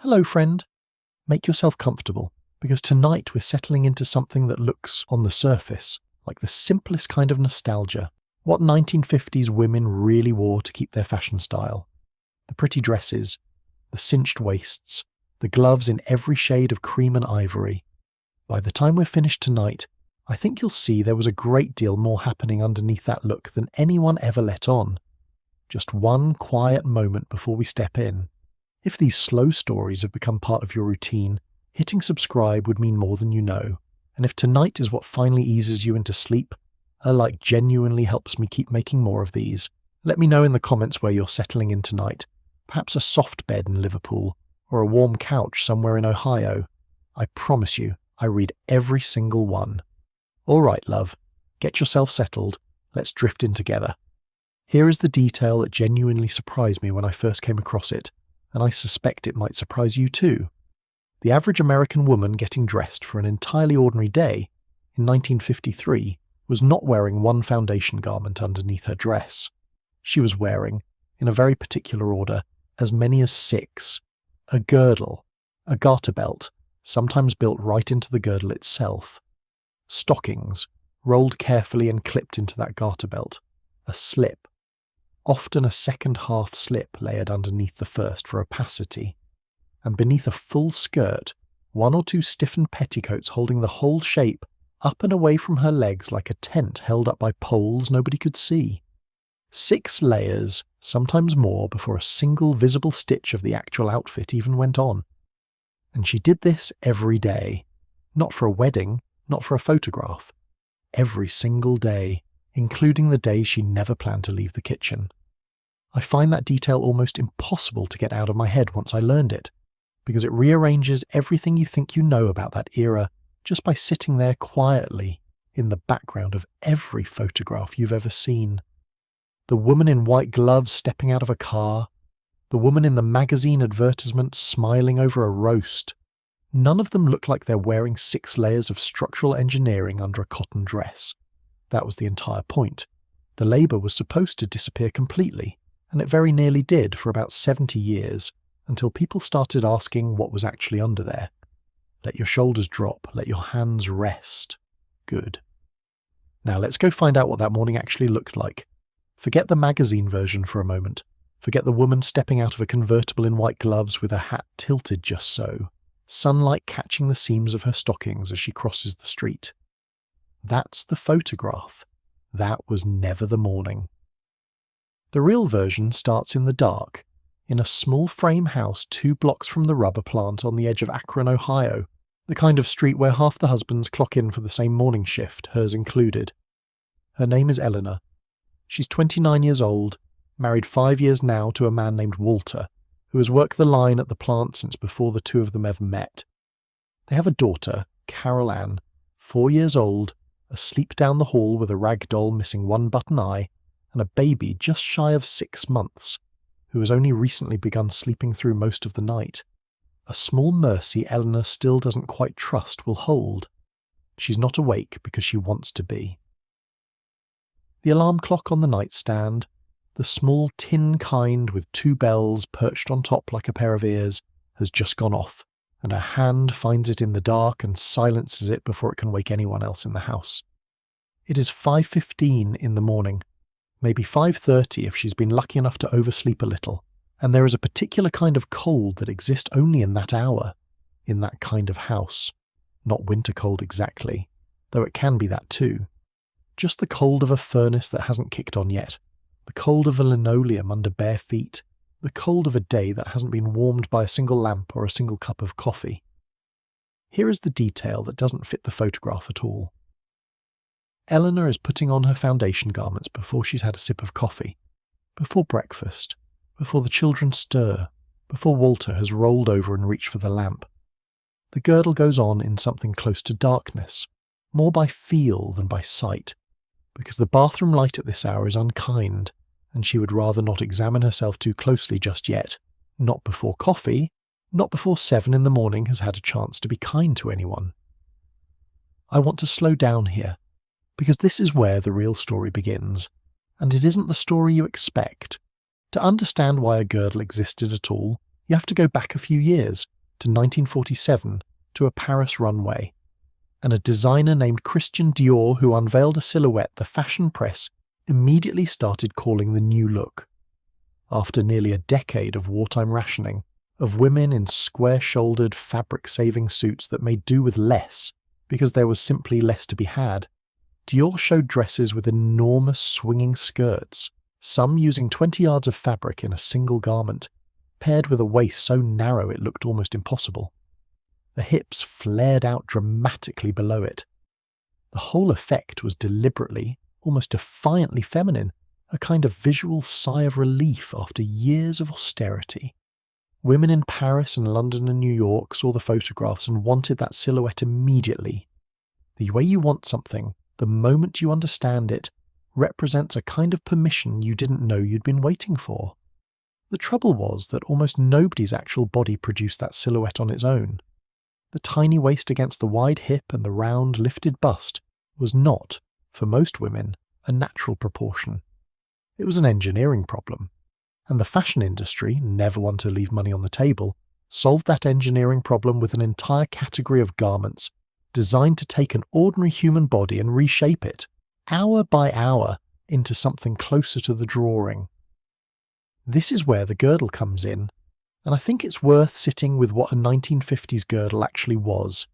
Hello, friend. Make yourself comfortable, because tonight we're settling into something that looks, on the surface, like the simplest kind of nostalgia. What 1950s women really wore to keep their fashion style. The pretty dresses, the cinched waists, the gloves in every shade of cream and ivory. By the time we're finished tonight, I think you'll see there was a great deal more happening underneath that look than anyone ever let on. Just one quiet moment before we step in. If these slow stories have become part of your routine, hitting subscribe would mean more than you know. And if tonight is what finally eases you into sleep, a like genuinely helps me keep making more of these. Let me know in the comments where you're settling in tonight. Perhaps a soft bed in Liverpool, or a warm couch somewhere in Ohio. I promise you, I read every single one. All right, love, get yourself settled. Let's drift in together. Here is the detail that genuinely surprised me when I first came across it, and I suspect it might surprise you too. The average American woman getting dressed for an entirely ordinary day in 1953 was not wearing one foundation garment underneath her dress. She was wearing, in a very particular order, as many as 6. A girdle, a garter belt, sometimes built right into the girdle itself. Stockings, rolled carefully and clipped into that garter belt. A slip, often a second half slip layered underneath the first for opacity. And beneath a full skirt, 1 or 2 stiffened petticoats holding the whole shape up and away from her legs like a tent held up by poles nobody could see. 6 layers, sometimes more, before a single visible stitch of the actual outfit even went on. And she did this every day. Not for a wedding, not for a photograph. Every single day, including the days she never planned to leave the kitchen. I find that detail almost impossible to get out of my head once I learned it, because it rearranges everything you think you know about that era just by sitting there quietly in the background of every photograph you've ever seen. The woman in white gloves stepping out of a car, the woman in the magazine advertisement smiling over a roast. None of them look like they're wearing 6 layers of structural engineering under a cotton dress. That was the entire point. The labour was supposed to disappear completely, and it very nearly did for about 70 years, until people started asking what was actually under there. Let your shoulders drop, let your hands rest. Good. Now let's go find out what that morning actually looked like. Forget the magazine version for a moment. Forget the woman stepping out of a convertible in white gloves with her hat tilted just so, sunlight catching the seams of her stockings as she crosses the street. That's the photograph. That was never the morning. The real version starts in the dark, in a small frame house 2 blocks from the rubber plant on the edge of Akron, Ohio, the kind of street where half the husbands clock in for the same morning shift, hers included. Her name is Eleanor. She's 29 years old, married 5 years now to a man named Walter, who has worked the line at the plant since before the two of them ever met. They have a daughter, Carol Ann, 4 years old, asleep down the hall with a rag doll missing 1 button eye, and a baby just shy of 6 months, who has only recently begun sleeping through most of the night. A small mercy Eleanor still doesn't quite trust will hold. She's not awake because she wants to be. The alarm clock on the nightstand, the small tin kind with 2 bells perched on top like a pair of ears, has just gone off, and her hand finds it in the dark and silences it before it can wake anyone else in the house. It is 5:15 in the morning, maybe 5:30 if she's been lucky enough to oversleep a little, and there is a particular kind of cold that exists only in that hour, in that kind of house. Not winter cold exactly, though it can be that too. Just the cold of a furnace that hasn't kicked on yet, the cold of a linoleum under bare feet, the cold of a day that hasn't been warmed by a single lamp or a single cup of coffee. Here is the detail that doesn't fit the photograph at all. Eleanor is putting on her foundation garments before she's had a sip of coffee, before breakfast, before the children stir, before Walter has rolled over and reached for the lamp. The girdle goes on in something close to darkness, more by feel than by sight, because the bathroom light at this hour is unkind, and she would rather not examine herself too closely just yet, not before coffee, not before 7 in the morning has had a chance to be kind to anyone. I want to slow down here, because this is where the real story begins, and it isn't the story you expect. To understand why a girdle existed at all, You have to go back a few years, to 1947, to a Paris runway, and a designer named Christian Dior who unveiled a silhouette the fashion press immediately started calling the new look. After nearly a decade of wartime rationing, of women in square-shouldered, fabric-saving suits that made do with less because there was simply less to be had, Dior showed dresses with enormous swinging skirts, some using 20 yards of fabric in a single garment, paired with a waist so narrow it looked almost impossible. The hips flared out dramatically below it. The whole effect was deliberately, almost defiantly feminine, a kind of visual sigh of relief after years of austerity. Women in Paris and London and New York saw the photographs and wanted that silhouette immediately. The way you want something, the moment you understand it, represents a kind of permission you didn't know you'd been waiting for. The trouble was that almost nobody's actual body produced that silhouette on its own. The tiny waist against the wide hip and the round, lifted bust was not, for most women, a natural proportion. It was an engineering problem, and the fashion industry, never one to leave money on the table, solved that engineering problem with an entire category of garments designed to take an ordinary human body and reshape it, hour by hour, into something closer to the drawing. This is where the girdle comes in, and I think it's worth sitting with what a 1950s girdle actually was,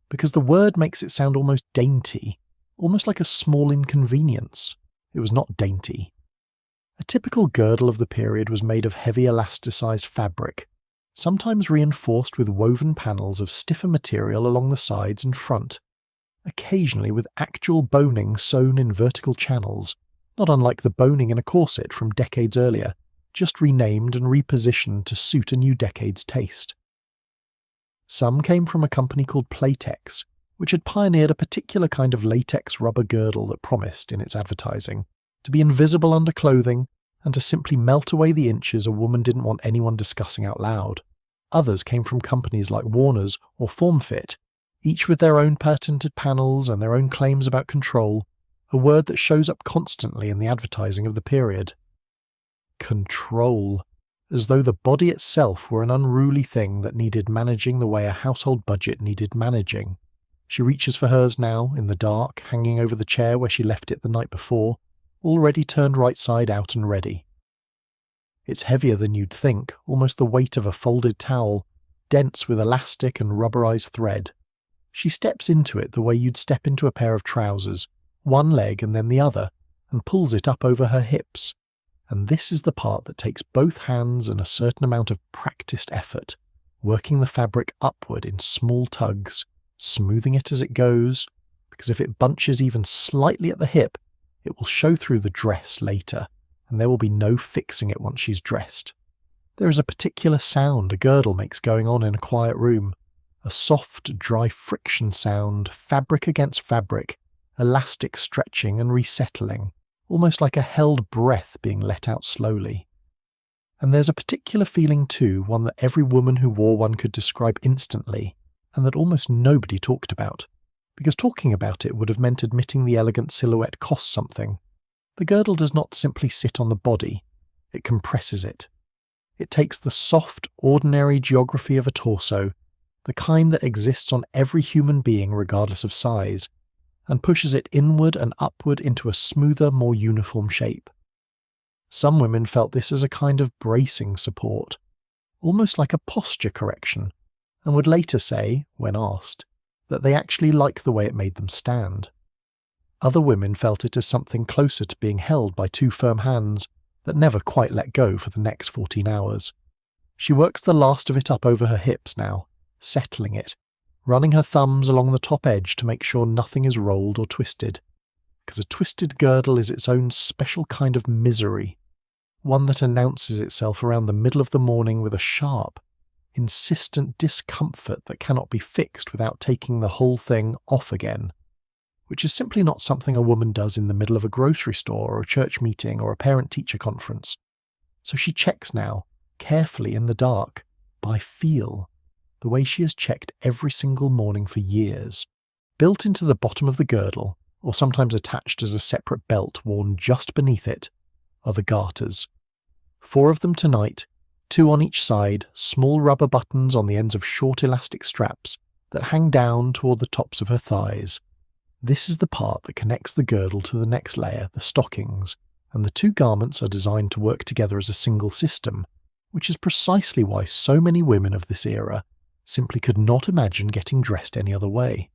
because the word makes it sound almost dainty, almost like a small inconvenience. It was not dainty. A typical girdle of the period was made of heavy elasticized fabric, sometimes reinforced with woven panels of stiffer material along the sides and front, occasionally with actual boning sewn in vertical channels, not unlike the boning in a corset from decades earlier, just renamed and repositioned to suit a new decade's taste. Some came from a company called Playtex, which had pioneered a particular kind of latex rubber girdle that promised, in its advertising, to be invisible under clothing and to simply melt away the inches a woman didn't want anyone discussing out loud. Others came from companies like Warner's or Formfit, each with their own patented panels and their own claims about control, a word that shows up constantly in the advertising of the period. Control, as though the body itself were an unruly thing that needed managing the way a household budget needed managing. She reaches for hers now, in the dark, hanging over the chair where she left it the night before, already turned right side out and ready. It's heavier than you'd think, almost the weight of a folded towel, dense with elastic and rubberized thread. She steps into it the way you'd step into a pair of trousers, one leg and then the other, and pulls it up over her hips. And this is the part that takes both hands and a certain amount of practiced effort, working the fabric upward in small tugs, smoothing it as it goes, because if it bunches even slightly at the hip, it will show through the dress later, and there will be no fixing it once she's dressed. There is a particular sound a girdle makes going on in a quiet room, a soft, dry friction sound, fabric against fabric, elastic stretching and resettling, almost like a held breath being let out slowly. And there's a particular feeling too, one that every woman who wore one could describe instantly, and that almost nobody talked about, because talking about it would have meant admitting the elegant silhouette costs something. The girdle does not simply sit on the body, it compresses it. It takes the soft, ordinary geography of a torso, the kind that exists on every human being regardless of size, and pushes it inward and upward into a smoother, more uniform shape. Some women felt this as a kind of bracing support, almost like a posture correction, and would later say, when asked, that they actually liked the way it made them stand. Other women felt it as something closer to being held by two firm hands that never quite let go for the next 14 hours. She works the last of it up over her hips now, settling it, running her thumbs along the top edge to make sure nothing is rolled or twisted, because a twisted girdle is its own special kind of misery, one that announces itself around the middle of the morning with a sharp, insistent discomfort that cannot be fixed without taking the whole thing off again, which is simply not something a woman does in the middle of a grocery store or a church meeting or a parent-teacher conference. So she checks now, carefully in the dark, by feel, the way she has checked every single morning for years. Built into the bottom of the girdle, or sometimes attached as a separate belt worn just beneath it, are the garters. 4 of them tonight, 2 on each side, small rubber buttons on the ends of short elastic straps that hang down toward the tops of her thighs. This is the part that connects the girdle to the next layer, the stockings, and the 2 garments are designed to work together as a single system, which is precisely why so many women of this era simply could not imagine getting dressed any other way.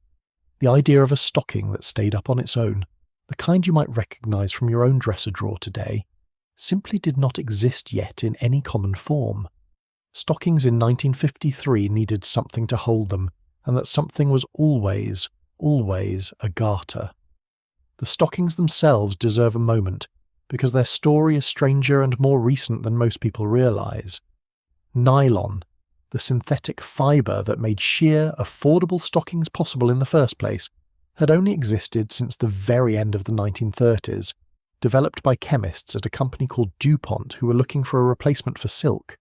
The idea of a stocking that stayed up on its own, the kind you might recognise from your own dresser drawer today, simply did not exist yet in any common form. Stockings in 1953 needed something to hold them, and that something was always a garter. The stockings themselves deserve a moment, because their story is stranger and more recent than most people realise. Nylon, the synthetic fibre that made sheer, affordable stockings possible in the first place, had only existed since the very end of the 1930s, developed by chemists at a company called DuPont who were looking for a replacement for silk.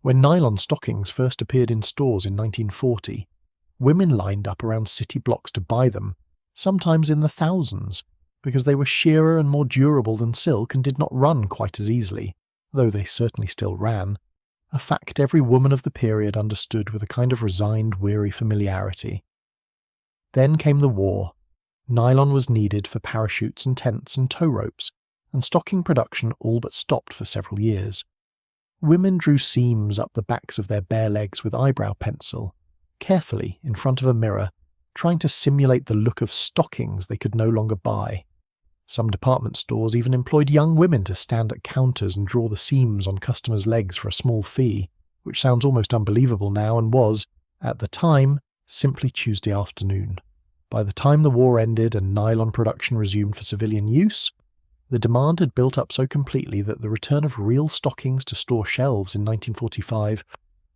When nylon stockings first appeared in stores in 1940, women lined up around city blocks to buy them, sometimes in the thousands, because they were sheerer and more durable than silk and did not run quite as easily, though they certainly still ran, a fact every woman of the period understood with a kind of resigned, weary familiarity. Then came the war. Nylon was needed for parachutes and tents and tow ropes, and stocking production all but stopped for several years. Women drew seams up the backs of their bare legs with eyebrow pencil, carefully in front of a mirror, trying to simulate the look of stockings they could no longer buy. Some department stores even employed young women to stand at counters and draw the seams on customers' legs for a small fee, which sounds almost unbelievable now and was, at the time, simply Tuesday afternoon. By the time the war ended and nylon production resumed for civilian use, the demand had built up so completely that the return of real stockings to store shelves in 1945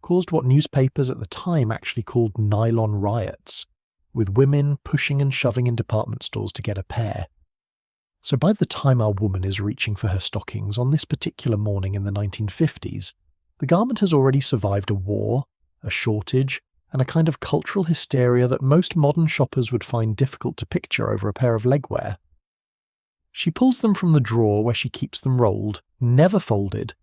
caused what newspapers at the time actually called nylon riots, with women pushing and shoving in department stores to get a pair. So by the time our woman is reaching for her stockings on this particular morning in the 1950s, the garment has already survived a war, a shortage, and a kind of cultural hysteria that most modern shoppers would find difficult to picture over a pair of legwear. She pulls them from the drawer where she keeps them rolled, never folded,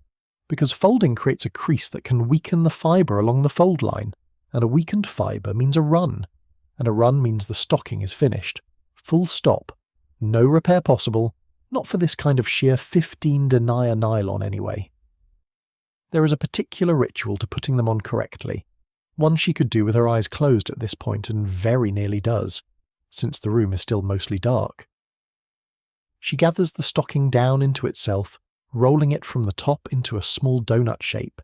because folding creates a crease that can weaken the fibre along the fold line, and a weakened fibre means a run, and a run means the stocking is finished. Full stop. No repair possible, not for this kind of sheer 15 denier nylon anyway. There is a particular ritual to putting them on correctly, one she could do with her eyes closed at this point and very nearly does, since the room is still mostly dark. She gathers the stocking down into itself, rolling it from the top into a small donut shape,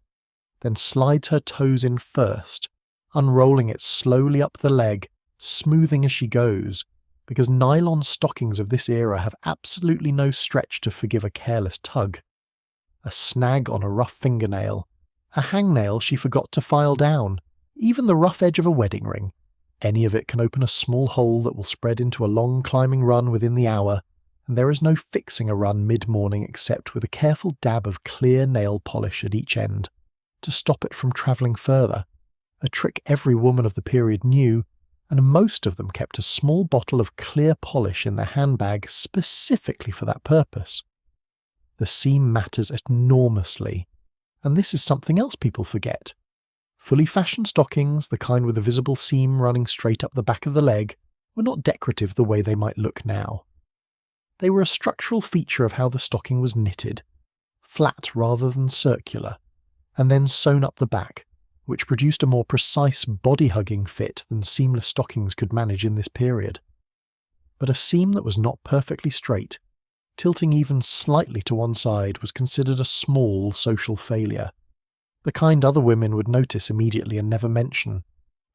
then slides her toes in first, unrolling it slowly up the leg, smoothing as she goes, because nylon stockings of this era have absolutely no stretch to forgive a careless tug. A snag on a rough fingernail, a hangnail she forgot to file down, even the rough edge of a wedding ring. Any of it can open a small hole that will spread into a long climbing run within the hour, and there is no fixing a run mid-morning except with a careful dab of clear nail polish at each end, to stop it from travelling further, a trick every woman of the period knew, and most of them kept a small bottle of clear polish in their handbag specifically for that purpose. The seam matters enormously, and this is something else people forget. Fully fashioned stockings, the kind with a visible seam running straight up the back of the leg, were not decorative the way they might look now. They were a structural feature of how the stocking was knitted, flat rather than circular, and then sewn up the back, which produced a more precise body-hugging fit than seamless stockings could manage in this period. But a seam that was not perfectly straight, tilting even slightly to one side, was considered a small social failure. The kind other women would notice immediately and never mention.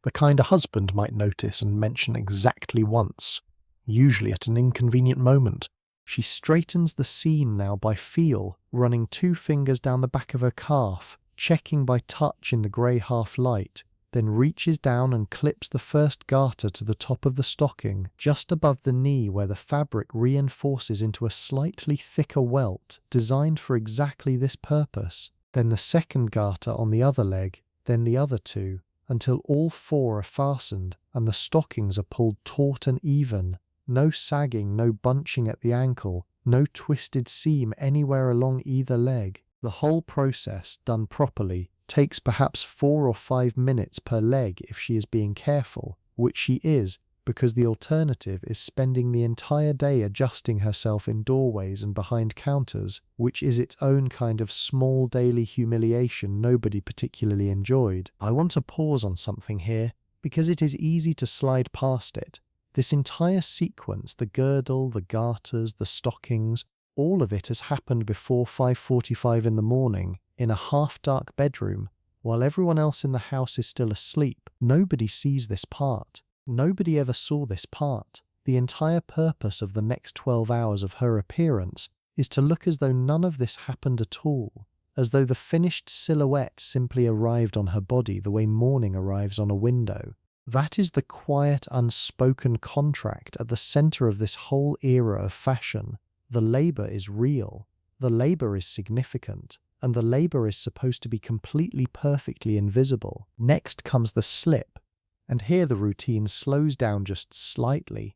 The kind a husband might notice and mention exactly once, usually at an inconvenient moment. She straightens the seam now by feel, running 2 fingers down the back of her calf, checking by touch in the grey half-light, then reaches down and clips the first garter to the top of the stocking, just above the knee where the fabric reinforces into a slightly thicker welt, designed for exactly this purpose, then the second garter on the other leg, then the other 2, until all 4 are fastened and the stockings are pulled taut and even, no sagging, no bunching at the ankle, no twisted seam anywhere along either leg. The whole process, done properly, takes perhaps 4 or 5 minutes per leg if she is being careful, which she is, because the alternative is spending the entire day adjusting herself in doorways and behind counters, which is its own kind of small daily humiliation nobody particularly enjoyed. I want to pause on something here, because it is easy to slide past it. This entire sequence, the girdle, the garters, the stockings, all of it has happened before 5:45 in the morning, in a half-dark bedroom, while everyone else in the house is still asleep. Nobody sees this part. Nobody ever saw this part. The entire purpose of the next 12 hours of her appearance is to look as though none of this happened at all, as though the finished silhouette simply arrived on her body the way morning arrives on a window. That is the quiet, unspoken contract at the center of this whole era of fashion. The labor is real, the labor is significant, and the labor is supposed to be completely perfectly invisible. Next comes the slip, and here the routine slows down just slightly,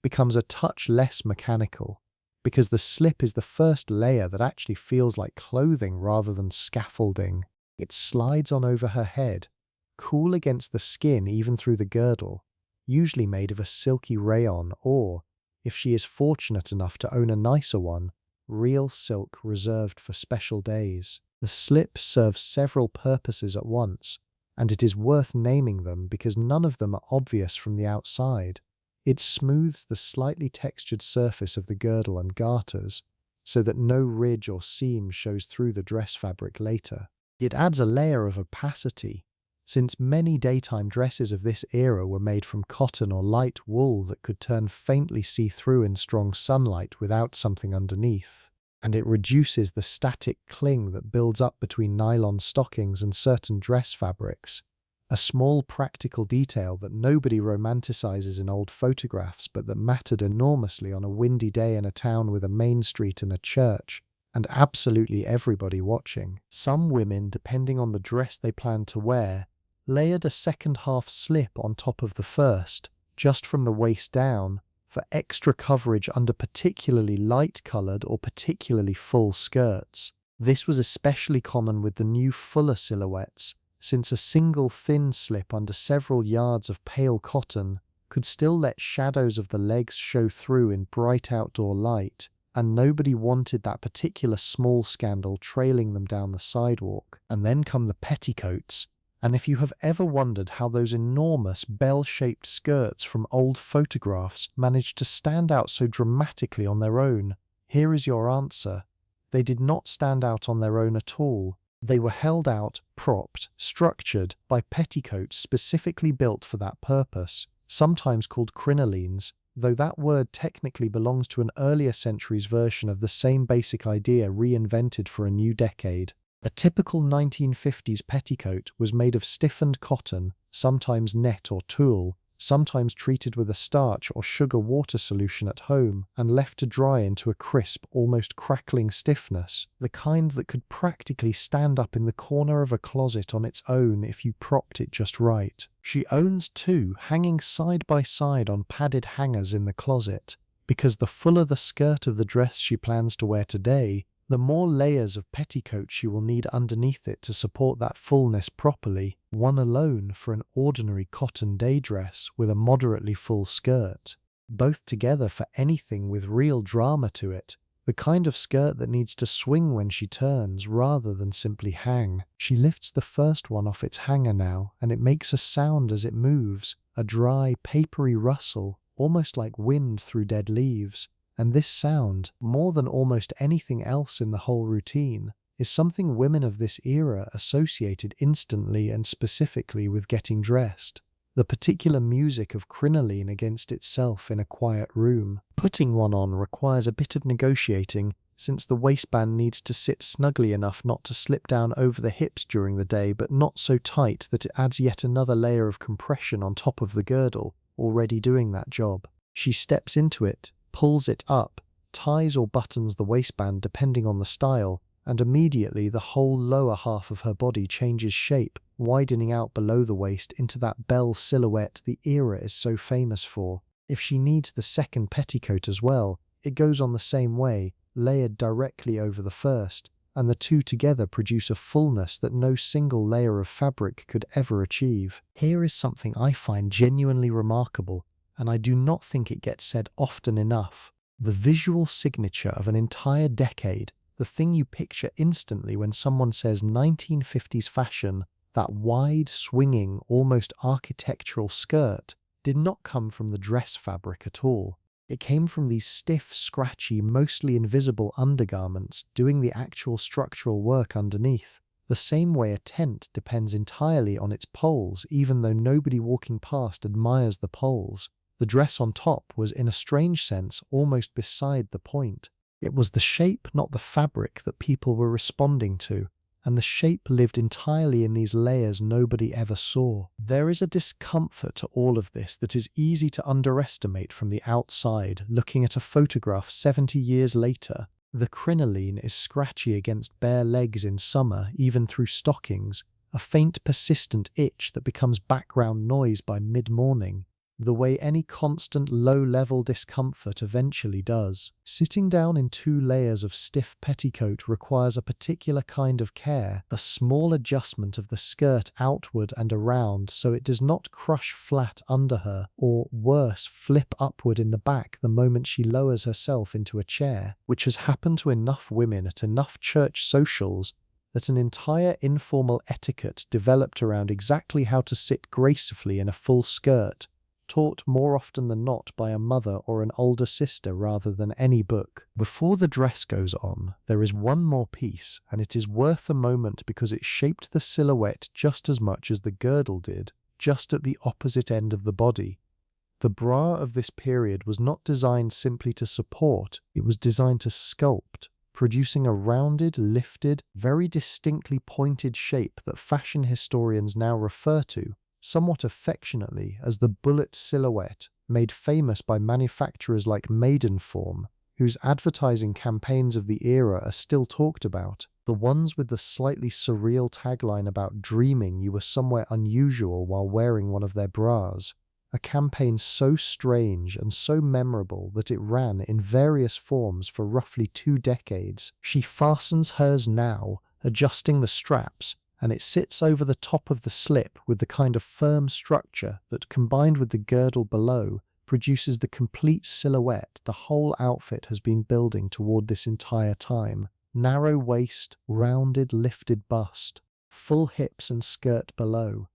becomes a touch less mechanical, because the slip is the first layer that actually feels like clothing rather than scaffolding. It slides on over her head, cool against the skin even through the girdle, usually made of a silky rayon or, if she is fortunate enough to own a nicer one, real silk reserved for special days. The slip serves several purposes at once, and it is worth naming them because none of them are obvious from the outside. It smooths the slightly textured surface of the girdle and garters, so that no ridge or seam shows through the dress fabric later. It adds a layer of opacity, since many daytime dresses of this era were made from cotton or light wool that could turn faintly see-through in strong sunlight without something underneath. And it reduces the static cling that builds up between nylon stockings and certain dress fabrics, a small practical detail that nobody romanticizes in old photographs but that mattered enormously on a windy day in a town with a main street and a church, and absolutely everybody watching. Some women, depending on the dress they planned to wear, layered a second half slip on top of the first, just from the waist down, for extra coverage under particularly light-coloured or particularly full skirts. This was especially common with the new fuller silhouettes, since a single thin slip under several yards of pale cotton could still let shadows of the legs show through in bright outdoor light, and nobody wanted that particular small scandal trailing them down the sidewalk. And then come the petticoats, and if you have ever wondered how those enormous bell-shaped skirts from old photographs managed to stand out so dramatically on their own, here is your answer. They did not stand out on their own at all. They were held out, propped, structured by petticoats specifically built for that purpose, sometimes called crinolines, though that word technically belongs to an earlier century's version of the same basic idea reinvented for a new decade. A typical 1950s petticoat was made of stiffened cotton, sometimes net or tulle, sometimes treated with a starch or sugar water solution at home and left to dry into a crisp, almost crackling stiffness, the kind that could practically stand up in the corner of a closet on its own if you propped it just right. She owns two hanging side by side on padded hangers in the closet, because the fuller the skirt of the dress she plans to wear today, the more layers of petticoat she will need underneath it to support that fullness properly, one alone for an ordinary cotton day dress with a moderately full skirt. Both together for anything with real drama to it, the kind of skirt that needs to swing when she turns rather than simply hang. She lifts the first one off its hanger now, and it makes a sound as it moves, a dry, papery rustle, almost like wind through dead leaves. And this sound, more than almost anything else in the whole routine, is something women of this era associated instantly and specifically with getting dressed. The particular music of crinoline against itself in a quiet room. Putting one on requires a bit of negotiating, since the waistband needs to sit snugly enough not to slip down over the hips during the day, but not so tight that it adds yet another layer of compression on top of the girdle, already doing that job. She steps into it, pulls it up, ties or buttons the waistband depending on the style, and immediately the whole lower half of her body changes shape, widening out below the waist into that bell silhouette the era is so famous for. If she needs the second petticoat as well, it goes on the same way, layered directly over the first, and the two together produce a fullness that no single layer of fabric could ever achieve. Here is something I find genuinely remarkable, and I do not think it gets said often enough. The visual signature of an entire decade, the thing you picture instantly when someone says 1950s fashion, that wide, swinging, almost architectural skirt, did not come from the dress fabric at all. It came from these stiff, scratchy, mostly invisible undergarments doing the actual structural work underneath. The same way a tent depends entirely on its poles, even though nobody walking past admires the poles. The dress on top was, in a strange sense, almost beside the point. It was the shape, not the fabric, that people were responding to, and the shape lived entirely in these layers nobody ever saw. There is a discomfort to all of this that is easy to underestimate from the outside, looking at a photograph 70 years later. The crinoline is scratchy against bare legs in summer, even through stockings, a faint persistent itch that becomes background noise by mid-morning, the way any constant low-level discomfort eventually does. Sitting down in 2 layers of stiff petticoat requires a particular kind of care, a small adjustment of the skirt outward and around so it does not crush flat under her, or worse, flip upward in the back the moment she lowers herself into a chair, which has happened to enough women at enough church socials that an entire informal etiquette developed around exactly how to sit gracefully in a full skirt, taught more often than not by a mother or an older sister rather than any book. Before the dress goes on, there is one more piece, and it is worth a moment because it shaped the silhouette just as much as the girdle did, just at the opposite end of the body. The bra of this period was not designed simply to support, it was designed to sculpt, producing a rounded, lifted, very distinctly pointed shape that fashion historians now refer to, somewhat affectionately, as the bullet silhouette, made famous by manufacturers like Maidenform, whose advertising campaigns of the era are still talked about, the ones with the slightly surreal tagline about dreaming you were somewhere unusual while wearing one of their bras, a campaign so strange and so memorable that it ran in various forms for roughly 2 decades. She fastens hers now, adjusting the straps, and it sits over the top of the slip with the kind of firm structure that, combined with the girdle below, produces the complete silhouette the whole outfit has been building toward this entire time. Narrow waist, rounded, lifted bust, full hips and skirt below.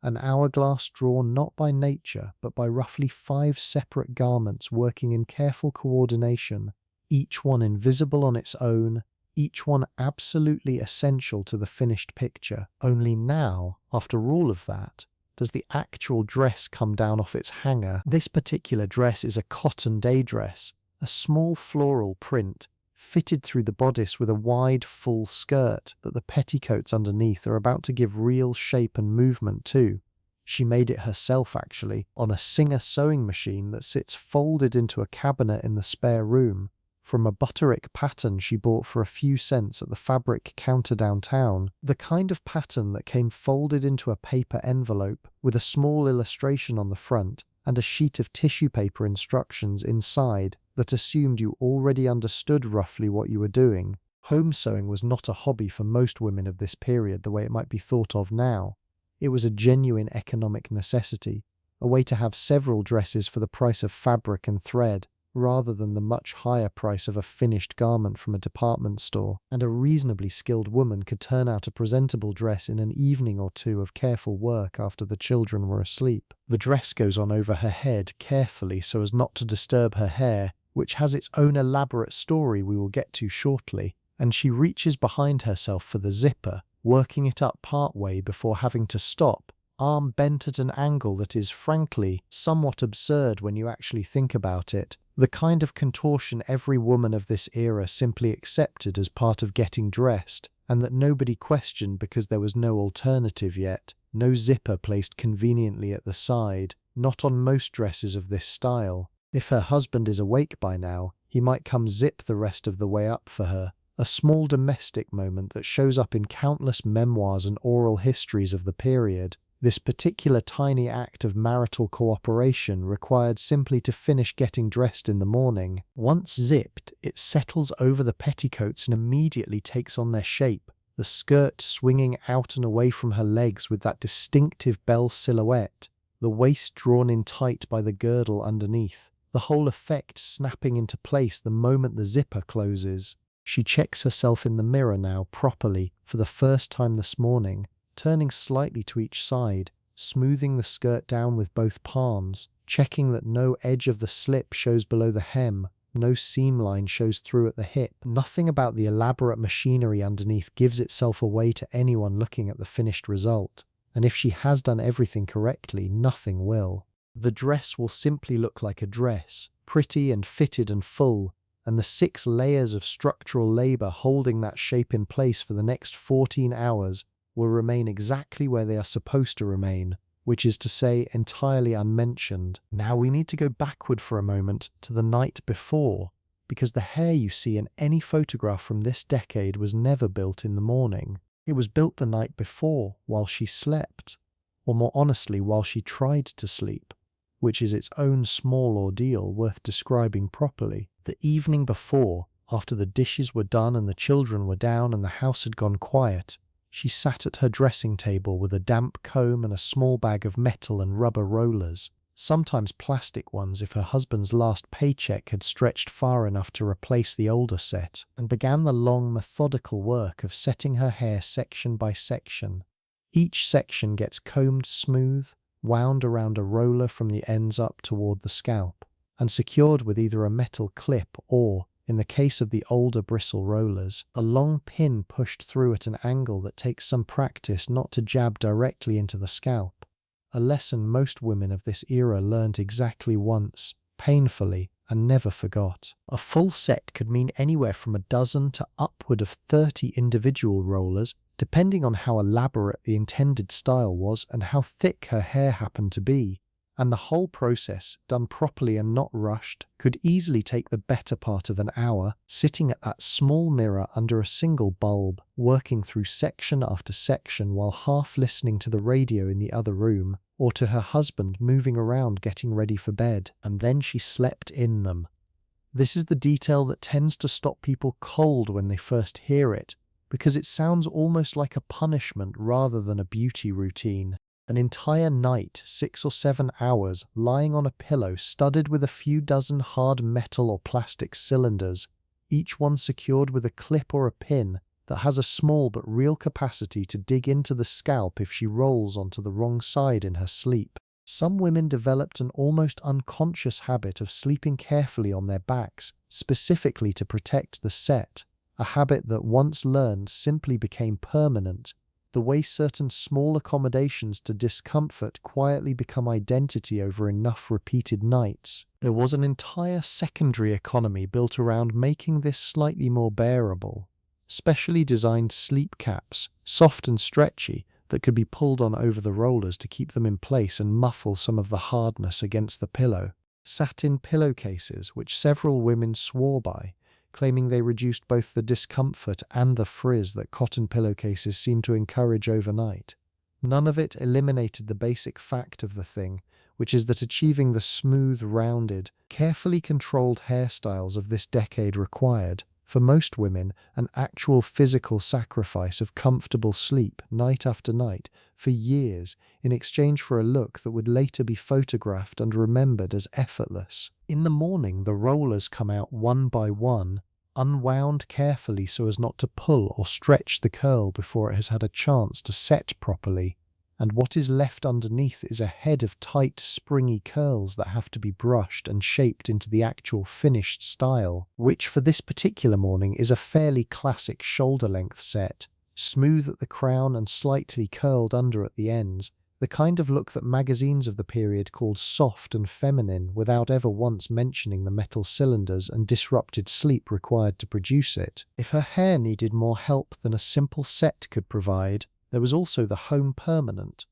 An hourglass drawn not by nature, but by roughly 5 separate garments working in careful coordination, each one invisible on its own, each one absolutely essential to the finished picture. Only now, after all of that, does the actual dress come down off its hanger. This particular dress is a cotton day dress, a small floral print, fitted through the bodice with a wide, full skirt that the petticoats underneath are about to give real shape and movement to. She made it herself, actually, on a Singer sewing machine that sits folded into a cabinet in the spare room, from a butterick pattern she bought for a few cents at the fabric counter downtown, the kind of pattern that came folded into a paper envelope with a small illustration on the front and a sheet of tissue paper instructions inside that assumed you already understood roughly what you were doing. Home sewing was not a hobby for most women of this period the way it might be thought of now. It was a genuine economic necessity, a way to have several dresses for the price of fabric and thread, rather than the much higher price of a finished garment from a department store, and a reasonably skilled woman could turn out a presentable dress in an evening or 2 of careful work after the children were asleep. The dress goes on over her head carefully so as not to disturb her hair, which has its own elaborate story we will get to shortly, and she reaches behind herself for the zipper, working it up part way before having to stop, arm bent at an angle that is, frankly, somewhat absurd when you actually think about it. The kind of contortion every woman of this era simply accepted as part of getting dressed, and that nobody questioned because there was no alternative yet, no zipper placed conveniently at the side, not on most dresses of this style. If her husband is awake by now, he might come zip the rest of the way up for her, a small domestic moment that shows up in countless memoirs and oral histories of the period. This particular tiny act of marital cooperation required simply to finish getting dressed in the morning. Once zipped, it settles over the petticoats and immediately takes on their shape, the skirt swinging out and away from her legs with that distinctive belle silhouette, the waist drawn in tight by the girdle underneath, the whole effect snapping into place the moment the zipper closes. She checks herself in the mirror now properly for the first time this morning, turning slightly to each side, smoothing the skirt down with both palms, checking that no edge of the slip shows below the hem, no seam line shows through at the hip. Nothing about the elaborate machinery underneath gives itself away to anyone looking at the finished result, and if she has done everything correctly, nothing will. The dress will simply look like a dress, pretty and fitted and full, and the 6 layers of structural labor holding that shape in place for the next 14 hours will remain exactly where they are supposed to remain, which is to say entirely unmentioned. Now we need to go backward for a moment to the night before, because the hair you see in any photograph from this decade was never built in the morning. It was built the night before, while she slept, or more honestly, while she tried to sleep, which is its own small ordeal worth describing properly. The evening before, after the dishes were done and the children were down and the house had gone quiet, she sat at her dressing table with a damp comb and a small bag of metal and rubber rollers, sometimes plastic ones if her husband's last paycheck had stretched far enough to replace the older set, and began the long methodical work of setting her hair section by section. Each section gets combed smooth, wound around a roller from the ends up toward the scalp, and secured with either a metal clip or, in the case of the older bristle rollers, a long pin pushed through at an angle that takes some practice not to jab directly into the scalp, a lesson most women of this era learned exactly once, painfully, and never forgot. A full set could mean anywhere from a dozen to upward of 30 individual rollers, depending on how elaborate the intended style was and how thick her hair happened to be. And the whole process, done properly and not rushed, could easily take the better part of an hour, sitting at that small mirror under a single bulb, working through section after section while half listening to the radio in the other room, or to her husband moving around getting ready for bed. And then she slept in them. This is the detail that tends to stop people cold when they first hear it, because it sounds almost like a punishment rather than a beauty routine. An entire night, 6 or 7 hours, lying on a pillow studded with a few dozen hard metal or plastic cylinders, each one secured with a clip or a pin that has a small but real capacity to dig into the scalp if she rolls onto the wrong side in her sleep. Some women developed an almost unconscious habit of sleeping carefully on their backs, specifically to protect the set, a habit that once learned simply became permanent, the way certain small accommodations to discomfort quietly become identity over enough repeated nights. There was an entire secondary economy built around making this slightly more bearable. Specially designed sleep caps, soft and stretchy, that could be pulled on over the rollers to keep them in place and muffle some of the hardness against the pillow. Satin pillowcases, which several women swore by, claiming they reduced both the discomfort and the frizz that cotton pillowcases seem to encourage overnight. None of it eliminated the basic fact of the thing, which is that achieving the smooth, rounded, carefully controlled hairstyles of this decade required, for most women, an actual physical sacrifice of comfortable sleep night after night for years in exchange for a look that would later be photographed and remembered as effortless. In the morning, the rollers come out one by one, unwound carefully so as not to pull or stretch the curl before it has had a chance to set properly, and what is left underneath is a head of tight, springy curls that have to be brushed and shaped into the actual finished style, which for this particular morning is a fairly classic shoulder-length set, smooth at the crown and slightly curled under at the ends, the kind of look that magazines of the period called soft and feminine without ever once mentioning the metal cylinders and disrupted sleep required to produce it. If her hair needed more help than a simple set could provide, there was also the Home Permanent,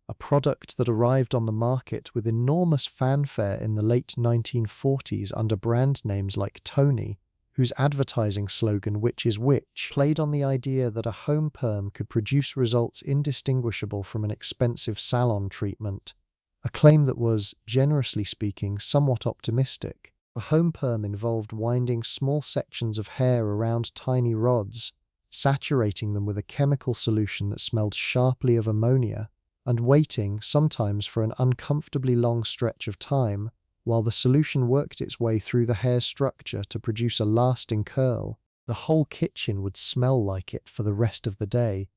a product that arrived on the market with enormous fanfare in the late 1940s under brand names like Tony, whose advertising slogan, "Which is which," played on the idea that a home perm could produce results indistinguishable from an expensive salon treatment, a claim that was, generously speaking, somewhat optimistic. A home perm involved winding small sections of hair around tiny rods, saturating them with a chemical solution that smelled sharply of ammonia, and waiting, sometimes for an uncomfortably long stretch of time, while the solution worked its way through the hair structure to produce a lasting curl. The whole kitchen would smell like it for the rest of the day,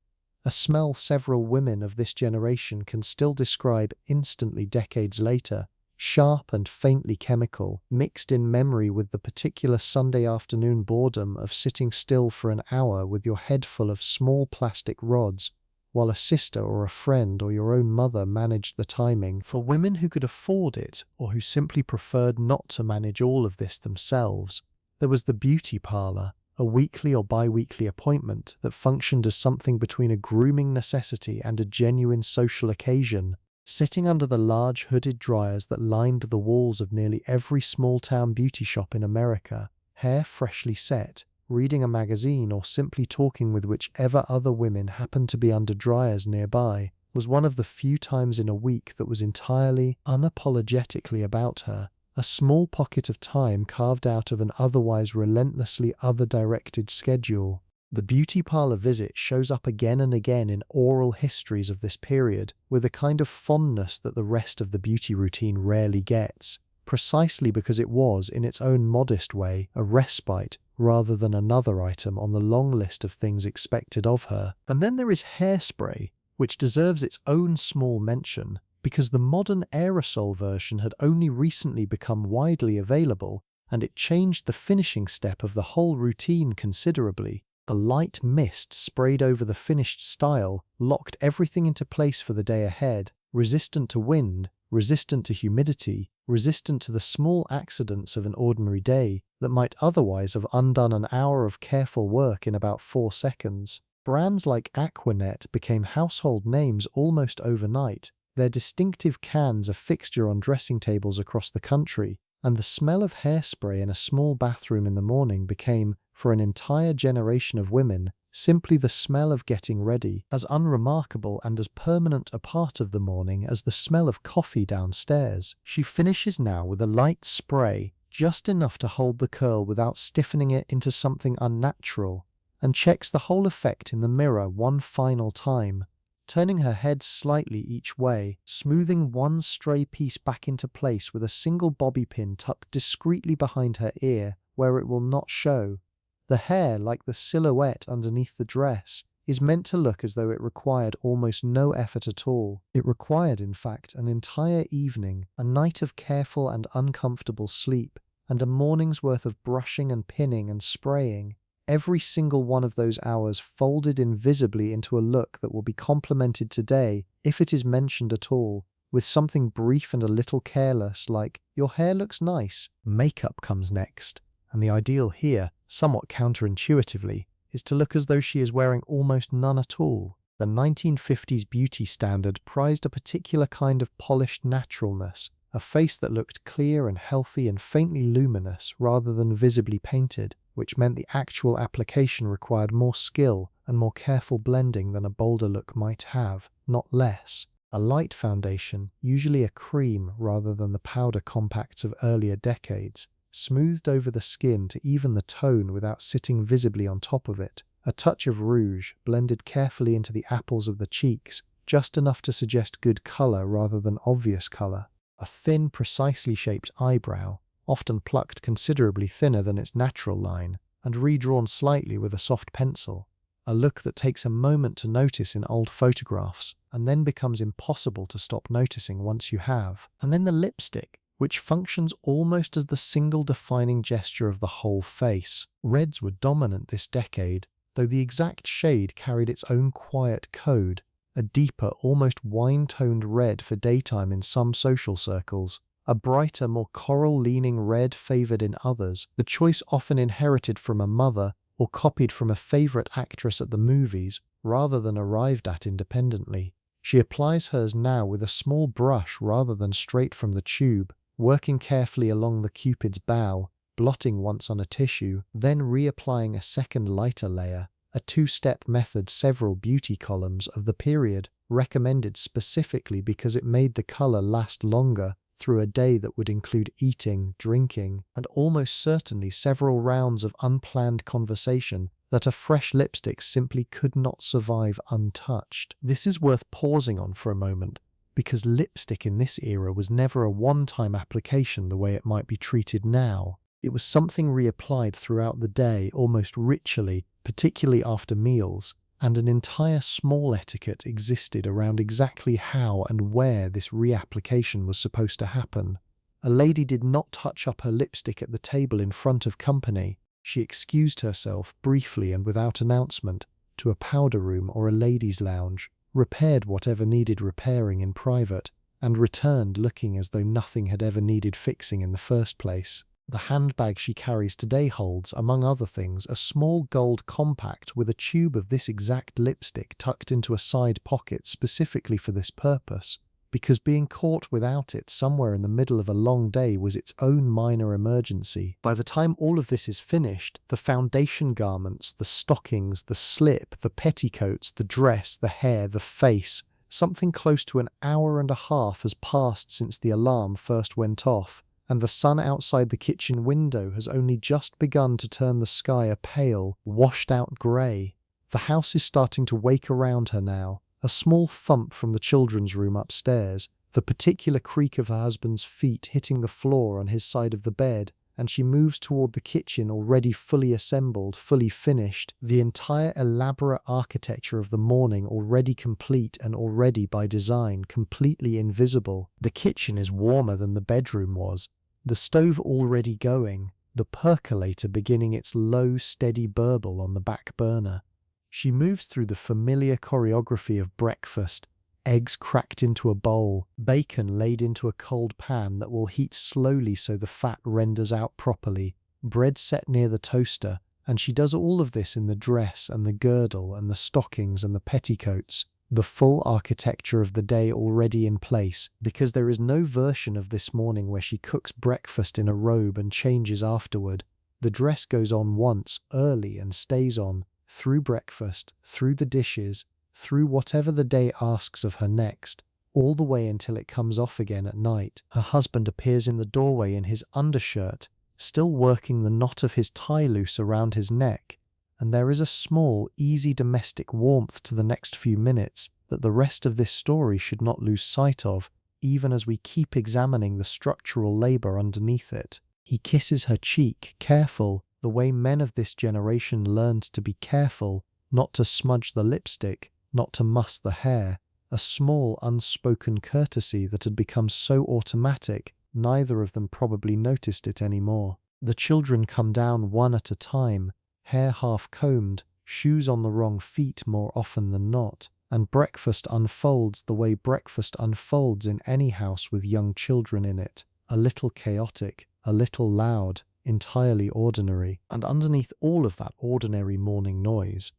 a smell several women of this generation can still describe instantly decades later, sharp and faintly chemical, mixed in memory with the particular Sunday afternoon boredom of sitting still for an hour with your head full of small plastic rods, while a sister or a friend or your own mother managed the timing. For women who could afford it, or who simply preferred not to manage all of this themselves, there was the beauty parlor, a weekly or bi-weekly appointment that functioned as something between a grooming necessity and a genuine social occasion. Sitting under the large hooded dryers that lined the walls of nearly every small-town beauty shop in America, hair freshly set, reading a magazine or simply talking with whichever other women happened to be under dryers nearby, was one of the few times in a week that was entirely, unapologetically about her, a small pocket of time carved out of an otherwise relentlessly other-directed schedule. The beauty parlor visit shows up again and again in oral histories of this period, with a kind of fondness that the rest of the beauty routine rarely gets, precisely because it was, in its own modest way, a respite rather than another item on the long list of things expected of her. And then there is hairspray, which deserves its own small mention, because the modern aerosol version had only recently become widely available, and it changed the finishing step of the whole routine considerably. The light mist sprayed over the finished style locked everything into place for the day ahead, resistant to wind, resistant to humidity, resistant to the small accidents of an ordinary day that might otherwise have undone an hour of careful work in about 4 seconds. Brands like Aquanet became household names almost overnight, their distinctive cans a fixture on dressing tables across the country, and the smell of hairspray in a small bathroom in the morning became, for an entire generation of women, simply the smell of getting ready, as unremarkable and as permanent a part of the morning as the smell of coffee downstairs. She finishes now with a light spray, just enough to hold the curl without stiffening it into something unnatural, and checks the whole effect in the mirror one final time, turning her head slightly each way, smoothing one stray piece back into place with a single bobby pin tucked discreetly behind her ear where it will not show. The hair, like the silhouette underneath the dress, is meant to look as though it required almost no effort at all. It required, in fact, an entire evening, a night of careful and uncomfortable sleep, and a morning's worth of brushing and pinning and spraying. Every single one of those hours folded invisibly into a look that will be complimented today, if it is mentioned at all, with something brief and a little careless like, "Your hair looks nice." Makeup comes next, and the ideal here, somewhat counterintuitively, is to look as though she is wearing almost none at all. The 1950s beauty standard prized a particular kind of polished naturalness, a face that looked clear and healthy and faintly luminous rather than visibly painted, which meant the actual application required more skill and more careful blending than a bolder look might have, not less. A light foundation, usually a cream rather than the powder compacts of earlier decades, smoothed over the skin to even the tone without sitting visibly on top of it. A touch of rouge, blended carefully into the apples of the cheeks, just enough to suggest good colour rather than obvious colour. A thin, precisely shaped eyebrow, often plucked considerably thinner than its natural line, and redrawn slightly with a soft pencil. A look that takes a moment to notice in old photographs, and then becomes impossible to stop noticing once you have. And then the lipstick, which functions almost as the single defining gesture of the whole face. Reds were dominant this decade, though the exact shade carried its own quiet code, a deeper, almost wine-toned red for daytime in some social circles, a brighter, more coral-leaning red favoured in others, the choice often inherited from a mother or copied from a favourite actress at the movies, rather than arrived at independently. She applies hers now with a small brush rather than straight from the tube, working carefully along the cupid's bow, blotting once on a tissue, then reapplying a second lighter layer, a two-step method several beauty columns of the period recommended specifically because it made the color last longer through a day that would include eating, drinking, and almost certainly several rounds of unplanned conversation that a fresh lipstick simply could not survive untouched. This is worth pausing on for a moment, because lipstick in this era was never a one-time application the way it might be treated now. It was something reapplied throughout the day, almost ritually, particularly after meals, and an entire small etiquette existed around exactly how and where this reapplication was supposed to happen. A lady did not touch up her lipstick at the table in front of company. She excused herself briefly and without announcement to a powder room or a ladies' lounge, repaired whatever needed repairing in private, and returned looking as though nothing had ever needed fixing in the first place. The handbag she carries today holds, among other things, a small gold compact with a tube of this exact lipstick tucked into a side pocket specifically for this purpose, because being caught without it somewhere in the middle of a long day was its own minor emergency. By the time all of this is finished, the foundation garments, the stockings, the slip, the petticoats, the dress, the hair, the face, something close to an hour and a half has passed since the alarm first went off, and the sun outside the kitchen window has only just begun to turn the sky a pale, washed-out grey. The house is starting to wake around her now. A small thump from the children's room upstairs, the particular creak of her husband's feet hitting the floor on his side of the bed, and she moves toward the kitchen already fully assembled, fully finished, the entire elaborate architecture of the morning already complete and already by design completely invisible. The kitchen is warmer than the bedroom was, the stove already going, the percolator beginning its low, steady burble on the back burner. She moves through the familiar choreography of breakfast, eggs cracked into a bowl, bacon laid into a cold pan that will heat slowly so the fat renders out properly, bread set near the toaster, and she does all of this in the dress and the girdle and the stockings and the petticoats, the full architecture of the day already in place, because there is no version of this morning where she cooks breakfast in a robe and changes afterward. The dress goes on once, early, and stays on, through breakfast, through the dishes, through whatever the day asks of her next, all the way until it comes off again at night. Her husband appears in the doorway in his undershirt, still working the knot of his tie loose around his neck, and there is a small, easy domestic warmth to the next few minutes that the rest of this story should not lose sight of, even as we keep examining the structural labour underneath it. He kisses her cheek, careful, the way men of this generation learned to be careful, not to smudge the lipstick, not to muss the hair, a small unspoken courtesy that had become so automatic neither of them probably noticed it anymore. The children come down one at a time, hair half combed, shoes on the wrong feet more often than not, and breakfast unfolds the way breakfast unfolds in any house with young children in it, a little chaotic, a little loud, entirely ordinary. And underneath all of that ordinary morning noise,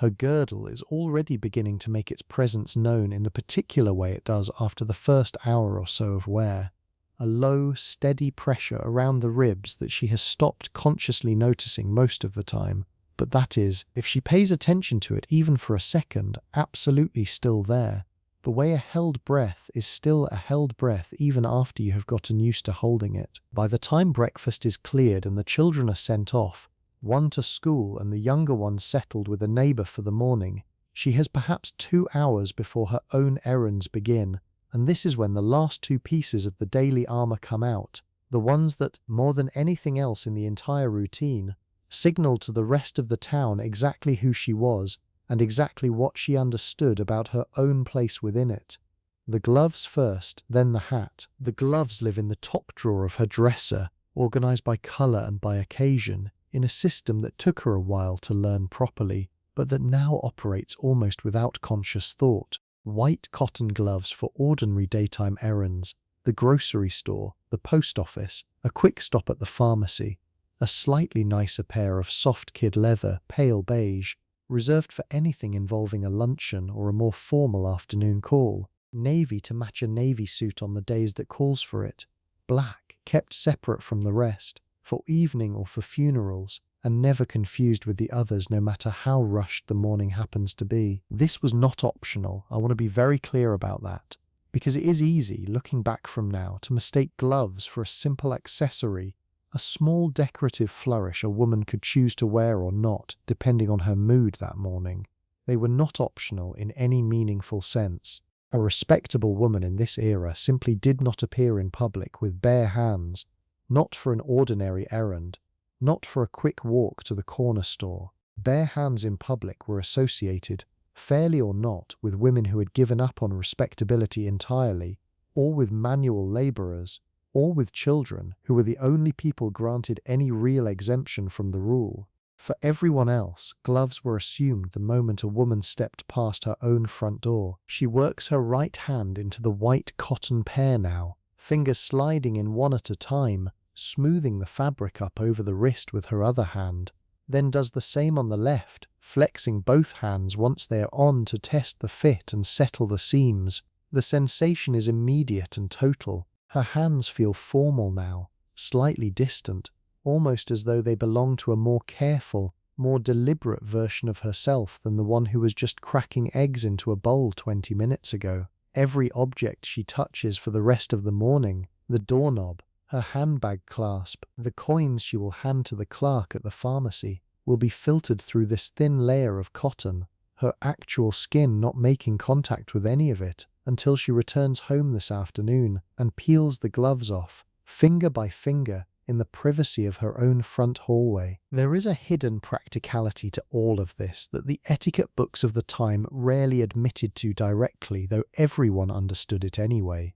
her girdle is already beginning to make its presence known in the particular way it does after the first hour or so of wear. A low, steady pressure around the ribs that she has stopped consciously noticing most of the time, but that is, if she pays attention to it even for a second, absolutely still there. The way a held breath is still a held breath even after you have gotten used to holding it. By the time breakfast is cleared and the children are sent off, one to school and the younger one settled with a neighbour for the morning, she has perhaps 2 hours before her own errands begin, and this is when the last two pieces of the daily armour come out, the ones that, more than anything else in the entire routine, signalled to the rest of the town exactly who she was and exactly what she understood about her own place within it. The gloves first, then the hat. The gloves live in the top drawer of her dresser, organised by colour and by occasion, in a system that took her a while to learn properly, but that now operates almost without conscious thought. White cotton gloves for ordinary daytime errands, the grocery store, the post office, a quick stop at the pharmacy, a slightly nicer pair of soft kid leather, pale beige, reserved for anything involving a luncheon or a more formal afternoon call, navy to match a navy suit on the days that calls for it, black, kept separate from the rest, for evening or for funerals, and never confused with the others no matter how rushed the morning happens to be. This was not optional, I want to be very clear about that, because it is easy, looking back from now, to mistake gloves for a simple accessory, a small decorative flourish a woman could choose to wear or not, depending on her mood that morning. They were not optional in any meaningful sense. A respectable woman in this era simply did not appear in public with bare hands, not for an ordinary errand, not for a quick walk to the corner store. Bare hands in public were associated, fairly or not, with women who had given up on respectability entirely, or with manual labourers, or with children who were the only people granted any real exemption from the rule. For everyone else, gloves were assumed the moment a woman stepped past her own front door. She works her right hand into the white cotton pair now, fingers sliding in one at a time, smoothing the fabric up over the wrist with her other hand, then does the same on the left, flexing both hands once they are on to test the fit and settle the seams. The sensation is immediate and total. Her hands feel formal now, slightly distant, almost as though they belong to a more careful, more deliberate version of herself than the one who was just cracking eggs into a bowl 20 minutes ago. Every object she touches for the rest of the morning, the doorknob, her handbag clasp, the coins she will hand to the clerk at the pharmacy, will be filtered through this thin layer of cotton, her actual skin not making contact with any of it until she returns home this afternoon and peels the gloves off, finger by finger, in the privacy of her own front hallway. There is a hidden practicality to all of this that the etiquette books of the time rarely admitted to directly, though everyone understood it anyway.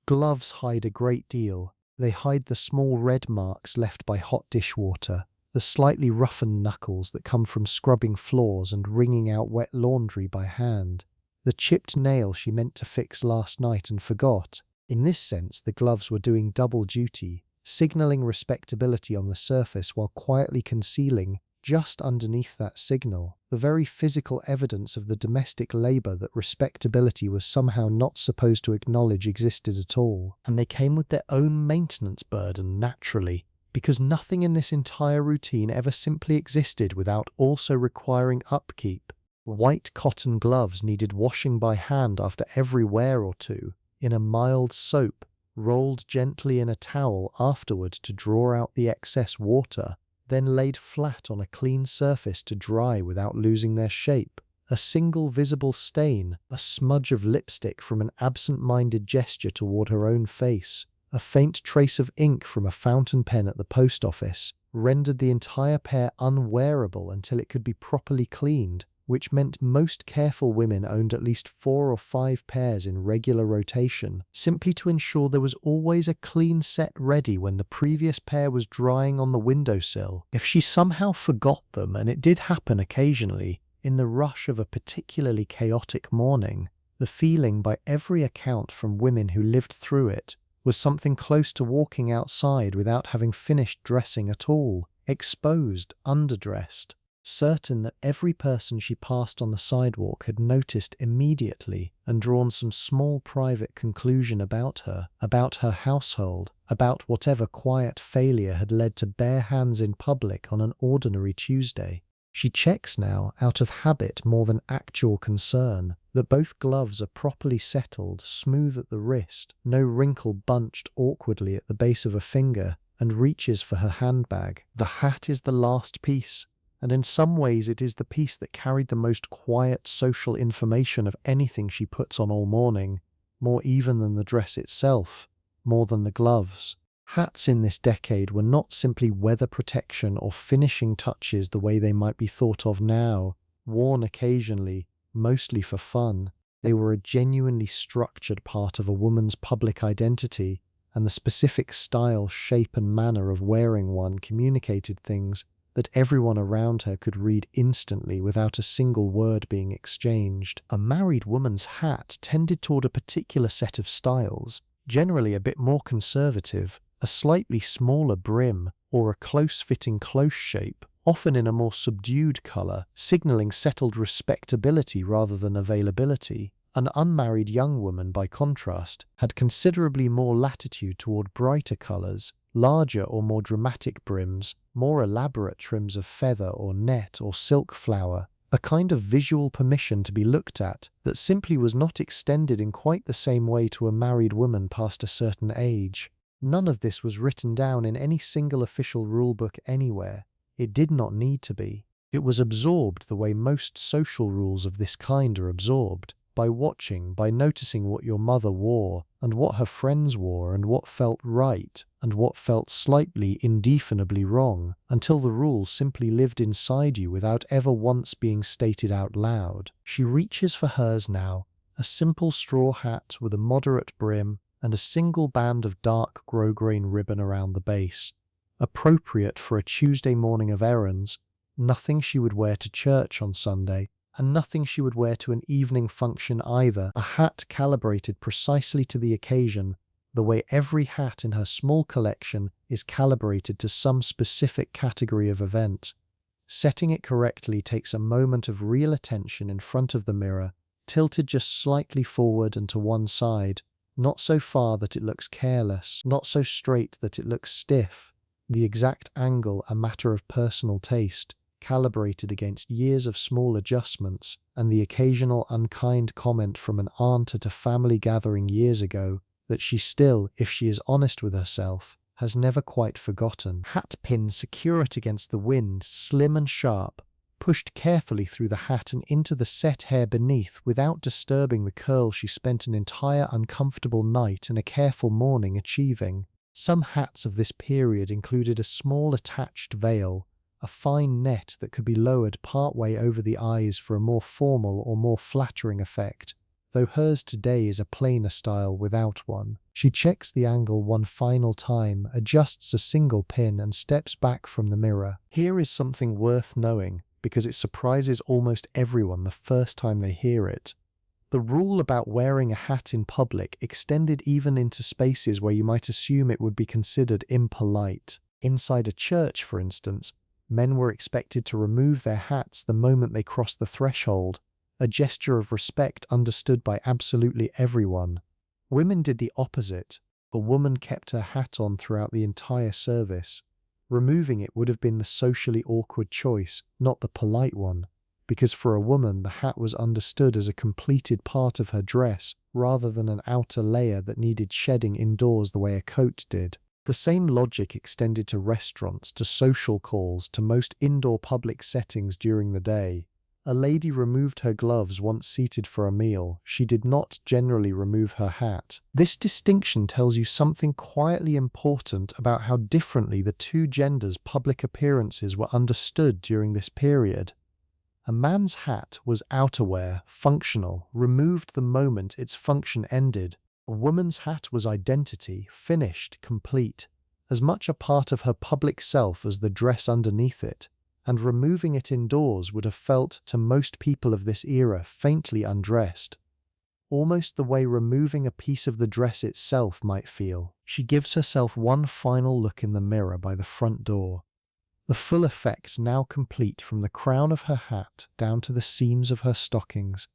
Gloves hide a great deal. They hide the small red marks left by hot dishwater, the slightly roughened knuckles that come from scrubbing floors and wringing out wet laundry by hand, the chipped nail she meant to fix last night and forgot. In this sense, the gloves were doing double duty, signalling respectability on the surface while quietly concealing, just underneath that signal, the very physical evidence of the domestic labour that respectability was somehow not supposed to acknowledge existed at all. And they came with their own maintenance burden, naturally, because nothing in this entire routine ever simply existed without also requiring upkeep. White cotton gloves needed washing by hand after every wear or two, in a mild soap, rolled gently in a towel afterward to draw out the excess water, then laid flat on a clean surface to dry without losing their shape. A single visible stain, a smudge of lipstick from an absent-minded gesture toward her own face, a faint trace of ink from a fountain pen at the post office, rendered the entire pair unwearable until it could be properly cleaned, which meant most careful women owned at least 4 or 5 pairs in regular rotation, simply to ensure there was always a clean set ready when the previous pair was drying on the windowsill. If she somehow forgot them, and it did happen occasionally, in the rush of a particularly chaotic morning, the feeling, by every account from women who lived through it, was something close to walking outside without having finished dressing at all, exposed, underdressed, certain that every person she passed on the sidewalk had noticed immediately and drawn some small private conclusion about her household, about whatever quiet failure had led to bare hands in public on an ordinary Tuesday. She checks now, out of habit more than actual concern, that both gloves are properly settled, smooth at the wrist, no wrinkle bunched awkwardly at the base of a finger, and reaches for her handbag. The hat is the last piece, and in some ways it is the piece that carried the most quiet social information of anything she puts on all morning, more even than the dress itself, more than the gloves. Hats in this decade were not simply weather protection or finishing touches the way they might be thought of now, worn occasionally, mostly for fun. They were a genuinely structured part of a woman's public identity, and the specific style, shape and manner of wearing one communicated things that everyone around her could read instantly without a single word being exchanged. A married woman's hat tended toward a particular set of styles, generally a bit more conservative, a slightly smaller brim, or a close-fitting close shape, often in a more subdued colour, signalling settled respectability rather than availability. An unmarried young woman, by contrast, had considerably more latitude toward brighter colours, larger or more dramatic brims, more elaborate trims of feather or net or silk flower, a kind of visual permission to be looked at that simply was not extended in quite the same way to a married woman past a certain age. None of this was written down in any single official rulebook anywhere. It did not need to be. It was absorbed the way most social rules of this kind are absorbed, by watching, by noticing what your mother wore, and what her friends wore, and what felt right, and what felt slightly, indefinably wrong, until the rules simply lived inside you without ever once being stated out loud. She reaches for hers now, a simple straw hat with a moderate brim and a single band of dark grosgrain ribbon around the base. Appropriate for a Tuesday morning of errands, nothing she would wear to church on Sunday, and nothing she would wear to an evening function either, a hat calibrated precisely to the occasion, the way every hat in her small collection is calibrated to some specific category of event. Setting it correctly takes a moment of real attention in front of the mirror, tilted just slightly forward and to one side, not so far that it looks careless, not so straight that it looks stiff, the exact angle a matter of personal taste, calibrated against years of small adjustments and the occasional unkind comment from an aunt at a family gathering years ago that she still, if she is honest with herself, has never quite forgotten. Hat pin secured against the wind, slim and sharp, pushed carefully through the hat and into the set hair beneath without disturbing the curl she spent an entire uncomfortable night and a careful morning achieving. Some hats of this period included a small attached veil, a fine net that could be lowered partway over the eyes for a more formal or more flattering effect, though hers today is a plainer style without one. She checks the angle one final time, adjusts a single pin and steps back from the mirror. Here is something worth knowing, because it surprises almost everyone the first time they hear it. The rule about wearing a hat in public extended even into spaces where you might assume it would be considered impolite. Inside a church, for instance, men were expected to remove their hats the moment they crossed the threshold, a gesture of respect understood by absolutely everyone. Women did the opposite. A woman kept her hat on throughout the entire service. Removing it would have been the socially awkward choice, not the polite one, because for a woman the hat was understood as a completed part of her dress rather than an outer layer that needed shedding indoors the way a coat did. The same logic extended to restaurants, to social calls, to most indoor public settings during the day. A lady removed her gloves once seated for a meal. She did not generally remove her hat. This distinction tells you something quietly important about how differently the two genders' public appearances were understood during this period. A man's hat was outerwear, functional, removed the moment its function ended. A woman's hat was identity, finished, complete, as much a part of her public self as the dress underneath it, and removing it indoors would have felt, to most people of this era, faintly undressed. Almost the way removing a piece of the dress itself might feel. She gives herself one final look in the mirror by the front door. The full effect now complete from the crown of her hat down to the seams of her stockings.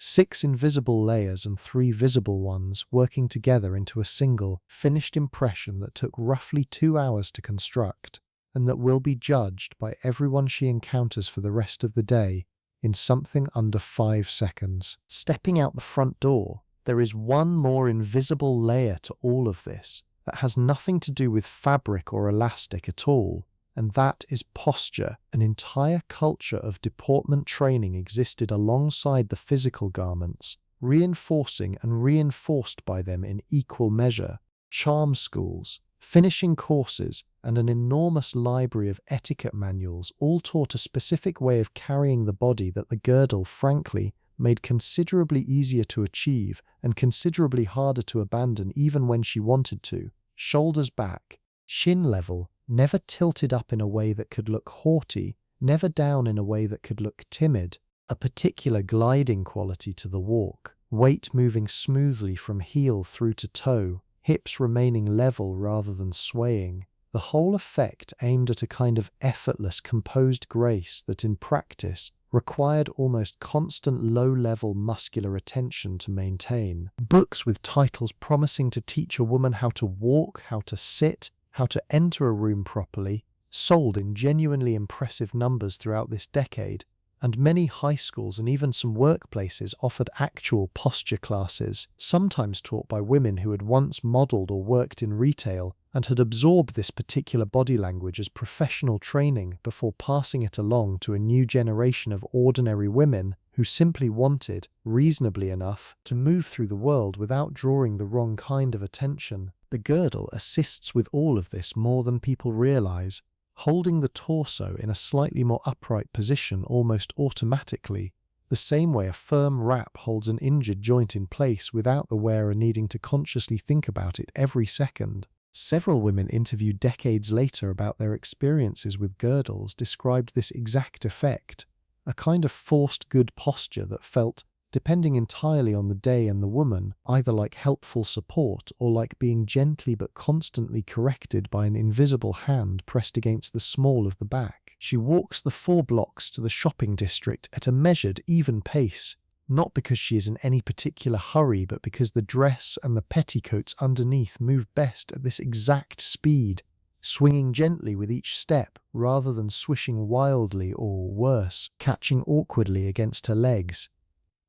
6 invisible layers and 3 visible ones working together into a single, finished impression that took roughly 2 hours to construct, and that will be judged by everyone she encounters for the rest of the day in something under 5 seconds. Stepping out the front door, there is one more invisible layer to all of this that has nothing to do with fabric or elastic at all. And that is posture. An entire culture of deportment training existed alongside the physical garments, reinforcing and reinforced by them in equal measure. Charm schools, finishing courses, and an enormous library of etiquette manuals all taught a specific way of carrying the body that the girdle, frankly, made considerably easier to achieve and considerably harder to abandon even when she wanted to. Shoulders back, chin level, never tilted up in a way that could look haughty, never down in a way that could look timid, a particular gliding quality to the walk, weight moving smoothly from heel through to toe, hips remaining level rather than swaying, the whole effect aimed at a kind of effortless, composed grace that in practice required almost constant low-level muscular attention to maintain. Books with titles promising to teach a woman how to walk, how to sit, how to enter a room properly, sold in genuinely impressive numbers throughout this decade, and many high schools and even some workplaces offered actual posture classes, sometimes taught by women who had once modeled or worked in retail and had absorbed this particular body language as professional training before passing it along to a new generation of ordinary women who simply wanted, reasonably enough, to move through the world without drawing the wrong kind of attention. The girdle assists with all of this more than people realize, holding the torso in a slightly more upright position almost automatically, the same way a firm wrap holds an injured joint in place without the wearer needing to consciously think about it every second. Several women interviewed decades later about their experiences with girdles described this exact effect, a kind of forced good posture that felt, depending entirely on the day and the woman, either like helpful support or like being gently but constantly corrected by an invisible hand pressed against the small of the back. She walks the 4 blocks to the shopping district at a measured, even pace, not because she is in any particular hurry, but because the dress and the petticoats underneath move best at this exact speed, swinging gently with each step rather than swishing wildly or, worse, catching awkwardly against her legs.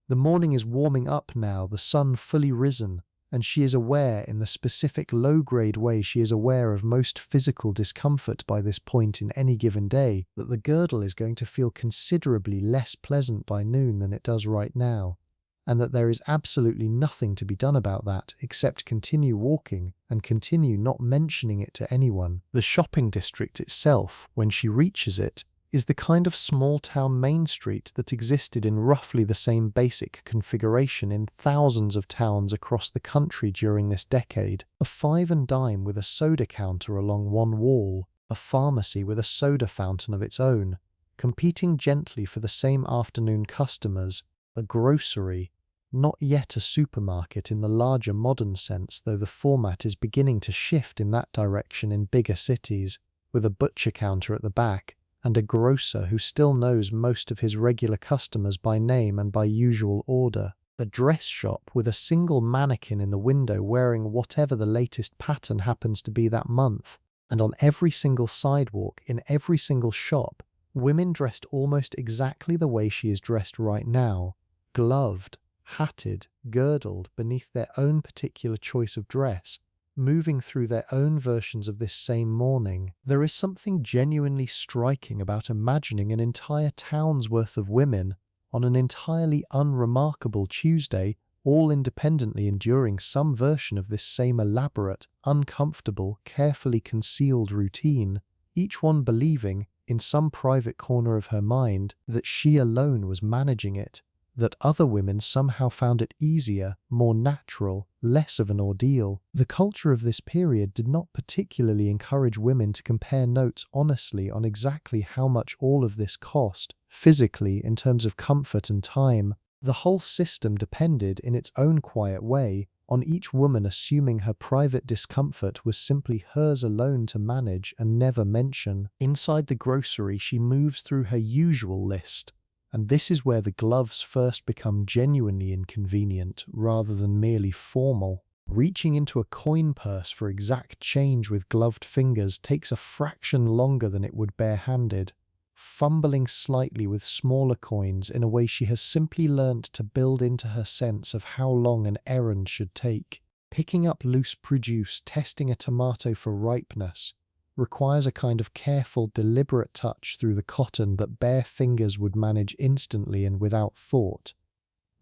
The morning is warming up now, the sun fully risen, and she is aware in the specific low-grade way she is aware of most physical discomfort by this point in any given day, that the girdle is going to feel considerably less pleasant by noon than it does right now, and that there is absolutely nothing to be done about that except continue walking and continue not mentioning it to anyone. The shopping district itself, when she reaches it, is the kind of small-town main street that existed in roughly the same basic configuration in thousands of towns across the country during this decade. A 5 and dime with a soda counter along one wall, a pharmacy with a soda fountain of its own, competing gently for the same afternoon customers, a grocery, not yet a supermarket in the larger modern sense, though the format is beginning to shift in that direction in bigger cities, with a butcher counter at the back, and a grocer who still knows most of his regular customers by name and by usual order. A dress shop with a single mannequin in the window wearing whatever the latest pattern happens to be that month, and on every single sidewalk, in every single shop, women dressed almost exactly the way she is dressed right now, gloved, hatted, girdled beneath their own particular choice of dress, moving through their own versions of this same morning. There is something genuinely striking about imagining an entire town's worth of women on an entirely unremarkable Tuesday, all independently enduring some version of this same elaborate, uncomfortable, carefully concealed routine, each one believing, in some private corner of her mind, that she alone was managing it, that other women somehow found it easier, more natural, less of an ordeal. The culture of this period did not particularly encourage women to compare notes honestly on exactly how much all of this cost, physically, in terms of comfort and time. The whole system depended, in its own quiet way, on each woman assuming her private discomfort was simply hers alone to manage and never mention. Inside the grocery, she moves through her usual list, and this is where the gloves first become genuinely inconvenient rather than merely formal. Reaching into a coin purse for exact change with gloved fingers takes a fraction longer than it would barehanded, fumbling slightly with smaller coins in a way she has simply learnt to build into her sense of how long an errand should take. Picking up loose produce, testing a tomato for ripeness, requires a kind of careful, deliberate touch through the cotton that bare fingers would manage instantly and without thought.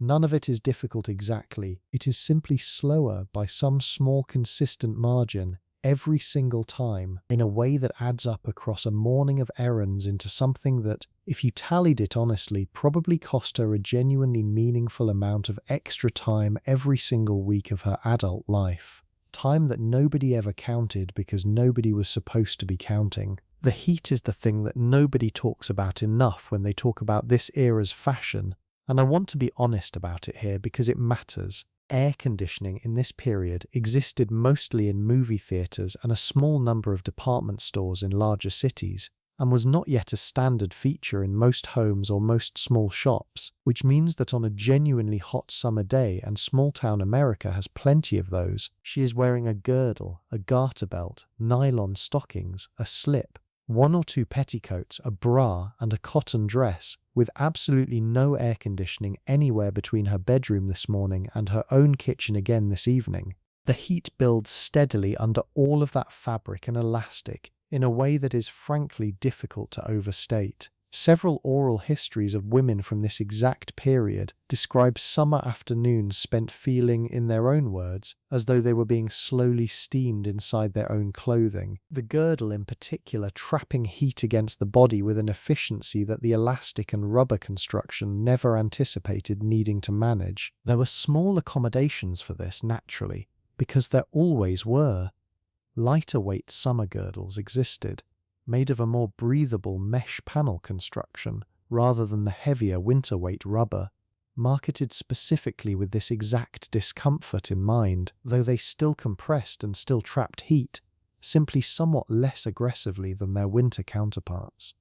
None of it is difficult exactly, it is simply slower by some small consistent margin, every single time, in a way that adds up across a morning of errands into something that, if you tallied it honestly, probably cost her a genuinely meaningful amount of extra time every single week of her adult life. Time that nobody ever counted because nobody was supposed to be counting. The heat is the thing that nobody talks about enough when they talk about this era's fashion, and I want to be honest about it here because it matters. Air conditioning in this period existed mostly in movie theaters and a small number of department stores in larger cities, and was not yet a standard feature in most homes or most small shops, which means that on a genuinely hot summer day, and small-town America has plenty of those, she is wearing a girdle, a garter belt, nylon stockings, a slip, one or two petticoats, a bra, and a cotton dress, with absolutely no air conditioning anywhere between her bedroom this morning and her own kitchen again this evening. The heat builds steadily under all of that fabric and elastic in a way that is frankly difficult to overstate. Several oral histories of women from this exact period describe summer afternoons spent feeling, in their own words, as though they were being slowly steamed inside their own clothing. The girdle in particular trapping heat against the body with an efficiency that the elastic and rubber construction never anticipated needing to manage. There were small accommodations for this, naturally, because there always were. Lighter weight summer girdles existed, made of a more breathable mesh panel construction rather than the heavier winter weight rubber, marketed specifically with this exact discomfort in mind, though they still compressed and still trapped heat, simply somewhat less aggressively than their winter counterparts.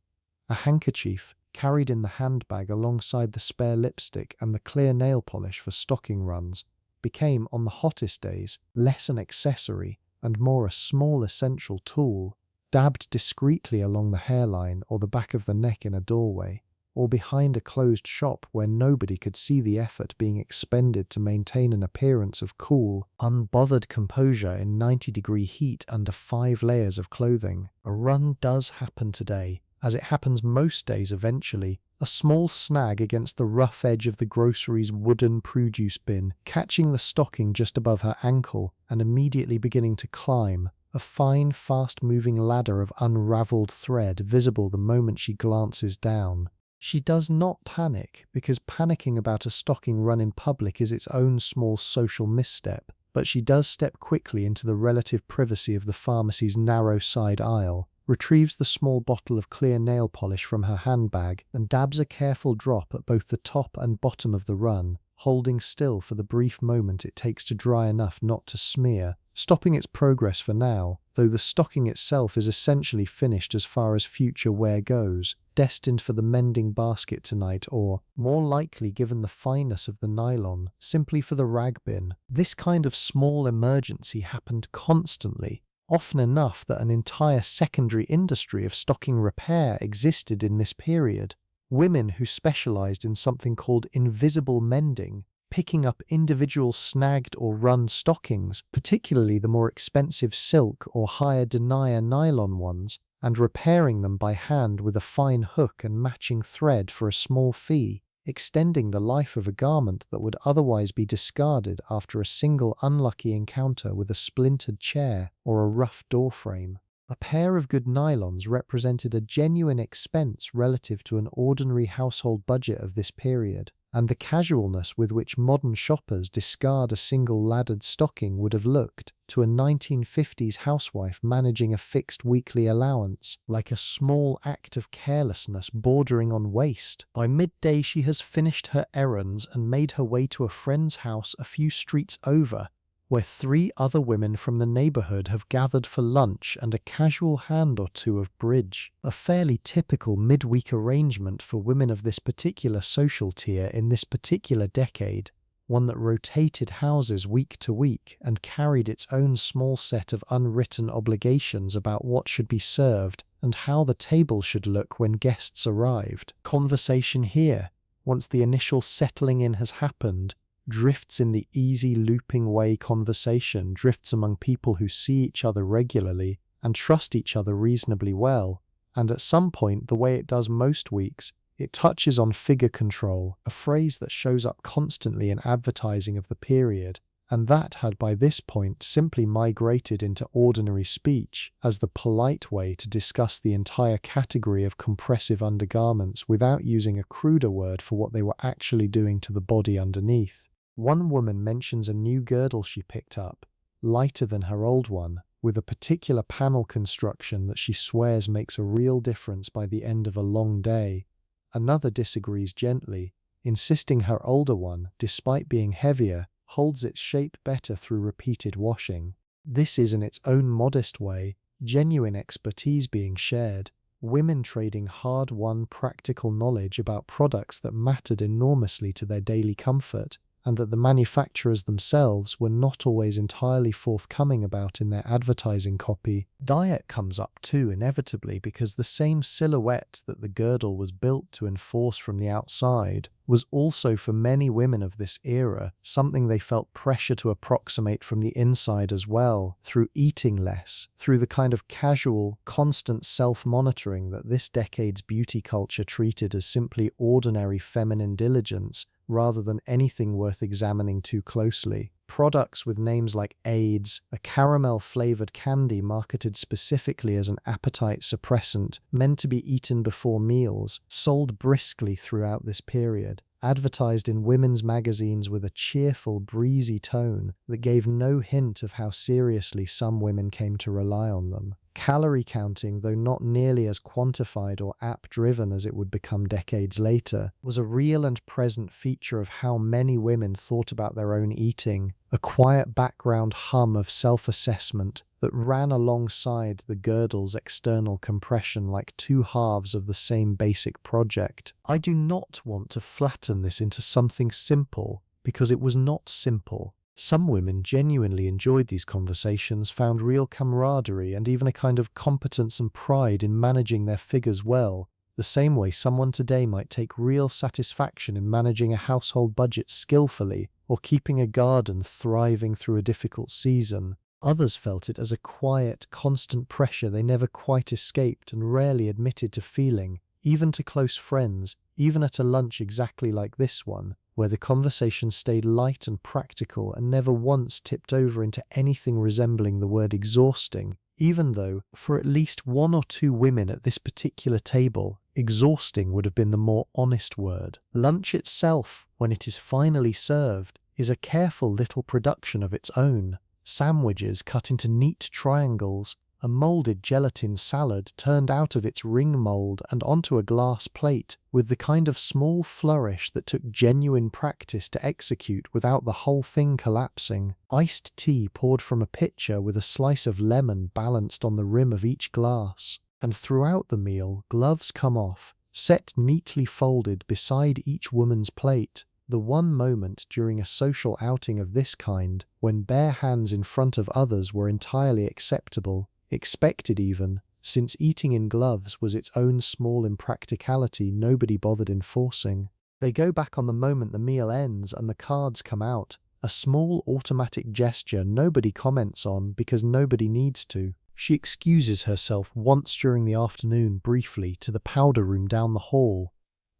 A handkerchief, carried in the handbag alongside the spare lipstick and the clear nail polish for stocking runs, became, on the hottest days, less an accessory and more a small essential tool, dabbed discreetly along the hairline or the back of the neck in a doorway, or behind a closed shop where nobody could see the effort being expended to maintain an appearance of cool, unbothered composure in 90-degree heat under 5 layers of clothing. A run does happen today, as it happens most days eventually, a small snag against the rough edge of the grocery's wooden produce bin, catching the stocking just above her ankle and immediately beginning to climb, a fine, fast-moving ladder of unraveled thread visible the moment she glances down. She does not panic, because panicking about a stocking run in public is its own small social misstep, but she does step quickly into the relative privacy of the pharmacy's narrow side aisle, retrieves the small bottle of clear nail polish from her handbag, and dabs a careful drop at both the top and bottom of the run, holding still for the brief moment it takes to dry enough not to smear, stopping its progress for now, though the stocking itself is essentially finished as far as future wear goes, destined for the mending basket tonight, or, more likely given the fineness of the nylon, simply for the rag bin. This kind of small emergency happened constantly, often enough that an entire secondary industry of stocking repair existed in this period. Women who specialized in something called invisible mending, picking up individual snagged or run stockings, particularly the more expensive silk or higher denier nylon ones, and repairing them by hand with a fine hook and matching thread for a small fee, extending the life of a garment that would otherwise be discarded after a single unlucky encounter with a splintered chair or a rough door frame. A pair of good nylons represented a genuine expense relative to an ordinary household budget of this period, and the casualness with which modern shoppers discard a single laddered stocking would have looked, to a 1950s housewife managing a fixed weekly allowance, like a small act of carelessness bordering on waste. By midday she has finished her errands and made her way to a friend's house a few streets over, where 3 other women from the neighborhood have gathered for lunch and a casual hand or two of bridge, a fairly typical midweek arrangement for women of this particular social tier in this particular decade, one that rotated houses week to week and carried its own small set of unwritten obligations about what should be served and how the table should look when guests arrived. Conversation here, once the initial settling in has happened, drifts in the easy looping way conversation drifts among people who see each other regularly and trust each other reasonably well, and at some point, the way it does most weeks, it touches on figure control, a phrase that shows up constantly in advertising of the period, and that had by this point simply migrated into ordinary speech as the polite way to discuss the entire category of compressive undergarments without using a cruder word for what they were actually doing to the body underneath. One woman mentions a new girdle she picked up, lighter than her old one, with a particular panel construction that she swears makes a real difference by the end of a long day. Another disagrees gently, insisting her older one, despite being heavier, holds its shape better through repeated washing. This is, in its own modest way, genuine expertise being shared, women trading hard-won practical knowledge about products that mattered enormously to their daily comfort, and that the manufacturers themselves were not always entirely forthcoming about in their advertising copy. Diet comes up too, inevitably, because the same silhouette that the girdle was built to enforce from the outside was also, for many women of this era, something they felt pressure to approximate from the inside as well, through eating less, through the kind of casual, constant self-monitoring that this decade's beauty culture treated as simply ordinary feminine diligence, rather than anything worth examining too closely. Products with names like AIDS, a caramel-flavored candy marketed specifically as an appetite suppressant, meant to be eaten before meals, sold briskly throughout this period, advertised in women's magazines with a cheerful, breezy tone that gave no hint of how seriously some women came to rely on them. Calorie counting, though not nearly as quantified or app-driven as it would become decades later, was a real and present feature of how many women thought about their own eating, a quiet background hum of self-assessment that ran alongside the girdle's external compression like two halves of the same basic project. I do not want to flatten this into something simple, because it was not simple. Some women genuinely enjoyed these conversations, found real camaraderie and even a kind of competence and pride in managing their figures well, the same way someone today might take real satisfaction in managing a household budget skillfully or keeping a garden thriving through a difficult season. Others felt it as a quiet, constant pressure they never quite escaped and rarely admitted to feeling, even to close friends, even at a lunch exactly like this one, where the conversation stayed light and practical and never once tipped over into anything resembling the word exhausting, even though, for at least one or two women at this particular table, exhausting would have been the more honest word. Lunch itself, when it is finally served, is a careful little production of its own. Sandwiches cut into neat triangles, a molded gelatin salad turned out of its ring mold and onto a glass plate, with the kind of small flourish that took genuine practice to execute without the whole thing collapsing. Iced tea poured from a pitcher with a slice of lemon balanced on the rim of each glass. And throughout the meal, gloves come off, set neatly folded beside each woman's plate. The one moment during a social outing of this kind when bare hands in front of others were entirely acceptable, expected even, since eating in gloves was its own small impracticality nobody bothered enforcing. They go back on the moment the meal ends and the cards come out, a small automatic gesture nobody comments on because nobody needs to. She excuses herself once during the afternoon briefly to the powder room down the hall,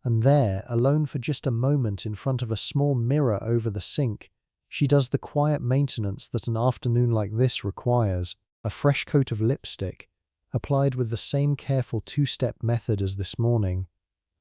and there, alone for just a moment in front of a small mirror over the sink, she does the quiet maintenance that an afternoon like this requires, a fresh coat of lipstick, applied with the same careful two-step method as this morning,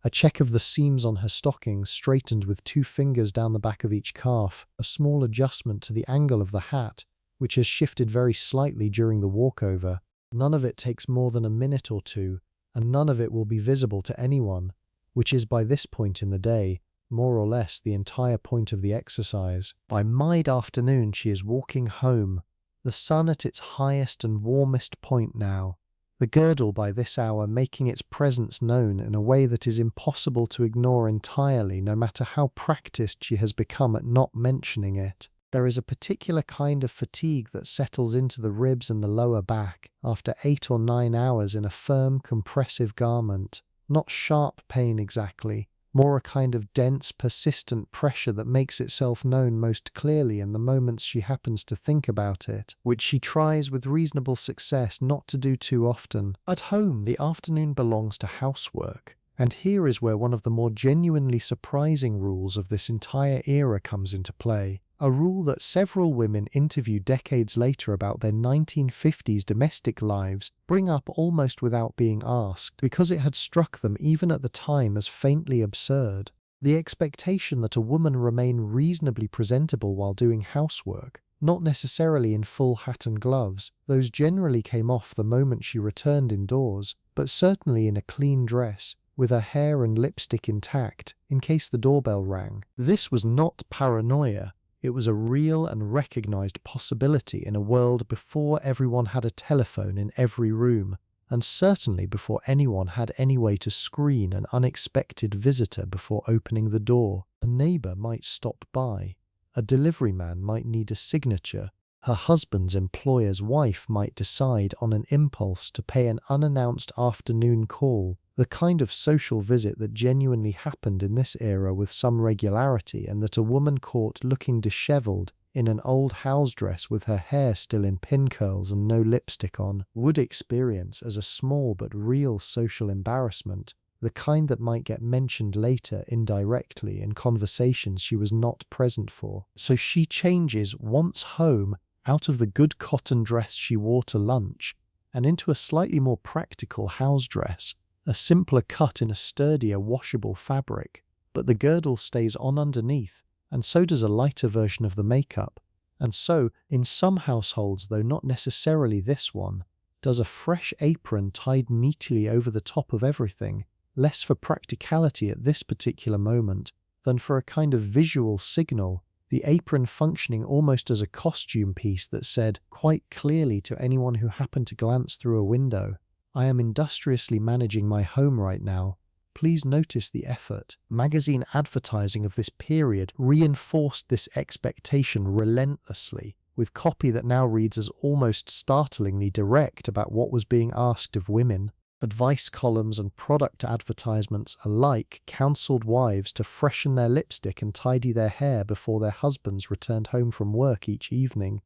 a check of the seams on her stockings straightened with 2 fingers down the back of each calf, a small adjustment to the angle of the hat, which has shifted very slightly during the walkover. None of it takes more than a minute or two, and none of it will be visible to anyone, which is by this point in the day, more or less the entire point of the exercise. By mid-afternoon she is walking home, the sun at its highest and warmest point now, the girdle by this hour making its presence known in a way that is impossible to ignore entirely, no matter how practiced she has become at not mentioning it. There is a particular kind of fatigue that settles into the ribs and the lower back after 8 or 9 hours in a firm, compressive garment. Not sharp pain exactly, more a kind of dense, persistent pressure that makes itself known most clearly in the moments she happens to think about it, which she tries with reasonable success not to do too often. At home, the afternoon belongs to housework, and here is where one of the more genuinely surprising rules of this entire era comes into play. A rule that several women interviewed decades later about their 1950s domestic lives bring up almost without being asked, because it had struck them even at the time as faintly absurd. The expectation that a woman remain reasonably presentable while doing housework, not necessarily in full hat and gloves, those generally came off the moment she returned indoors, but certainly in a clean dress, with her hair and lipstick intact, in case the doorbell rang. This was not paranoia. It was a real and recognized possibility in a world before everyone had a telephone in every room, and certainly before anyone had any way to screen an unexpected visitor before opening the door. A neighbor might stop by. A delivery man might need a signature. Her husband's employer's wife might decide on an impulse to pay an unannounced afternoon call, the kind of social visit that genuinely happened in this era with some regularity, and that a woman caught looking disheveled in an old house dress with her hair still in pin curls and no lipstick on, would experience as a small but real social embarrassment, the kind that might get mentioned later indirectly in conversations she was not present for. So she changes once home out of the good cotton dress she wore to lunch and into a slightly more practical house dress, a simpler cut in a sturdier washable fabric, but the girdle stays on underneath, and so does a lighter version of the makeup. And so, in some households, though not necessarily this one, does a fresh apron tied neatly over the top of everything, less for practicality at this particular moment than for a kind of visual signal, the apron functioning almost as a costume piece that said quite clearly to anyone who happened to glance through a window, "I am industriously managing my home right now. Please notice the effort." Magazine advertising of this period reinforced this expectation relentlessly, with copy that now reads as almost startlingly direct about what was being asked of women. Advice columns and product advertisements alike counseled wives to freshen their lipstick and tidy their hair before their husbands returned home from work each evening,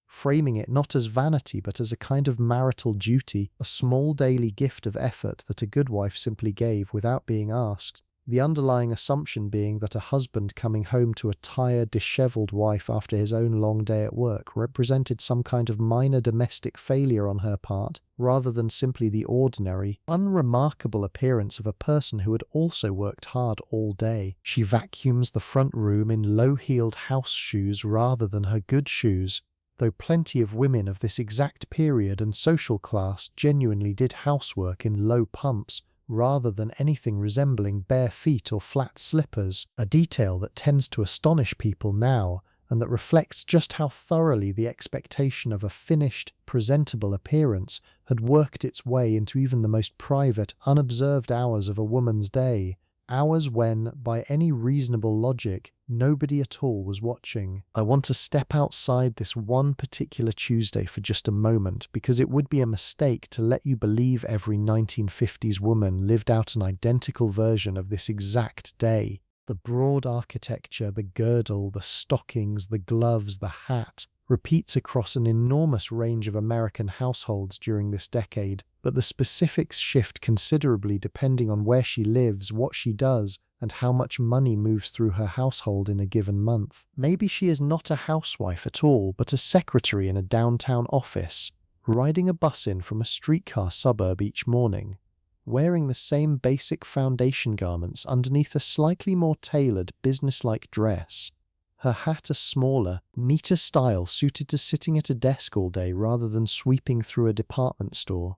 framing it not as vanity but as a kind of marital duty, a small daily gift of effort that a good wife simply gave without being asked. The underlying assumption being that a husband coming home to a tired, dishevelled wife after his own long day at work represented some kind of minor domestic failure on her part, rather than simply the ordinary, unremarkable appearance of a person who had also worked hard all day. She vacuums the front room in low-heeled house shoes rather than her good shoes, though plenty of women of this exact period and social class genuinely did housework in low pumps, rather than anything resembling bare feet or flat slippers, a detail that tends to astonish people now, and that reflects just how thoroughly the expectation of a finished, presentable appearance had worked its way into even the most private, unobserved hours of a woman's day, hours when, by any reasonable logic, nobody at all was watching. I want to step outside this one particular Tuesday for just a moment, because it would be a mistake to let you believe every 1950s woman lived out an identical version of this exact day. The broad architecture, the girdle, the stockings, the gloves, the hat, repeats across an enormous range of American households during this decade, but the specifics shift considerably depending on where she lives, what she does, and how much money moves through her household in a given month. Maybe she is not a housewife at all, but a secretary in a downtown office, riding a bus in from a streetcar suburb each morning, wearing the same basic foundation garments underneath a slightly more tailored, businesslike dress. Her hat a smaller, neater style suited to sitting at a desk all day rather than sweeping through a department store.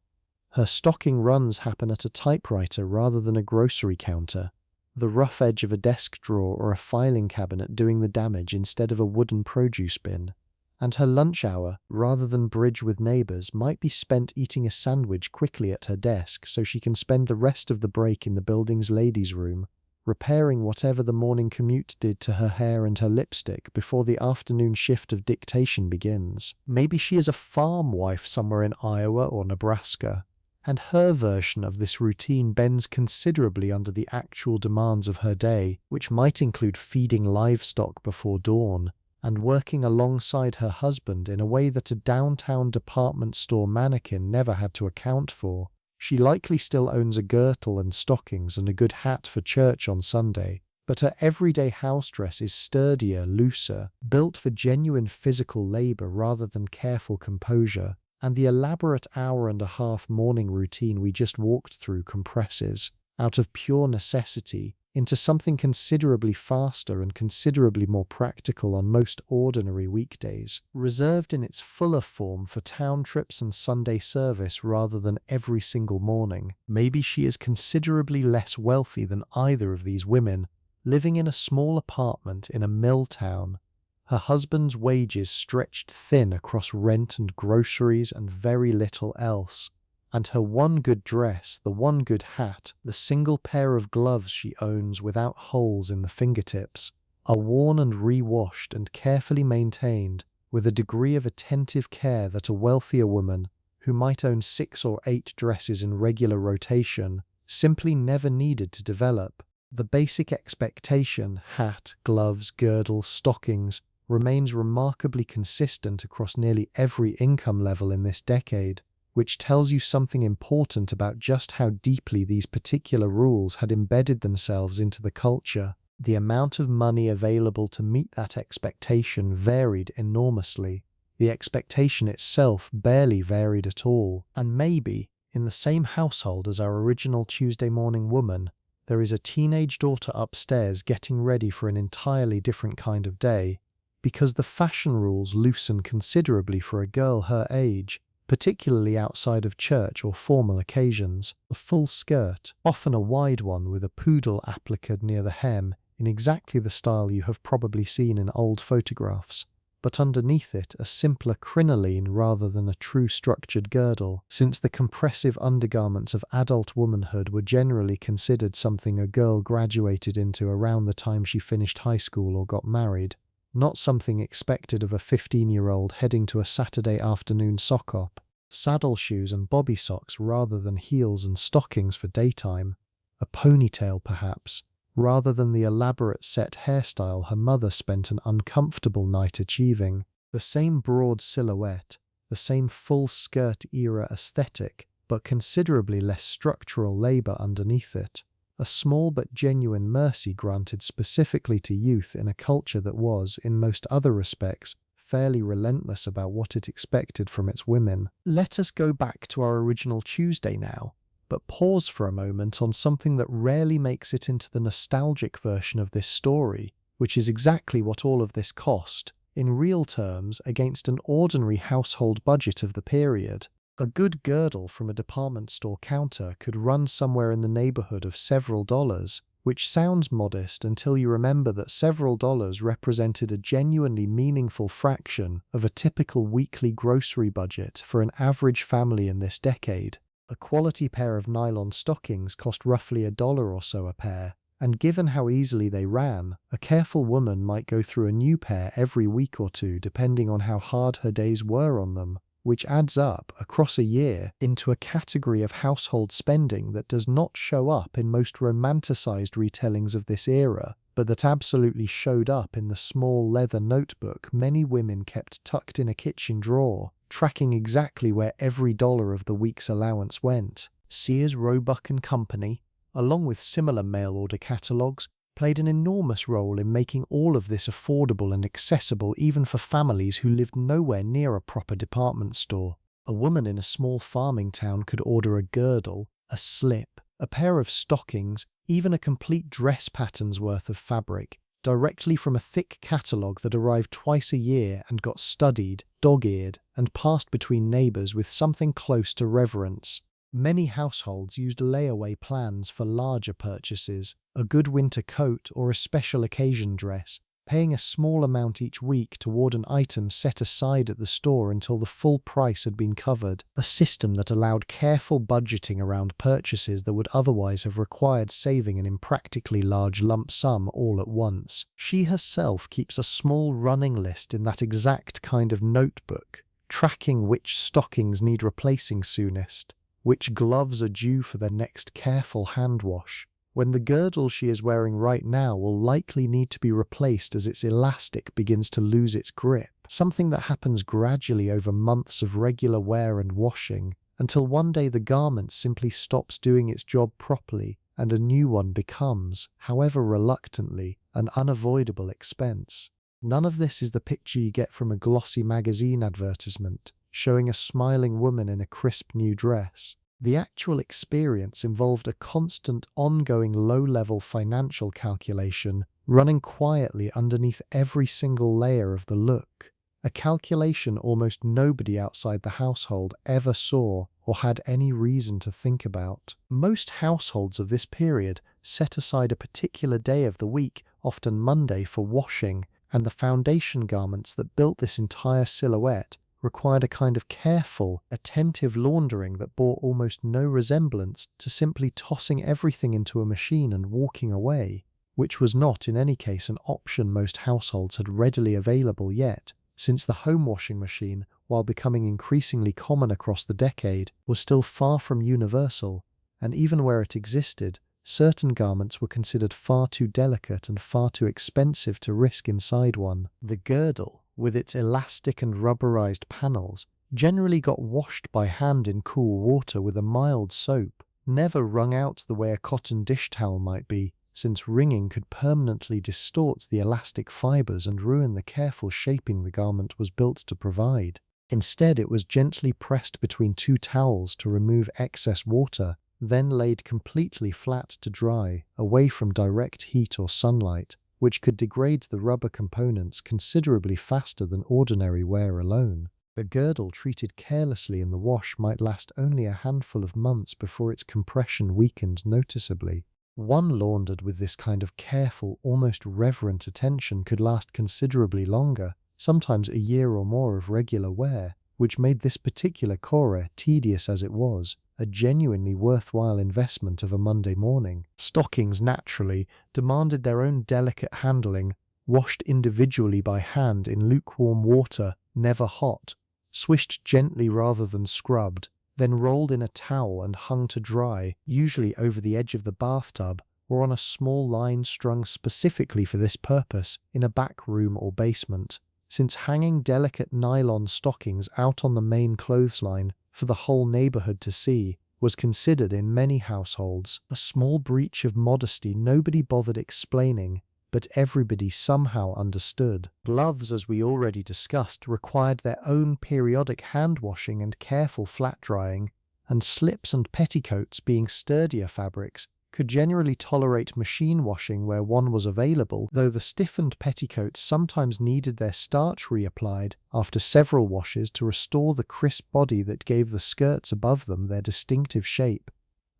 Her stocking runs happen at a typewriter rather than a grocery counter, the rough edge of a desk drawer or a filing cabinet doing the damage instead of a wooden produce bin. And her lunch hour, rather than bridge with neighbours, might be spent eating a sandwich quickly at her desk so she can spend the rest of the break in the building's ladies' room, repairing whatever the morning commute did to her hair and her lipstick before the afternoon shift of dictation begins. Maybe she is a farm wife somewhere in Iowa or Nebraska, and her version of this routine bends considerably under the actual demands of her day, which might include feeding livestock before dawn, and working alongside her husband in a way that a downtown department store mannequin never had to account for. She likely still owns a girdle and stockings and a good hat for church on Sunday, but her everyday house dress is sturdier, looser, built for genuine physical labor rather than careful composure, and the elaborate hour-and-a-half morning routine we just walked through compresses, out of pure necessity, into something considerably faster and considerably more practical on most ordinary weekdays, reserved in its fuller form for town trips and Sunday service rather than every single morning. Maybe she is considerably less wealthy than either of these women, living in a small apartment in a mill town, her husband's wages stretched thin across rent and groceries and very little else, and her one good dress, the one good hat, the single pair of gloves she owns without holes in the fingertips, are worn and re-washed and carefully maintained with a degree of attentive care that a wealthier woman, who might own 6 or 8 dresses in regular rotation, simply never needed to develop. The basic expectation, hat, gloves, girdles, stockings, remains remarkably consistent across nearly every income level in this decade, which tells you something important about just how deeply these particular rules had embedded themselves into the culture. The amount of money available to meet that expectation varied enormously. The expectation itself barely varied at all. And maybe, in the same household as our original Tuesday morning woman, there is a teenage daughter upstairs getting ready for an entirely different kind of day, because the fashion rules loosen considerably for a girl her age, particularly outside of church or formal occasions. A full skirt, often a wide one with a poodle appliqued near the hem, in exactly the style you have probably seen in old photographs, but underneath it a simpler crinoline rather than a true structured girdle, since the compressive undergarments of adult womanhood were generally considered something a girl graduated into around the time she finished high school or got married, not something expected of a 15-year-old heading to a Saturday afternoon sock-op. Saddle shoes and bobby socks rather than heels and stockings for daytime, a ponytail perhaps, rather than the elaborate set hairstyle her mother spent an uncomfortable night achieving. The same broad silhouette, the same full skirt era aesthetic, but considerably less structural labour underneath it. A small but genuine mercy granted specifically to youth in a culture that was, in most other respects, fairly relentless about what it expected from its women. Let us go back to our original Tuesday now, but pause for a moment on something that rarely makes it into the nostalgic version of this story, which is exactly what all of this cost, in real terms, against an ordinary household budget of the period. A good girdle from a department store counter could run somewhere in the neighborhood of several dollars, which sounds modest until you remember that several dollars represented a genuinely meaningful fraction of a typical weekly grocery budget for an average family in this decade. A quality pair of nylon stockings cost roughly $1 or so a pair, and given how easily they ran, a careful woman might go through a new pair every week or two depending on how hard her days were on them, which adds up, across a year, into a category of household spending that does not show up in most romanticized retellings of this era, but that absolutely showed up in the small leather notebook many women kept tucked in a kitchen drawer, tracking exactly where every dollar of the week's allowance went. Sears, Roebuck and Company, along with similar mail-order catalogues, played an enormous role in making all of this affordable and accessible even for families who lived nowhere near a proper department store. A woman in a small farming town could order a girdle, a slip, a pair of stockings, even a complete dress pattern's worth of fabric, directly from a thick catalogue that arrived twice a year and got studied, dog-eared, and passed between neighbours with something close to reverence. Many households used layaway plans for larger purchases, a good winter coat or a special occasion dress, paying a small amount each week toward an item set aside at the store until the full price had been covered, a system that allowed careful budgeting around purchases that would otherwise have required saving an impractically large lump sum all at once. She herself keeps a small running list in that exact kind of notebook, tracking which stockings need replacing soonest, which gloves are due for their next careful hand wash, when the girdle she is wearing right now will likely need to be replaced as its elastic begins to lose its grip, something that happens gradually over months of regular wear and washing, until one day the garment simply stops doing its job properly and a new one becomes, however reluctantly, an unavoidable expense. None of this is the picture you get from a glossy magazine advertisement, showing a smiling woman in a crisp new dress. The actual experience involved a constant, ongoing low-level financial calculation running quietly underneath every single layer of the look, a calculation almost nobody outside the household ever saw or had any reason to think about. Most households of this period set aside a particular day of the week, often Monday, for washing, and the foundation garments that built this entire silhouette required a kind of careful, attentive laundering that bore almost no resemblance to simply tossing everything into a machine and walking away, which was not in any case an option most households had readily available yet, since the home washing machine, while becoming increasingly common across the decade, was still far from universal, and even where it existed, certain garments were considered far too delicate and far too expensive to risk inside one. The girdle, with its elastic and rubberized panels, generally got washed by hand in cool water with a mild soap, never wrung out the way a cotton dish towel might be, since wringing could permanently distort the elastic fibers and ruin the careful shaping the garment was built to provide. Instead, it was gently pressed between two towels to remove excess water, then laid completely flat to dry, away from direct heat or sunlight, which could degrade the rubber components considerably faster than ordinary wear alone. A girdle treated carelessly in the wash might last only a handful of months before its compression weakened noticeably. One laundered with this kind of careful, almost reverent attention could last considerably longer, sometimes a year or more of regular wear, which made this particular core, tedious as it was, a genuinely worthwhile investment of a Monday morning. Stockings, naturally, demanded their own delicate handling, washed individually by hand in lukewarm water, never hot, swished gently rather than scrubbed, then rolled in a towel and hung to dry, usually over the edge of the bathtub or on a small line strung specifically for this purpose in a back room or basement, since hanging delicate nylon stockings out on the main clothesline for the whole neighborhood to see was considered in many households a small breach of modesty nobody bothered explaining, but everybody somehow understood. Gloves, as we already discussed, required their own periodic hand washing and careful flat drying, and slips and petticoats, being sturdier fabrics, could generally tolerate machine washing where one was available, though the stiffened petticoats sometimes needed their starch reapplied after several washes to restore the crisp body that gave the skirts above them their distinctive shape,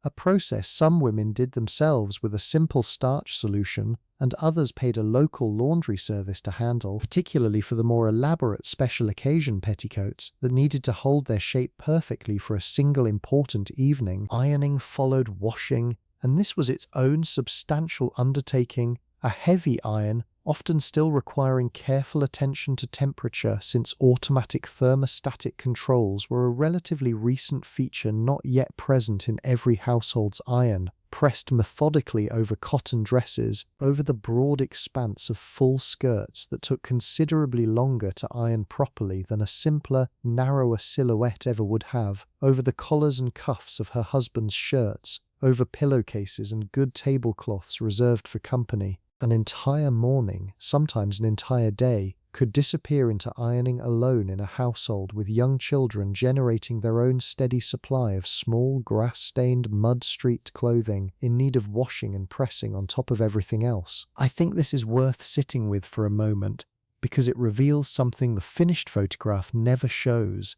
a process some women did themselves with a simple starch solution, and others paid a local laundry service to handle, particularly for the more elaborate special occasion petticoats that needed to hold their shape perfectly for a single important evening. Ironing followed washing, and this was its own substantial undertaking, a heavy iron, often still requiring careful attention to temperature since automatic thermostatic controls were a relatively recent feature not yet present in every household's iron, pressed methodically over cotton dresses, over the broad expanse of full skirts that took considerably longer to iron properly than a simpler, narrower silhouette ever would have, over the collars and cuffs of her husband's shirts, over pillowcases and good tablecloths reserved for company. An entire morning, sometimes an entire day, could disappear into ironing alone in a household with young children generating their own steady supply of small, grass-stained, mud-streaked clothing in need of washing and pressing on top of everything else. I think this is worth sitting with for a moment, because it reveals something the finished photograph never shows.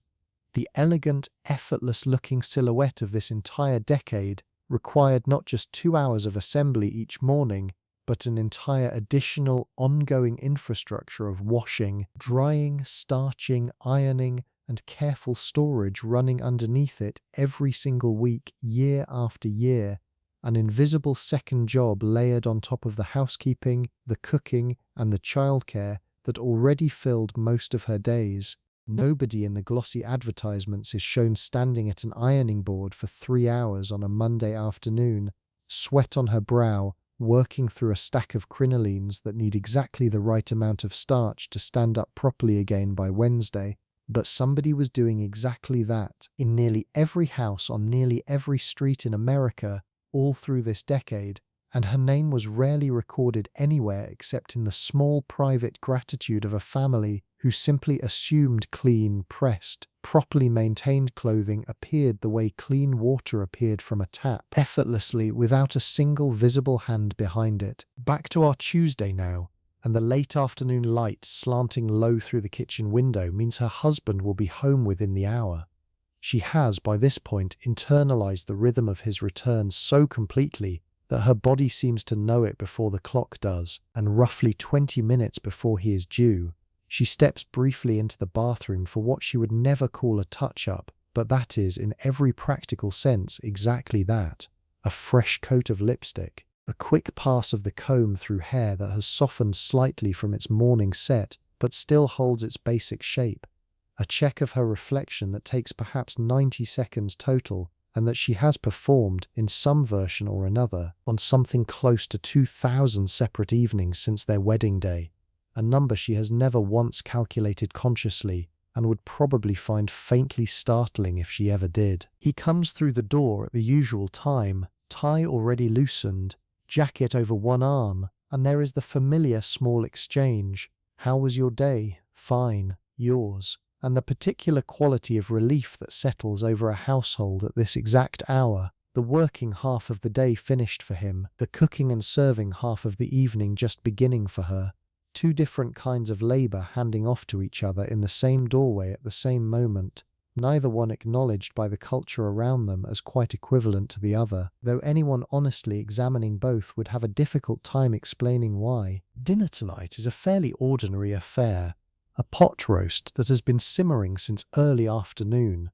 The elegant, effortless-looking silhouette of this entire decade required not just 2 hours of assembly each morning, but an entire additional ongoing infrastructure of washing, drying, starching, ironing, and careful storage running underneath it every single week, year after year, an invisible second job layered on top of the housekeeping, the cooking, and the childcare that already filled most of her days. Nobody in the glossy advertisements is shown standing at an ironing board for 3 hours on a Monday afternoon, sweat on her brow, working through a stack of crinolines that need exactly the right amount of starch to stand up properly again by Wednesday. But somebody was doing exactly that in nearly every house on nearly every street in America all through this decade, and her name was rarely recorded anywhere except in the small private gratitude of a family who simply assumed clean, pressed, properly maintained clothing appeared the way clean water appeared from a tap, effortlessly without a single visible hand behind it. Back to our Tuesday now, and the late afternoon light slanting low through the kitchen window means her husband will be home within the hour. She has, by this point, internalized the rhythm of his return so completely that her body seems to know it before the clock does, and roughly 20 minutes before he is due, She steps briefly into the bathroom for what she would never call a touch-up, but that is, in every practical sense, exactly that. A fresh coat of lipstick, a quick pass of the comb through hair that has softened slightly from its morning set, but still holds its basic shape. A check of her reflection that takes perhaps 90 seconds total, and that she has performed, in some version or another, on something close to 2,000 separate evenings since their wedding day, a number she has never once calculated consciously, and would probably find faintly startling if she ever did. He comes through the door at the usual time, tie already loosened, jacket over one arm, and there is the familiar small exchange. "How was your day?" "Fine. Yours?" And the particular quality of relief that settles over a household at this exact hour, the working half of the day finished for him, the cooking and serving half of the evening just beginning for her. Two different kinds of labour handing off to each other in the same doorway at the same moment, neither one acknowledged by the culture around them as quite equivalent to the other, though anyone honestly examining both would have a difficult time explaining why. Dinner tonight is a fairly ordinary affair. A pot roast that has been simmering since early afternoon.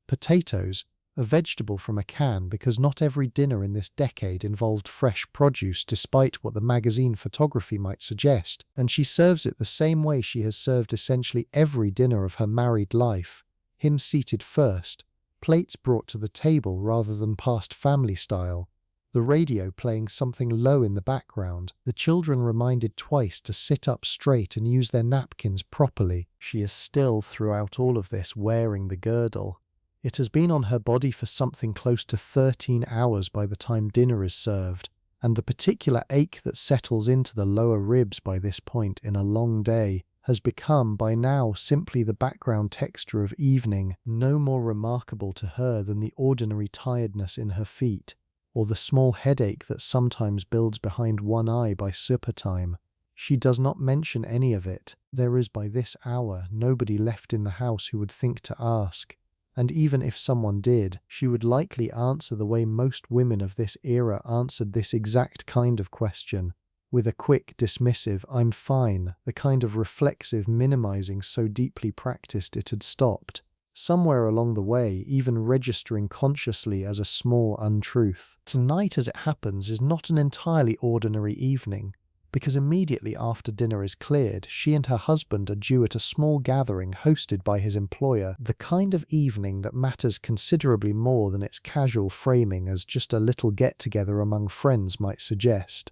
Potatoes, a vegetable from a can because not every dinner in this decade involved fresh produce despite what the magazine photography might suggest, and she serves it the same way she has served essentially every dinner of her married life. Him seated first, plates brought to the table rather than passed family style. The radio playing something low in the background, the children reminded twice to sit up straight and use their napkins properly. She is still, throughout all of this, wearing the girdle. It has been on her body for something close to 13 hours by the time dinner is served, and the particular ache that settles into the lower ribs by this point in a long day has become by now simply the background texture of evening, no more remarkable to her than the ordinary tiredness in her feet, or the small headache that sometimes builds behind one eye by supper time. She does not mention any of it. There is by this hour nobody left in the house who would think to ask. And even if someone did, she would likely answer the way most women of this era answered this exact kind of question, with a quick, dismissive, "I'm fine," the kind of reflexive minimizing so deeply practiced it had stopped. Somewhere along the way, even registering consciously as a small untruth. Tonight, as it happens, is not an entirely ordinary evening, because immediately after dinner is cleared, she and her husband are due at a small gathering hosted by his employer, the kind of evening that matters considerably more than its casual framing as just a little get-together among friends might suggest.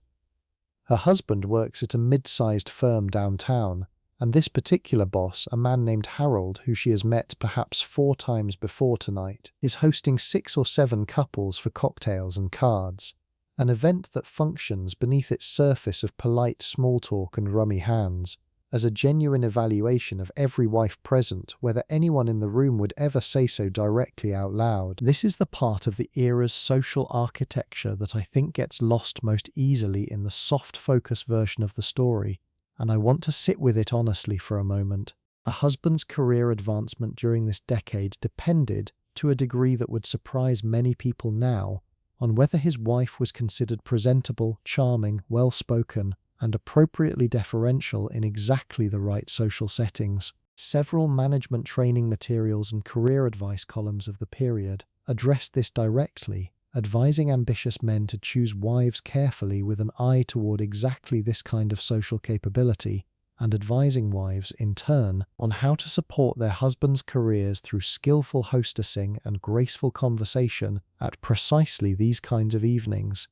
Her husband works at a mid-sized firm downtown, and this particular boss, a man named Harold, who she has met perhaps 4 times before tonight, is hosting 6 or 7 couples for cocktails and cards, an event that functions beneath its surface of polite small talk and rummy hands, as a genuine evaluation of every wife present, whether anyone in the room would ever say so directly out loud. This is the part of the era's social architecture that I think gets lost most easily in the soft focus version of the story, and I want to sit with it honestly for a moment. A husband's career advancement during this decade depended, to a degree that would surprise many people now, on whether his wife was considered presentable, charming, well-spoken, and appropriately deferential in exactly the right social settings. Several management training materials and career advice columns of the period addressed this directly, advising ambitious men to choose wives carefully with an eye toward exactly this kind of social capability, and advising wives, in turn, on how to support their husbands' careers through skillful hostessing and graceful conversation at precisely these kinds of evenings.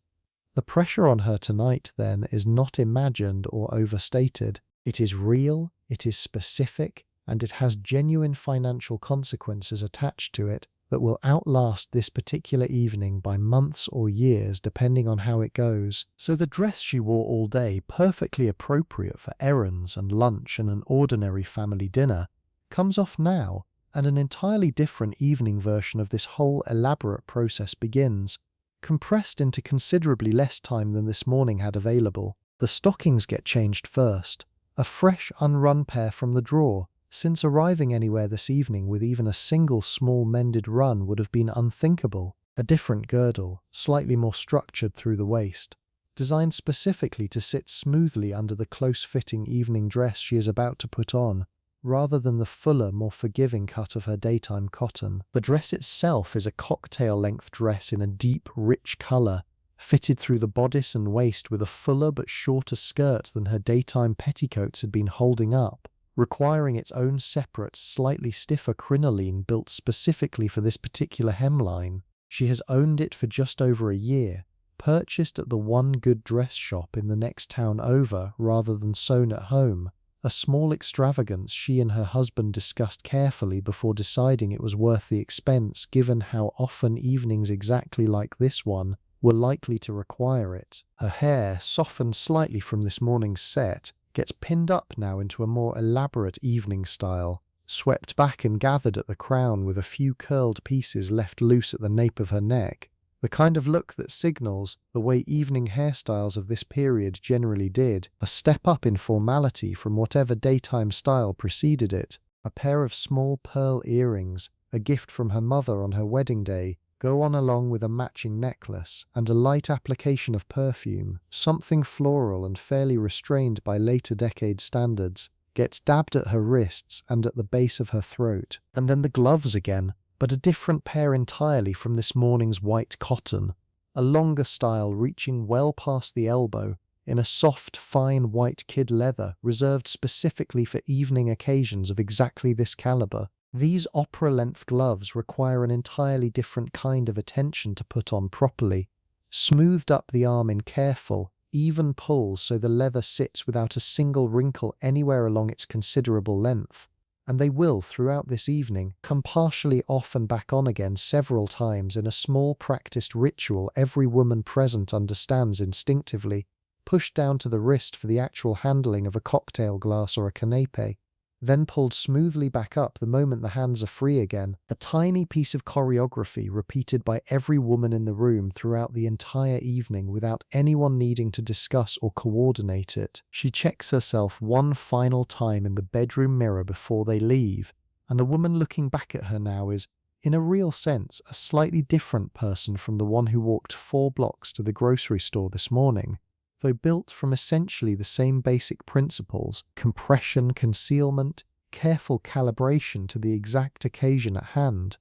The pressure on her tonight, then, is not imagined or overstated. It is real, it is specific, and it has genuine financial consequences attached to it that will outlast this particular evening by months or years depending on how it goes. So the dress she wore all day, perfectly appropriate for errands and lunch and an ordinary family dinner, comes off now, and an entirely different evening version of this whole elaborate process begins, compressed into considerably less time than this morning had available. The stockings get changed first, a fresh unrun pair from the drawer, since arriving anywhere this evening with even a single small mended run would have been unthinkable. A different girdle, slightly more structured through the waist. designed specifically to sit smoothly under the close-fitting evening dress she is about to put on, rather than the fuller, more forgiving cut of her daytime cotton. The dress itself is a cocktail-length dress in a deep, rich colour, fitted through the bodice and waist with a fuller but shorter skirt than her daytime petticoats had been holding up, requiring its own separate, slightly stiffer crinoline built specifically for this particular hemline. She has owned it for just over a year, purchased at the One Good Dress shop in the next town over rather than sewn at home, a small extravagance she and her husband discussed carefully before deciding it was worth the expense given how often evenings exactly like this one were likely to require it. Her hair, softened slightly from this morning's set, gets pinned up now into a more elaborate evening style, swept back and gathered at the crown with a few curled pieces left loose at the nape of her neck, the kind of look that signals, the way evening hairstyles of this period generally did, a step up in formality from whatever daytime style preceded it. A pair of small pearl earrings, a gift from her mother on her wedding day, go on along with a matching necklace and a light application of perfume, something floral and fairly restrained by later decade standards, gets dabbed at her wrists and at the base of her throat. And then the gloves again, but a different pair entirely from this morning's white cotton, a longer style reaching well past the elbow, in a soft, fine white kid leather reserved specifically for evening occasions of exactly this caliber. These opera-length gloves require an entirely different kind of attention to put on properly, smoothed up the arm in careful, even pulls so the leather sits without a single wrinkle anywhere along its considerable length, and they will, throughout this evening, come partially off and back on again several times in a small practiced ritual every woman present understands instinctively, pushed down to the wrist for the actual handling of a cocktail glass or a canapé, then pulled smoothly back up the moment the hands are free again, a tiny piece of choreography repeated by every woman in the room throughout the entire evening without anyone needing to discuss or coordinate it. She checks herself one final time in the bedroom mirror before they leave, and the woman looking back at her now is, in a real sense, a slightly different person from the one who walked 4 blocks to the grocery store this morning, though built from essentially the same basic principles: compression, concealment, careful calibration to the exact occasion at hand.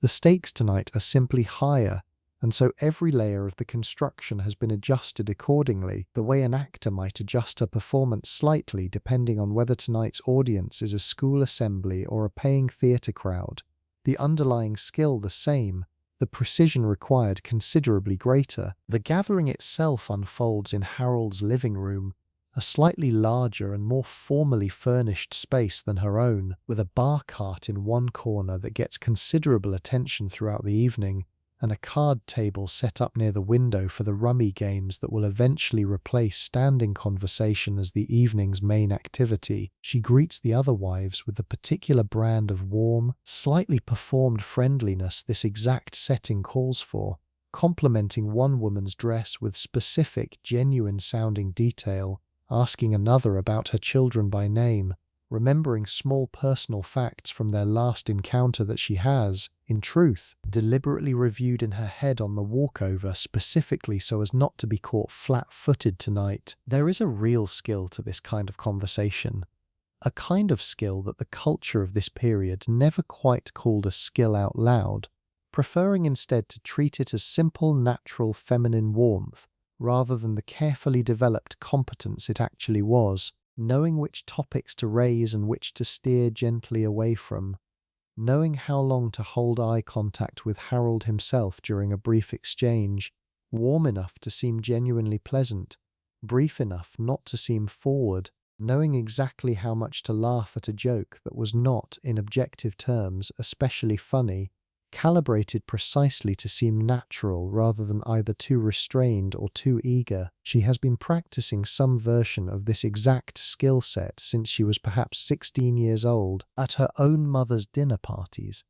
The stakes tonight are simply higher, and so every layer of the construction has been adjusted accordingly, the way an actor might adjust her performance slightly depending on whether tonight's audience is a school assembly or a paying theatre crowd. The underlying skill the same, the precision required considerably greater. The gathering itself unfolds in Harold's living room, a slightly larger and more formally furnished space than her own, with a bar cart in one corner that gets considerable attention throughout the evening, and a card table set up near the window for the rummy games that will eventually replace standing conversation as the evening's main activity. She greets the other wives with the particular brand of warm, slightly performed friendliness this exact setting calls for, complimenting one woman's dress with specific, genuine-sounding detail, asking another about her children by name, remembering small personal facts from their last encounter that she has, in truth, deliberately reviewed in her head on the walkover specifically so as not to be caught flat-footed tonight. There is a real skill to this kind of conversation, a kind of skill that the culture of this period never quite called a skill out loud, preferring instead to treat it as simple, natural, feminine warmth, rather than the carefully developed competence it actually was. Knowing which topics to raise and which to steer gently away from, knowing how long to hold eye contact with Harold himself during a brief exchange, warm enough to seem genuinely pleasant, brief enough not to seem forward, knowing exactly how much to laugh at a joke that was not, in objective terms, especially funny, calibrated precisely to seem natural rather than either too restrained or too eager. She has been practicing some version of this exact skill set since she was perhaps 16 years old at her own mother's dinner parties,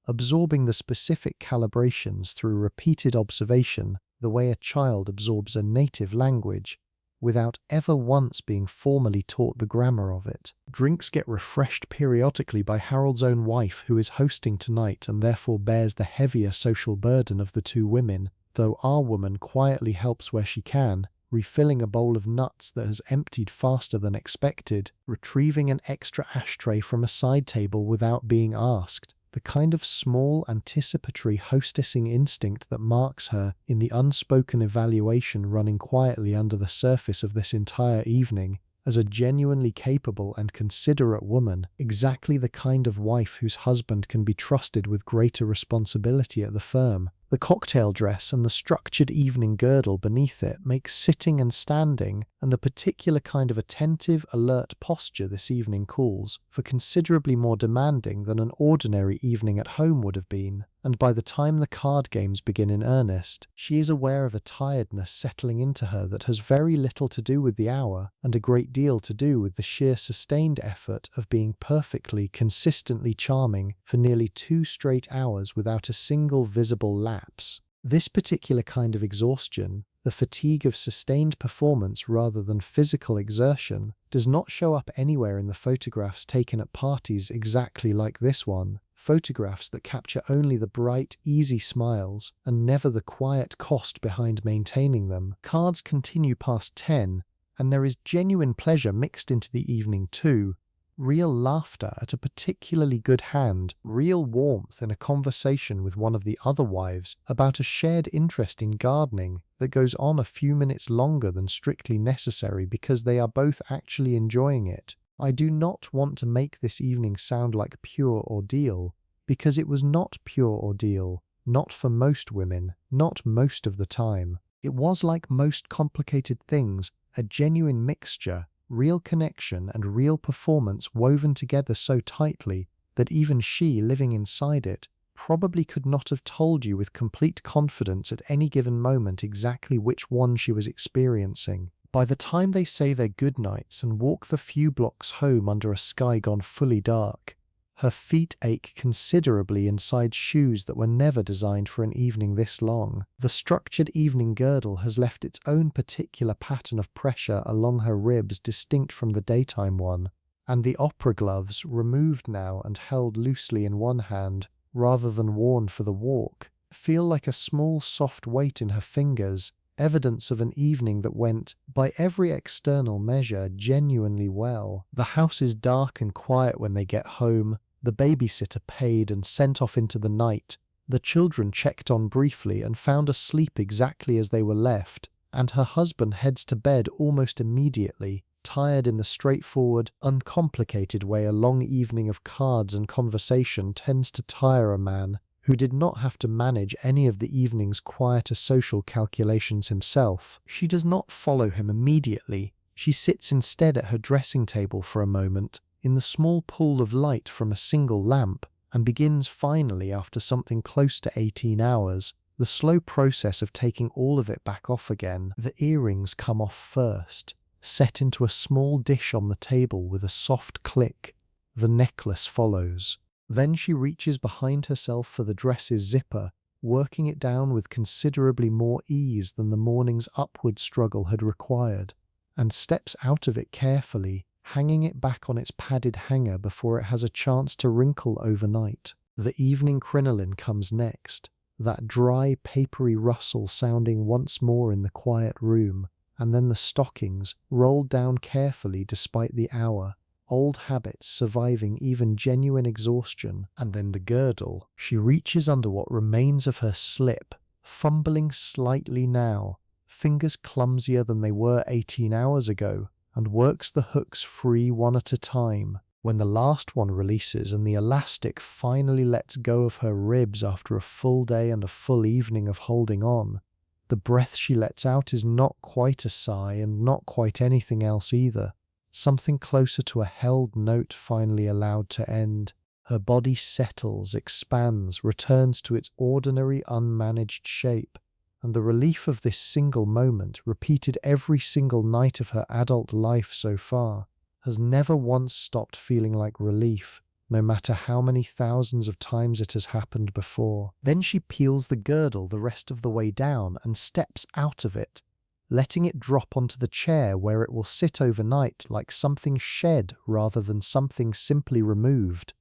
absorbing the specific calibrations through repeated observation the way a child absorbs a native language, without ever once being formally taught the grammar of it. Drinks get refreshed periodically by Harold's own wife, who is hosting tonight and therefore bears the heavier social burden of the two women, though our woman quietly helps where she can, refilling a bowl of nuts that has emptied faster than expected, retrieving an extra ashtray from a side table without being asked. The kind of small, anticipatory hostessing instinct that marks her in the unspoken evaluation running quietly under the surface of this entire evening as a genuinely capable and considerate woman, exactly the kind of wife whose husband can be trusted with greater responsibility at the firm. The cocktail dress and the structured evening girdle beneath it make sitting and standing, and the particular kind of attentive, alert posture this evening calls for, considerably more demanding than an ordinary evening at home would have been. And by the time the card games begin in earnest, she is aware of a tiredness settling into her that has very little to do with the hour, and a great deal to do with the sheer sustained effort of being perfectly, consistently charming for nearly 2 straight hours without a single visible lapse. This particular kind of exhaustion, the fatigue of sustained performance rather than physical exertion, does not show up anywhere in the photographs taken at parties exactly like this one. Photographs that capture only the bright, easy smiles and never the quiet cost behind maintaining them. Cards continue past 10, and there is genuine pleasure mixed into the evening too. Real laughter at a particularly good hand, real warmth in a conversation with one of the other wives about a shared interest in gardening that goes on a few minutes longer than strictly necessary because they are both actually enjoying it. I do not want to make this evening sound like pure ordeal, because it was not pure ordeal, not for most women, not most of the time. It was, like most complicated things, a genuine mixture, real connection and real performance woven together so tightly that even she, living inside it, probably could not have told you with complete confidence at any given moment exactly which one she was experiencing. By the time they say their goodnights and walk the few blocks home under a sky gone fully dark, her feet ache considerably inside shoes that were never designed for an evening this long. The structured evening girdle has left its own particular pattern of pressure along her ribs distinct from the daytime one, and the opera gloves, removed now and held loosely in one hand, rather than worn for the walk, feel like a small soft weight in her fingers, evidence of an evening that went, by every external measure, genuinely well. The house is dark and quiet when they get home, the babysitter paid and sent off into the night, the children checked on briefly and found asleep exactly as they were left, and her husband heads to bed almost immediately, tired in the straightforward, uncomplicated way a long evening of cards and conversation tends to tire a man who did not have to manage any of the evening's quieter social calculations himself. She does not follow him immediately. She sits instead at her dressing table for a moment, in the small pool of light from a single lamp, and begins finally, after something close to 18 hours, the slow process of taking all of it back off again. The earrings come off first, set into a small dish on the table with a soft click. The necklace follows. Then she reaches behind herself for the dress's zipper, working it down with considerably more ease than the morning's upward struggle had required, and steps out of it carefully, hanging it back on its padded hanger before it has a chance to wrinkle overnight. The evening crinoline comes next, that dry, papery rustle sounding once more in the quiet room, and then the stockings, rolled down carefully despite the hour, old habits surviving even genuine exhaustion, and then the girdle. She reaches under what remains of her slip, fumbling slightly now, fingers clumsier than they were 18 hours ago, and works the hooks free one at a time. When the last one releases and the elastic finally lets go of her ribs after a full day and a full evening of holding on, the breath she lets out is not quite a sigh and not quite anything else either. Something closer to a held note finally allowed to end. Her body settles, expands, returns to its ordinary, unmanaged shape, and the relief of this single moment, repeated every single night of her adult life so far, has never once stopped feeling like relief, no matter how many thousands of times it has happened before. Then she peels the girdle the rest of the way down and steps out of it, letting it drop onto the chair where it will sit overnight like something shed rather than something simply removed.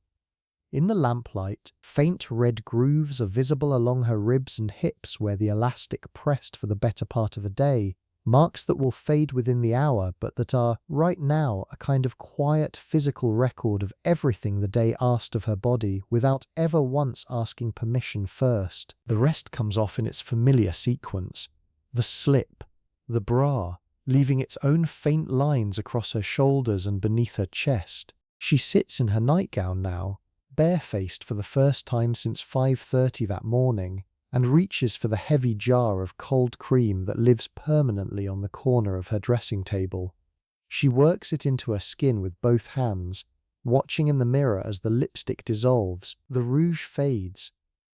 In the lamplight, faint red grooves are visible along her ribs and hips where the elastic pressed for the better part of a day, Marks that will fade within the hour, but that are, right now, a kind of quiet physical record of everything the day asked of her body without ever once asking permission first. The rest comes off in its familiar sequence. The slip, the bra, leaving its own faint lines across her shoulders and beneath her chest. She sits in her nightgown now, barefaced for the first time since 5:30 that morning, and reaches for the heavy jar of cold cream that lives permanently on the corner of her dressing table. She works it into her skin with both hands, watching in the mirror as the lipstick dissolves, the rouge fades,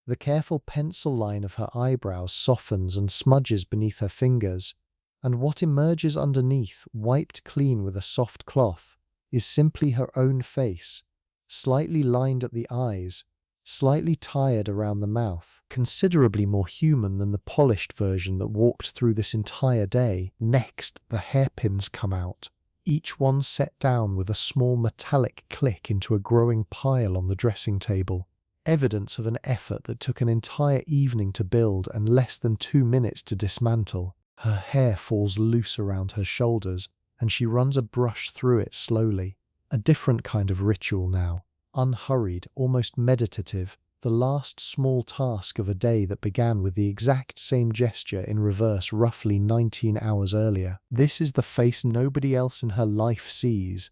the careful pencil line of her eyebrows softens and smudges beneath her fingers, and what emerges underneath, wiped clean with a soft cloth, is simply her own face, slightly lined at the eyes, slightly tired around the mouth, considerably more human than the polished version that walked through this entire day. Next, the hairpins come out, each one set down with a small metallic click into a growing pile on the dressing table. Evidence of an effort that took an entire evening to build and less than 2 minutes to dismantle. Her hair falls loose around her shoulders, and she runs a brush through it slowly. A different kind of ritual now. Unhurried, almost meditative, the last small task of a day that began with the exact same gesture in reverse roughly 19 hours earlier. This is the face nobody else in her life sees.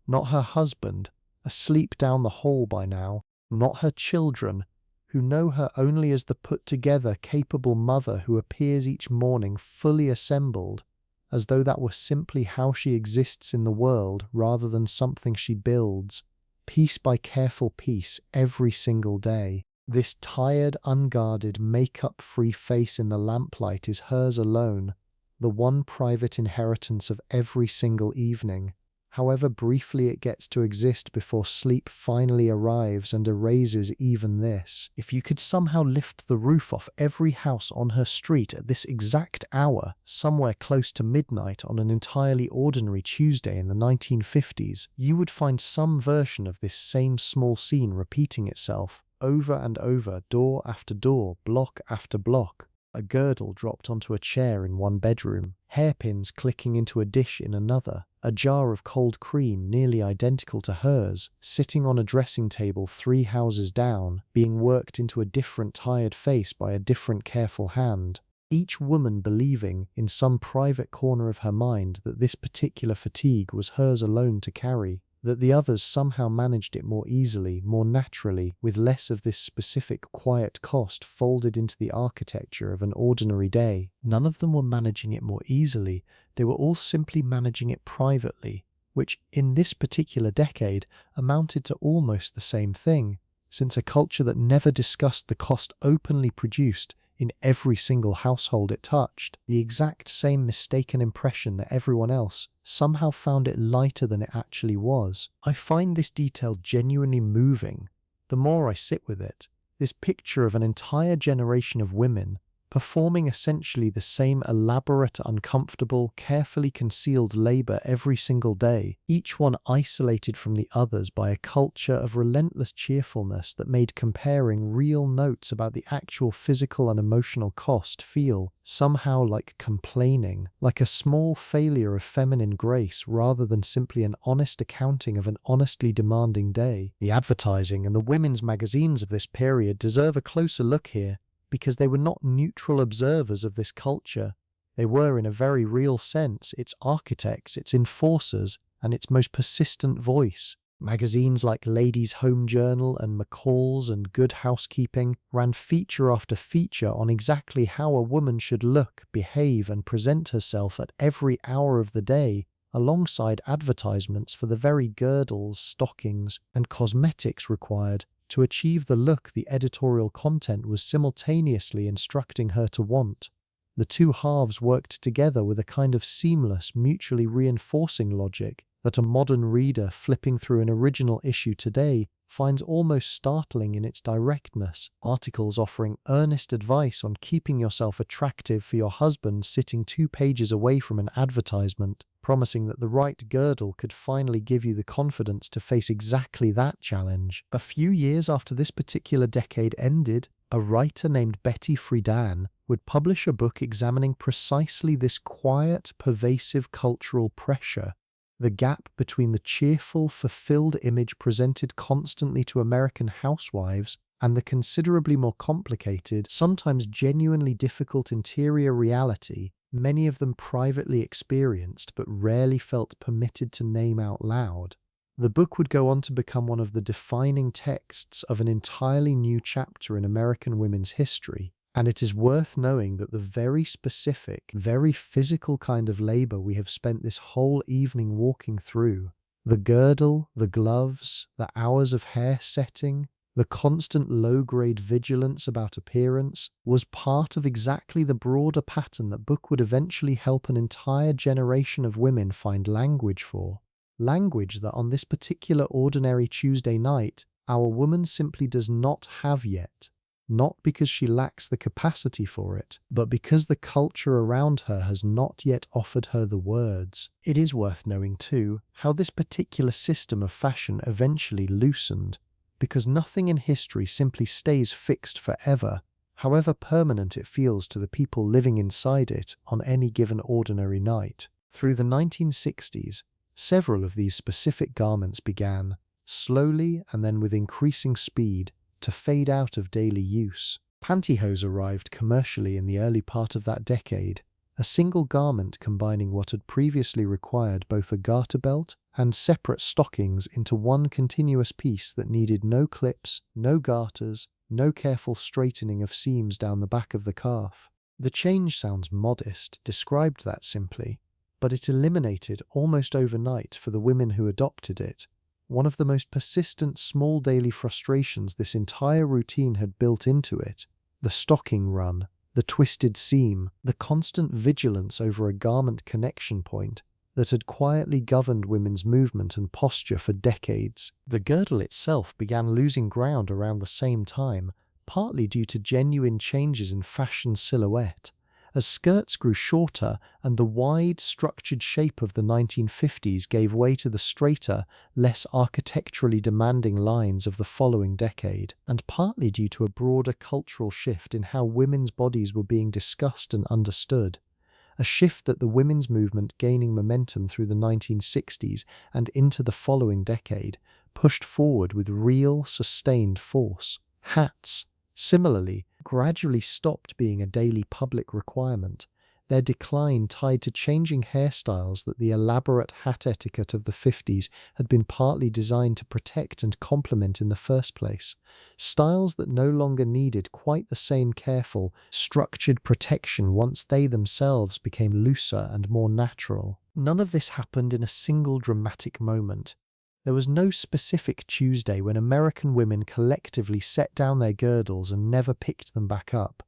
Not her husband, asleep down the hall by now, not her children, who know her only as the put-together, capable mother who appears each morning fully assembled, as though that were simply how she exists in the world rather than something she builds, piece by careful piece, every single day. This tired, unguarded, makeup-free face in the lamplight is hers alone, the one private inheritance of every single evening, however briefly it gets to exist before sleep finally arrives and erases even this. If you could somehow lift the roof off every house on her street at this exact hour, somewhere close to midnight on an entirely ordinary Tuesday in the 1950s, you would find some version of this same small scene repeating itself, over and over, door after door, block after block. A girdle dropped onto a chair in one bedroom, hairpins clicking into a dish in another, a jar of cold cream nearly identical to hers, sitting on a dressing table 3 houses down, being worked into a different tired face by a different careful hand. Each woman believing, in some private corner of her mind, that this particular fatigue was hers alone to carry, that the others somehow managed it more easily, more naturally, with less of this specific quiet cost folded into the architecture of an ordinary day. None of them were managing it more easily, they were all simply managing it privately, which, in this particular decade, amounted to almost the same thing, since a culture that never discussed the cost openly produced in every single household it touched, the exact same mistaken impression that everyone else somehow found it lighter than it actually was. I find this detail genuinely moving, the more I sit with it. This picture of an entire generation of women performing essentially the same elaborate, uncomfortable, carefully concealed labor every single day, each one isolated from the others by a culture of relentless cheerfulness that made comparing real notes about the actual physical and emotional cost feel somehow like complaining, like a small failure of feminine grace rather than simply an honest accounting of an honestly demanding day. The advertising and the women's magazines of this period deserve a closer look here, because they were not neutral observers of this culture. They were, in a very real sense, its architects, its enforcers, and its most persistent voice. Magazines like Ladies' Home Journal and McCall's and Good Housekeeping ran feature after feature on exactly how a woman should look, behave, and present herself at every hour of the day, alongside advertisements for the very girdles, stockings, and cosmetics required to achieve the look the editorial content was simultaneously instructing her to want. The two halves worked together with a kind of seamless, mutually reinforcing logic that a modern reader flipping through an original issue today finds almost startling in its directness. Articles offering earnest advice on keeping yourself attractive for your husband sitting 2 pages away from an advertisement, promising that the right girdle could finally give you the confidence to face exactly that challenge. A few years after this particular decade ended, a writer named Betty Friedan would publish a book examining precisely this quiet, pervasive cultural pressure, the gap between the cheerful, fulfilled image presented constantly to American housewives and the considerably more complicated, sometimes genuinely difficult interior reality many of them privately experienced but rarely felt permitted to name out loud. The book would go on to become one of the defining texts of an entirely new chapter in American women's history, and it is worth knowing that the very specific, very physical kind of labor we have spent this whole evening walking through, the girdle, the gloves, the hours of hair setting, the constant low-grade vigilance about appearance, was part of exactly the broader pattern that book would eventually help an entire generation of women find language for. Language that on this particular ordinary Tuesday night, our woman simply does not have yet. Not because she lacks the capacity for it, but because the culture around her has not yet offered her the words. It is worth knowing, too, how this particular system of fashion eventually loosened, because nothing in history simply stays fixed forever, however permanent it feels to the people living inside it on any given ordinary night. Through the 1960s, several of these specific garments began, slowly and then with increasing speed, to fade out of daily use. Pantyhose arrived commercially in the early part of that decade, a single garment combining what had previously required both a garter belt and separate stockings into one continuous piece that needed no clips, no garters, no careful straightening of seams down the back of the calf. The change sounds modest, described that simply, but it eliminated almost overnight for the women who adopted it one of the most persistent small daily frustrations this entire routine had built into it: the stocking run, the twisted seam, the constant vigilance over a garment connection point that had quietly governed women's movement and posture for decades. The girdle itself began losing ground around the same time, partly due to genuine changes in fashion silhouette. As skirts grew shorter and the wide, structured shape of the 1950s gave way to the straighter, less architecturally demanding lines of the following decade, and partly due to a broader cultural shift in how women's bodies were being discussed and understood, a shift that the women's movement gaining momentum through the 1960s and into the following decade pushed forward with real, sustained force. Hats, similarly, gradually stopped being a daily public requirement, their decline tied to changing hairstyles that the elaborate hat etiquette of the 50s had been partly designed to protect and complement in the first place, styles that no longer needed quite the same careful, structured protection once they themselves became looser and more natural. None of this happened in a single dramatic moment. There was no specific Tuesday when American women collectively set down their girdles and never picked them back up.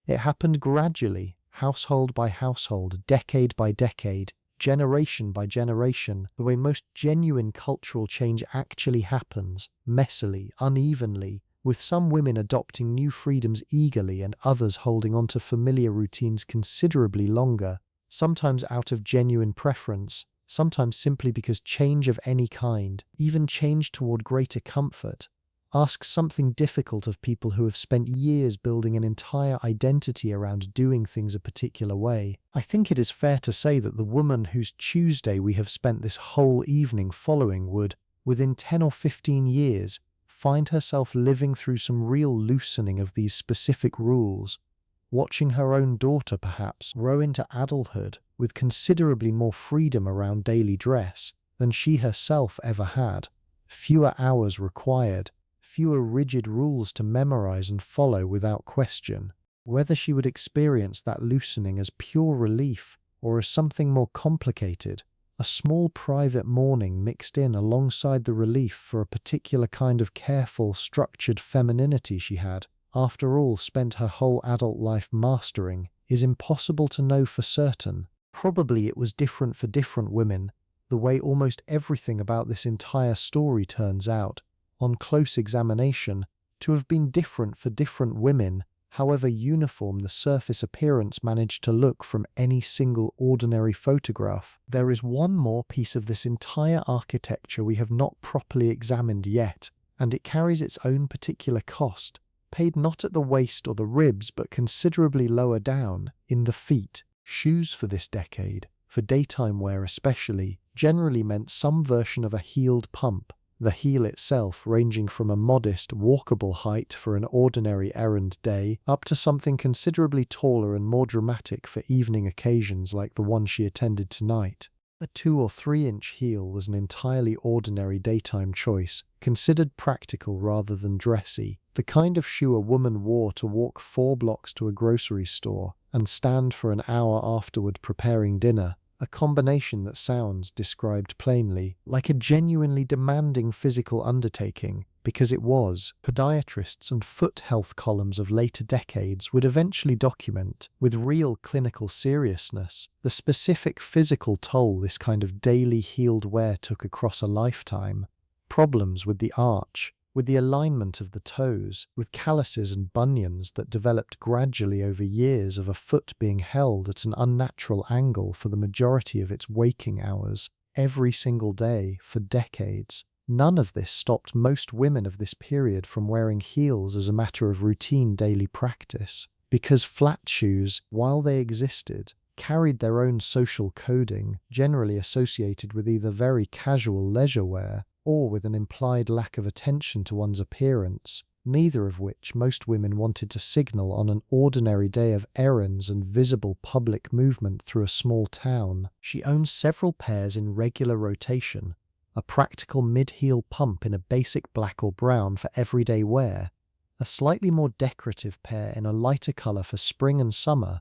It happened gradually, household by household, decade by decade, generation by generation, the way most genuine cultural change actually happens, messily, unevenly, with some women adopting new freedoms eagerly and others holding on to familiar routines considerably longer, sometimes out of genuine preference, sometimes simply because change of any kind, even change toward greater comfort, asks something difficult of people who have spent years building an entire identity around doing things a particular way. I think it is fair to say that the woman whose Tuesday we have spent this whole evening following would, within 10 or 15 years, find herself living through some real loosening of these specific rules, watching her own daughter perhaps grow into adulthood with considerably more freedom around daily dress than she herself ever had, fewer hours required, fewer rigid rules to memorize and follow without question. Whether she would experience that loosening as pure relief or as something more complicated, a small private mourning mixed in alongside the relief for a particular kind of careful, structured femininity she had, after all, spent her whole adult life mastering, is impossible to know for certain. Probably it was different for different women, the way almost everything about this entire story turns out, on close examination, to have been different for different women, however uniform the surface appearance managed to look from any single ordinary photograph. There is one more piece of this entire architecture we have not properly examined yet, and it carries its own particular cost, paid not at the waist or the ribs but considerably lower down, in the feet. Shoes for this decade, for daytime wear especially, generally meant some version of a heeled pump, the heel itself ranging from a modest, walkable height for an ordinary errand day up to something considerably taller and more dramatic for evening occasions like the one she attended tonight. A 2 or 3 inch heel was an entirely ordinary daytime choice, considered practical rather than dressy, the kind of shoe a woman wore to walk 4 blocks to a grocery store and stand for an hour afterward preparing dinner, a combination that sounds, described plainly, like a genuinely demanding physical undertaking, because it was. Podiatrists and foot health columns of later decades would eventually document, with real clinical seriousness, the specific physical toll this kind of daily heeled wear took across a lifetime. Problems with the arch, with the alignment of the toes, with calluses and bunions that developed gradually over years of a foot being held at an unnatural angle for the majority of its waking hours, every single day, for decades. None of this stopped most women of this period from wearing heels as a matter of routine daily practice, because flat shoes, while they existed, carried their own social coding, generally associated with either very casual leisure wear or with an implied lack of attention to one's appearance, neither of which most women wanted to signal on an ordinary day of errands and visible public movement through a small town. She owns several pairs in regular rotation, a practical mid-heel pump in a basic black or brown for everyday wear, a slightly more decorative pair in a lighter colour for spring and summer,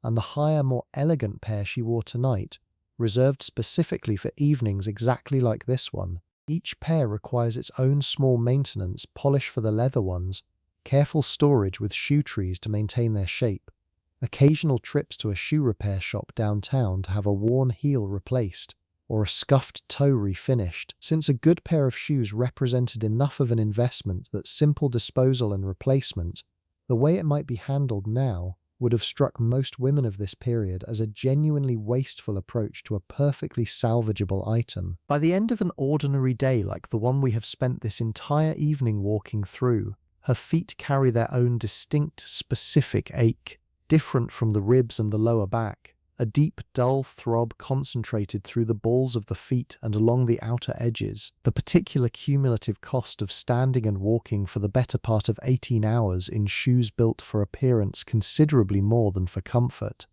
and the higher, more elegant pair she wore tonight, reserved specifically for evenings exactly like this one. Each pair requires its own small maintenance, polish for the leather ones, careful storage with shoe trees to maintain their shape, occasional trips to a shoe repair shop downtown to have a worn heel replaced, or a scuffed toe refinished, since a good pair of shoes represented enough of an investment that simple disposal and replacement, the way it might be handled now, would have struck most women of this period as a genuinely wasteful approach to a perfectly salvageable item. By the end of an ordinary day like the one we have spent this entire evening walking through, her feet carry their own distinct, specific ache, different from the ribs and the lower back, a deep, dull throb concentrated through the balls of the feet and along the outer edges, the particular cumulative cost of standing and walking for the better part of 18 hours in shoes built for appearance considerably more than for comfort.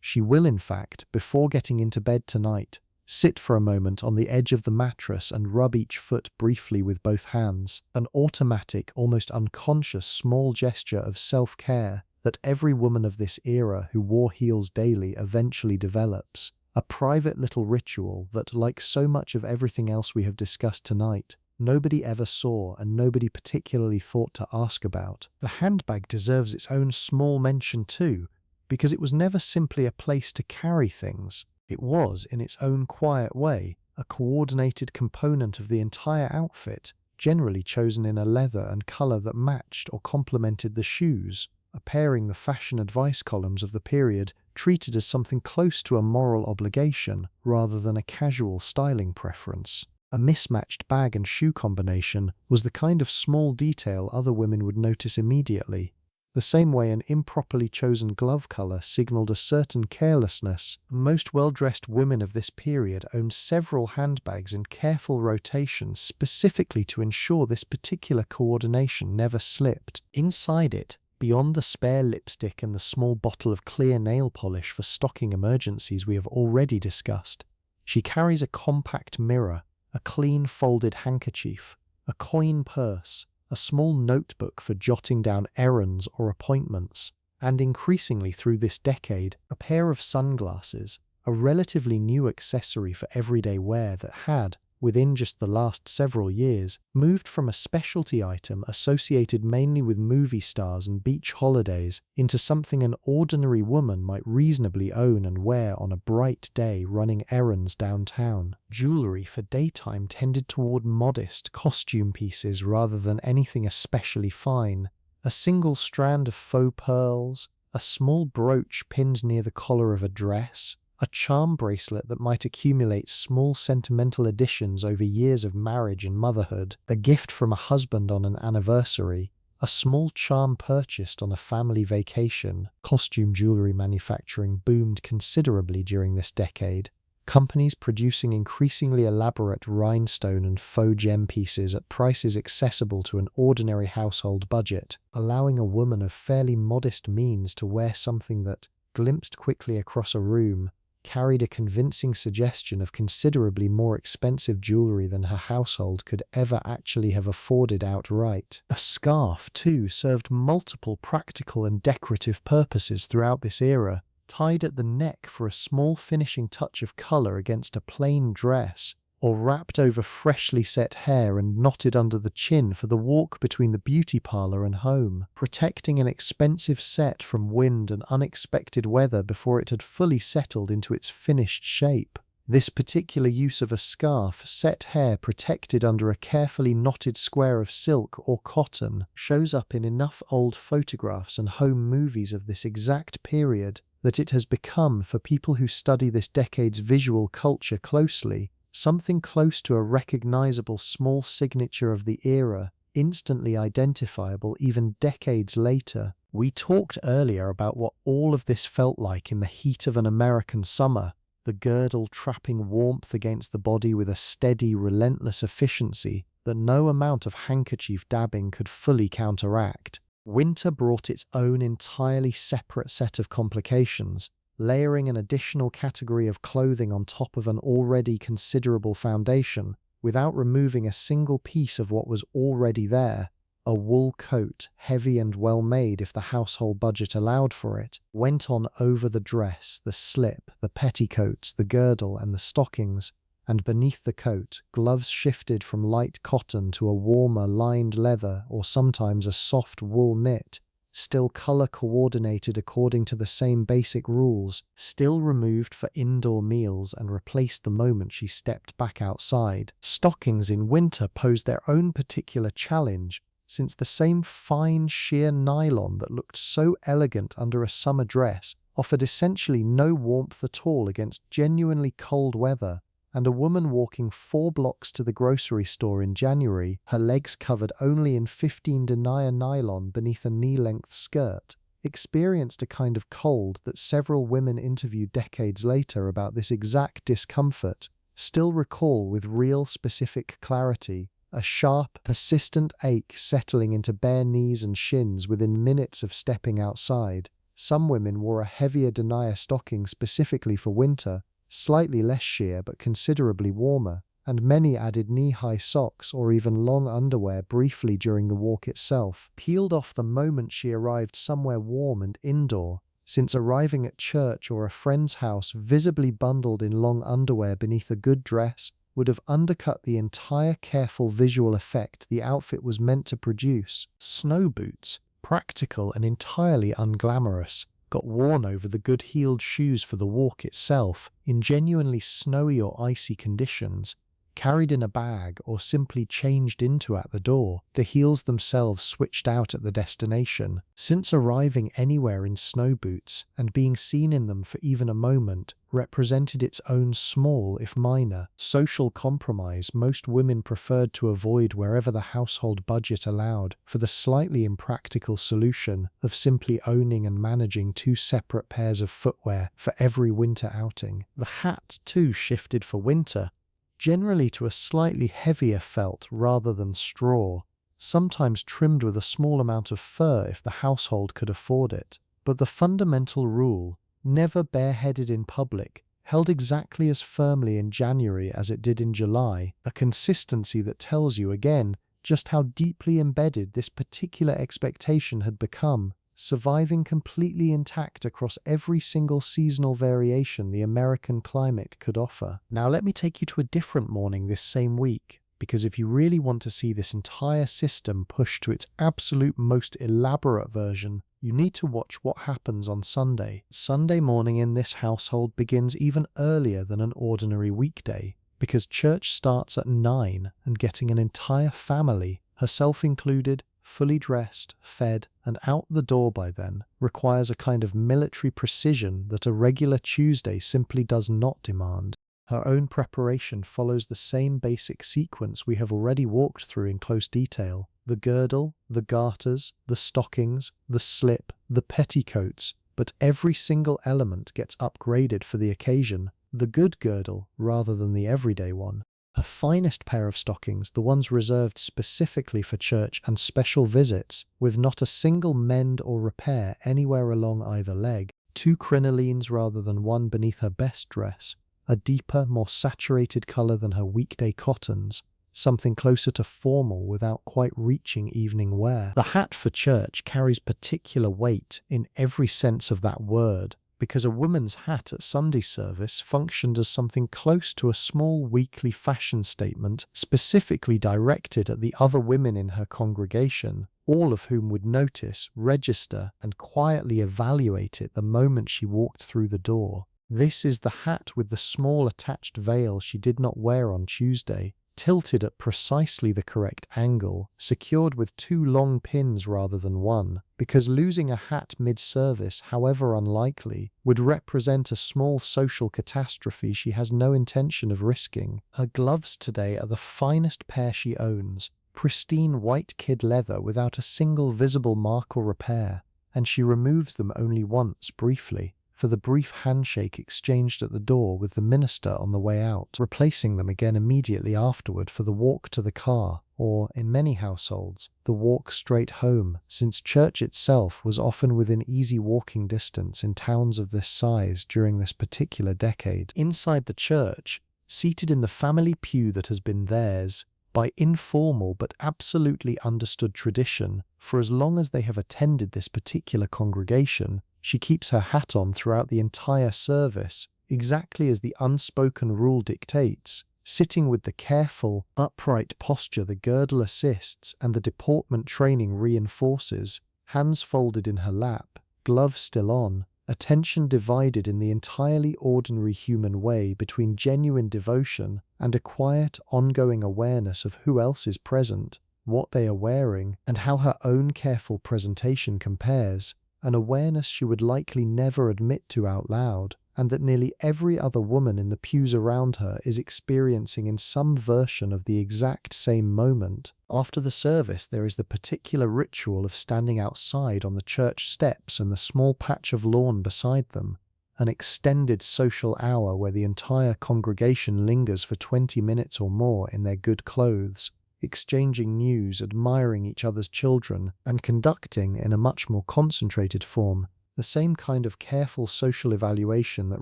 She will, in fact, before getting into bed tonight, sit for a moment on the edge of the mattress and rub each foot briefly with both hands, an automatic, almost unconscious small gesture of self-care that every woman of this era who wore heels daily eventually develops, a private little ritual that, like so much of everything else we have discussed tonight, nobody ever saw and nobody particularly thought to ask about. The handbag deserves its own small mention too, because it was never simply a place to carry things. It was, in its own quiet way, a coordinated component of the entire outfit, generally chosen in a leather and colour that matched or complemented the shoes. A pairing the fashion advice columns of the period treated as something close to a moral obligation rather than a casual styling preference. A mismatched bag and shoe combination was the kind of small detail other women would notice immediately, the same way an improperly chosen glove colour signalled a certain carelessness. Most well-dressed women of this period owned several handbags in careful rotation specifically to ensure this particular coordination never slipped. Inside it, beyond the spare lipstick and the small bottle of clear nail polish for stocking emergencies we have already discussed, she carries a compact mirror, a clean folded handkerchief, a coin purse, a small notebook for jotting down errands or appointments, and increasingly through this decade, a pair of sunglasses, a relatively new accessory for everyday wear that had, within just the last several years, moved from a specialty item associated mainly with movie stars and beach holidays into something an ordinary woman might reasonably own and wear on a bright day running errands downtown. Jewelry for daytime tended toward modest costume pieces rather than anything especially fine. A single strand of faux pearls, a small brooch pinned near the collar of a dress, a charm bracelet that might accumulate small sentimental additions over years of marriage and motherhood, a gift from a husband on an anniversary, a A small charm purchased on a family vacation. Costume jewelry manufacturing boomed considerably during this decade. Companies producing increasingly elaborate rhinestone and faux gem pieces at prices accessible to an ordinary household budget, allowing a woman of fairly modest means to wear something that, glimpsed quickly across a room, carried a convincing suggestion of considerably more expensive jewelry than her household could ever actually have afforded outright. A scarf, too, served multiple practical and decorative purposes throughout this era. Tied at the neck for a small finishing touch of colour against a plain dress, or wrapped over freshly set hair and knotted under the chin for the walk between the beauty parlour and home, protecting an expensive set from wind and unexpected weather before it had fully settled into its finished shape. This particular use of a scarf, set hair protected under a carefully knotted square of silk or cotton, shows up in enough old photographs and home movies of this exact period that it has become, for people who study this decade's visual culture closely, something close to a recognizable small signature of the era, instantly identifiable even decades later. We talked earlier about what all of this felt like in the heat of an American summer, the girdle trapping warmth against the body with a steady, relentless efficiency that no amount of handkerchief dabbing could fully counteract. Winter brought its own entirely separate set of complications, layering an additional category of clothing on top of an already considerable foundation, without removing a single piece of what was already there. A wool coat, heavy and well made if the household budget allowed for it, went on over the dress, the slip, the petticoats, the girdle, and the stockings, and beneath the coat, gloves shifted from light cotton to a warmer lined leather or sometimes a soft wool knit, still color coordinated according to the same basic rules, still removed for indoor meals and replaced the moment she stepped back outside. Stockings in winter posed their own particular challenge, since the same fine sheer nylon that looked so elegant under a summer dress offered essentially no warmth at all against genuinely cold weather, and a woman walking 4 blocks to the grocery store in January, her legs covered only in 15 denier nylon beneath a knee-length skirt, experienced a kind of cold that several women interviewed decades later about this exact discomfort still recall with real specific clarity, a sharp, persistent ache settling into bare knees and shins within minutes of stepping outside. Some women wore a heavier denier stocking specifically for winter, slightly less sheer but considerably warmer, and many added knee-high socks or even long underwear briefly during the walk itself, peeled off the moment she arrived somewhere warm and indoor, since arriving at church or a friend's house visibly bundled in long underwear beneath a good dress would have undercut the entire careful visual effect the outfit was meant to produce. Snow boots, practical and entirely unglamorous, got worn over the good-heeled shoes for the walk itself in genuinely snowy or icy conditions, carried in a bag or simply changed into at the door, the heels themselves switched out at the destination. Since arriving anywhere in snow boots and being seen in them for even a moment represented its own small, if minor, social compromise most women preferred to avoid wherever the household budget allowed, for the slightly impractical solution of simply owning and managing 2 separate pairs of footwear for every winter outing. The hat, too, shifted for winter, generally to a slightly heavier felt rather than straw, sometimes trimmed with a small amount of fur if the household could afford it. But the fundamental rule, never bareheaded in public, held exactly as firmly in January as it did in July, a consistency that tells you again just how deeply embedded this particular expectation had become, surviving completely intact across every single seasonal variation the American climate could offer. Now let me take you to a different morning this same week, because if you really want to see this entire system pushed to its absolute most elaborate version, you need to watch what happens on Sunday. Sunday morning in this household begins even earlier than an ordinary weekday, because church starts at 9 and getting an entire family, herself included, fully dressed, fed, and out the door by then, requires a kind of military precision that a regular Tuesday simply does not demand. Her own preparation follows the same basic sequence we have already walked through in close detail. The girdle, the garters, the stockings, the slip, the petticoats, but every single element gets upgraded for the occasion, the good girdle rather than the everyday one. Her finest pair of stockings, the ones reserved specifically for church and special visits, with not a single mend or repair anywhere along either leg, 2 crinolines rather than one beneath her best dress, a deeper, more saturated colour than her weekday cottons, something closer to formal without quite reaching evening wear. The hat for church carries particular weight in every sense of that word, because a woman's hat at Sunday service functioned as something close to a small weekly fashion statement specifically directed at the other women in her congregation, all of whom would notice, register, and quietly evaluate it the moment she walked through the door. This is the hat with the small attached veil she did not wear on Tuesday, tilted at precisely the correct angle, secured with 2 long pins rather than one, because losing a hat mid-service, however unlikely, would represent a small social catastrophe she has no intention of risking. Her gloves today are the finest pair she owns, pristine white kid leather without a single visible mark or repair, and she removes them only once briefly, for the brief handshake exchanged at the door with the minister on the way out, replacing them again immediately afterward for the walk to the car, or, in many households, the walk straight home, since church itself was often within easy walking distance in towns of this size during this particular decade. Inside the church, seated in the family pew that has been theirs, by informal but absolutely understood tradition, for as long as they have attended this particular congregation, she keeps her hat on throughout the entire service, exactly as the unspoken rule dictates, sitting with the careful, upright posture the girdle assists and the deportment training reinforces, hands folded in her lap, gloves still on, attention divided in the entirely ordinary human way between genuine devotion and a quiet, ongoing awareness of who else is present, what they are wearing, and how her own careful presentation compares, an awareness she would likely never admit to out loud, and that nearly every other woman in the pews around her is experiencing in some version of the exact same moment. After the service, there is the particular ritual of standing outside on the church steps and the small patch of lawn beside them, an extended social hour where the entire congregation lingers for 20 minutes or more in their good clothes, exchanging news, admiring each other's children, and conducting, in a much more concentrated form, the same kind of careful social evaluation that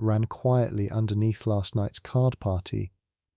ran quietly underneath last night's card party.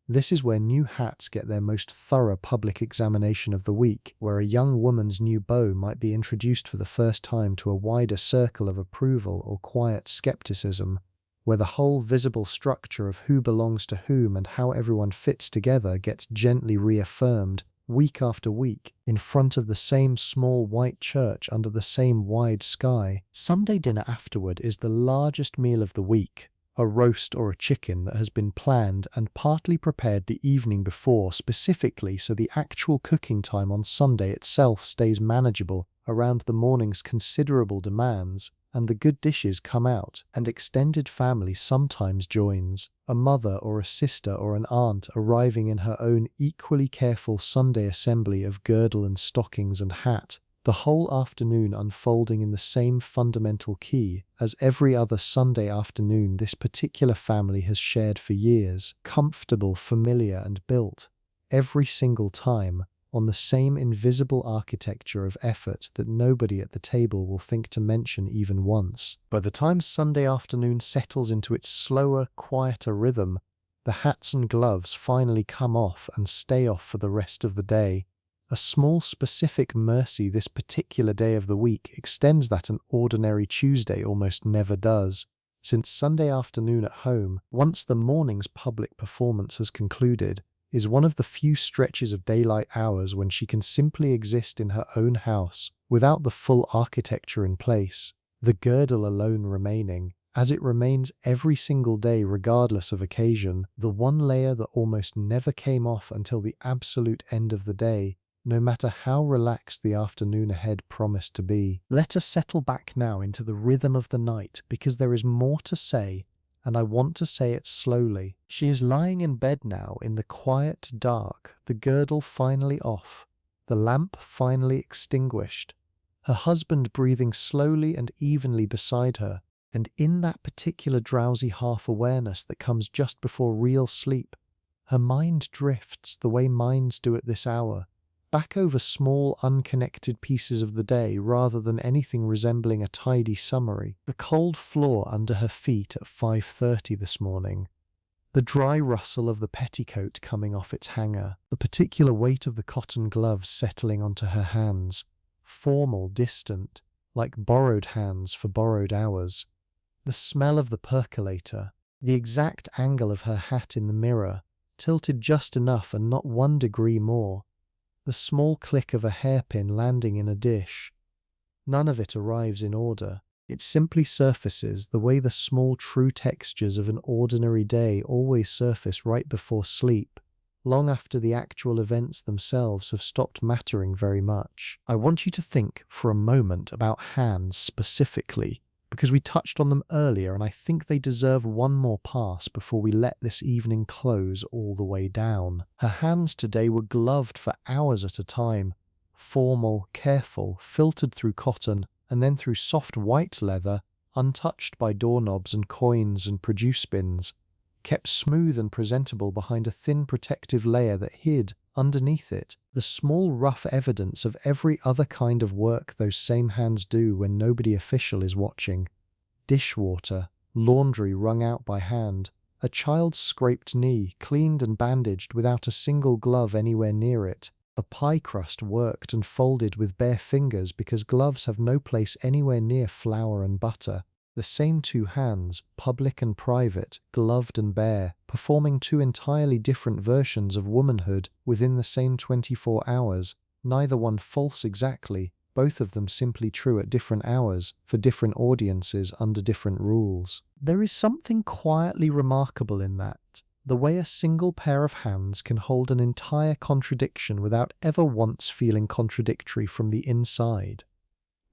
This is where new hats get their most thorough public examination of the week, where a young woman's new beau might be introduced for the first time to a wider circle of approval or quiet skepticism, where the whole visible structure of who belongs to whom and how everyone fits together gets gently reaffirmed, week after week, in front of the same small white church under the same wide sky. Sunday dinner afterward is the largest meal of the week, a roast or a chicken that has been planned and partly prepared the evening before specifically so the actual cooking time on Sunday itself stays manageable around the morning's considerable demands, and the good dishes come out, and extended family sometimes joins, a mother or a sister or an aunt arriving in her own equally careful Sunday assembly of girdle and stockings and hat, the whole afternoon unfolding in the same fundamental key as every other Sunday afternoon this particular family has shared for years, comfortable, familiar, and built, every single time, on the same invisible architecture of effort that nobody at the table will think to mention even once. By the time Sunday afternoon settles into its slower, quieter rhythm, the hats and gloves finally come off and stay off for the rest of the day. A small specific mercy this particular day of the week extends that an ordinary Tuesday almost never does, since Sunday afternoon at home, once the morning's public performance has concluded, is one of the few stretches of daylight hours when she can simply exist in her own house without the full architecture in place, the girdle alone remaining, as it remains every single day regardless of occasion, the one layer that almost never came off until the absolute end of the day, no matter how relaxed the afternoon ahead promised to be. Let us settle back now into the rhythm of the night, because there is more to say and I want to say it slowly. She is lying in bed now in the quiet dark, the girdle finally off, the lamp finally extinguished, her husband breathing slowly and evenly beside her, and in that particular drowsy half-awareness that comes just before real sleep, her mind drifts the way minds do at this hour, back over small, unconnected pieces of the day rather than anything resembling a tidy summary. The cold floor under her feet at 5:30 this morning, the dry rustle of the petticoat coming off its hanger, the particular weight of the cotton gloves settling onto her hands, formal, distant, like borrowed hands for borrowed hours, the smell of the percolator, the exact angle of her hat in the mirror, tilted just enough and not 1 degree more, the small click of a hairpin landing in a dish. None of it arrives in order. It simply surfaces the way the small true textures of an ordinary day always surface right before sleep, long after the actual events themselves have stopped mattering very much. I want you to think for a moment about hands specifically, because we touched on them earlier and I think they deserve one more pass before we let this evening close all the way down. Her hands today were gloved for hours at a time, formal, careful, filtered through cotton and then through soft white leather, untouched by doorknobs and coins and produce bins, kept smooth and presentable behind a thin protective layer that hid, underneath it, the small rough evidence of every other kind of work those same hands do when nobody official is watching. Dishwater, laundry wrung out by hand, a child's scraped knee, cleaned and bandaged without a single glove anywhere near it, a pie crust worked and folded with bare fingers because gloves have no place anywhere near flour and butter. The same two hands, public and private, gloved and bare, performing two entirely different versions of womanhood within the same 24 hours, neither one false exactly, both of them simply true at different hours, for different audiences under different rules. There is something quietly remarkable in that, the way a single pair of hands can hold an entire contradiction without ever once feeling contradictory from the inside.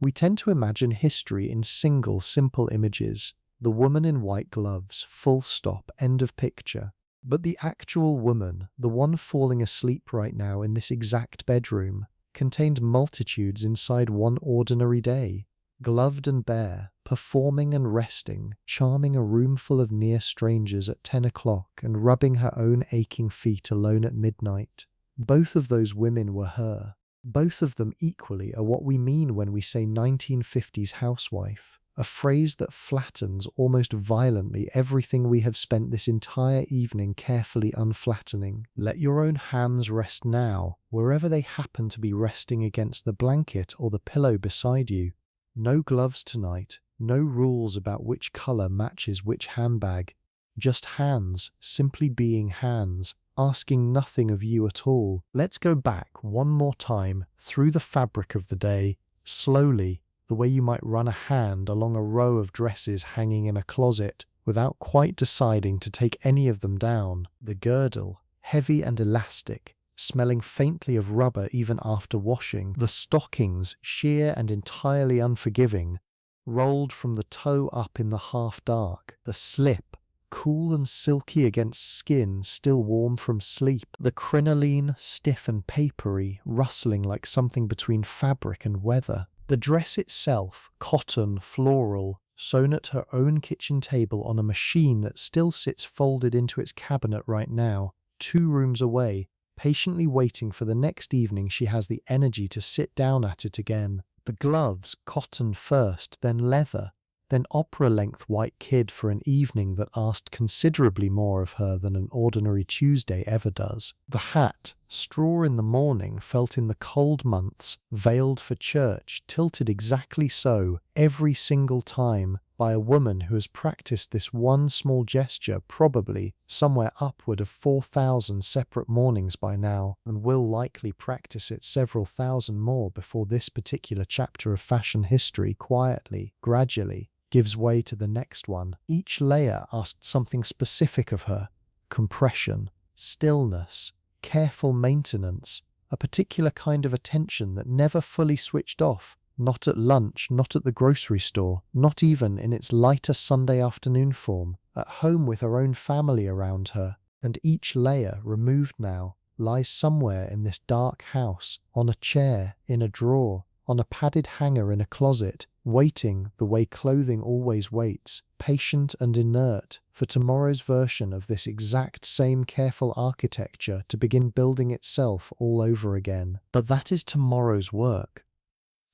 We tend to imagine history in single, simple images, the woman in white gloves, full stop, end of picture. But the actual woman, the one falling asleep right now in this exact bedroom, contained multitudes inside one ordinary day, gloved and bare, performing and resting, charming a room full of near strangers at 10 o'clock and rubbing her own aching feet alone at midnight. Both of those women were her. Both of them equally are what we mean when we say 1950s housewife, a phrase that flattens almost violently everything we have spent this entire evening carefully unflattening. Let your own hands rest now, wherever they happen to be resting against the blanket or the pillow beside you. No gloves tonight, no rules about which color matches which handbag. Just hands, simply being hands, asking nothing of you at all. Let's go back one more time through the fabric of the day, slowly, the way you might run a hand along a row of dresses hanging in a closet without quite deciding to take any of them down. The girdle, heavy and elastic, smelling faintly of rubber even after washing. The stockings, sheer and entirely unforgiving, rolled from the toe up in the half-dark. The slip, cool and silky against skin still warm from sleep. The crinoline, stiff and papery, rustling like something between fabric and weather. The dress itself, cotton, floral, sewn at her own kitchen table on a machine that still sits folded into its cabinet right now, 2 rooms away, patiently waiting for the next evening she has the energy to sit down at it again. The gloves, cotton first, then leather, then opera-length white kid for an evening that asked considerably more of her than an ordinary Tuesday ever does. The hat, straw in the morning, felt in the cold months, veiled for church, tilted exactly so, every single time, by a woman who has practiced this one small gesture probably somewhere upward of 4,000 separate mornings by now, and will likely practice it several thousand more before this particular chapter of fashion history quietly, gradually, gives way to the next one. Each layer asked something specific of her: compression, stillness, careful maintenance, a particular kind of attention that never fully switched off, not at lunch, not at the grocery store, not even in its lighter Sunday afternoon form, at home with her own family around her, and each layer, removed now, lies somewhere in this dark house, on a chair, in a drawer, on a padded hanger in a closet, waiting the way clothing always waits, patient and inert, for tomorrow's version of this exact same careful architecture to begin building itself all over again. But that is tomorrow's work.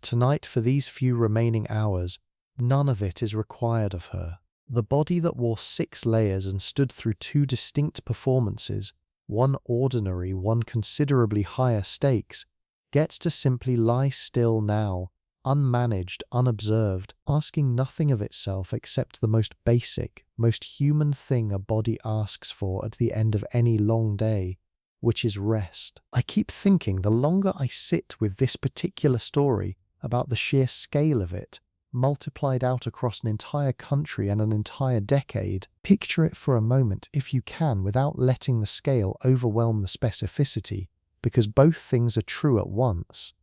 Tonight, for these few remaining hours, none of it is required of her. The body that wore 6 layers and stood through 2 distinct performances, one ordinary, one considerably higher stakes, gets to simply lie still now, unmanaged, unobserved, asking nothing of itself except the most basic, most human thing a body asks for at the end of any long day, which is rest. I keep thinking the longer I sit with this particular story about the sheer scale of it, multiplied out across an entire country and an entire decade, picture it for a moment if you can without letting the scale overwhelm the specificity, because both things are true at once.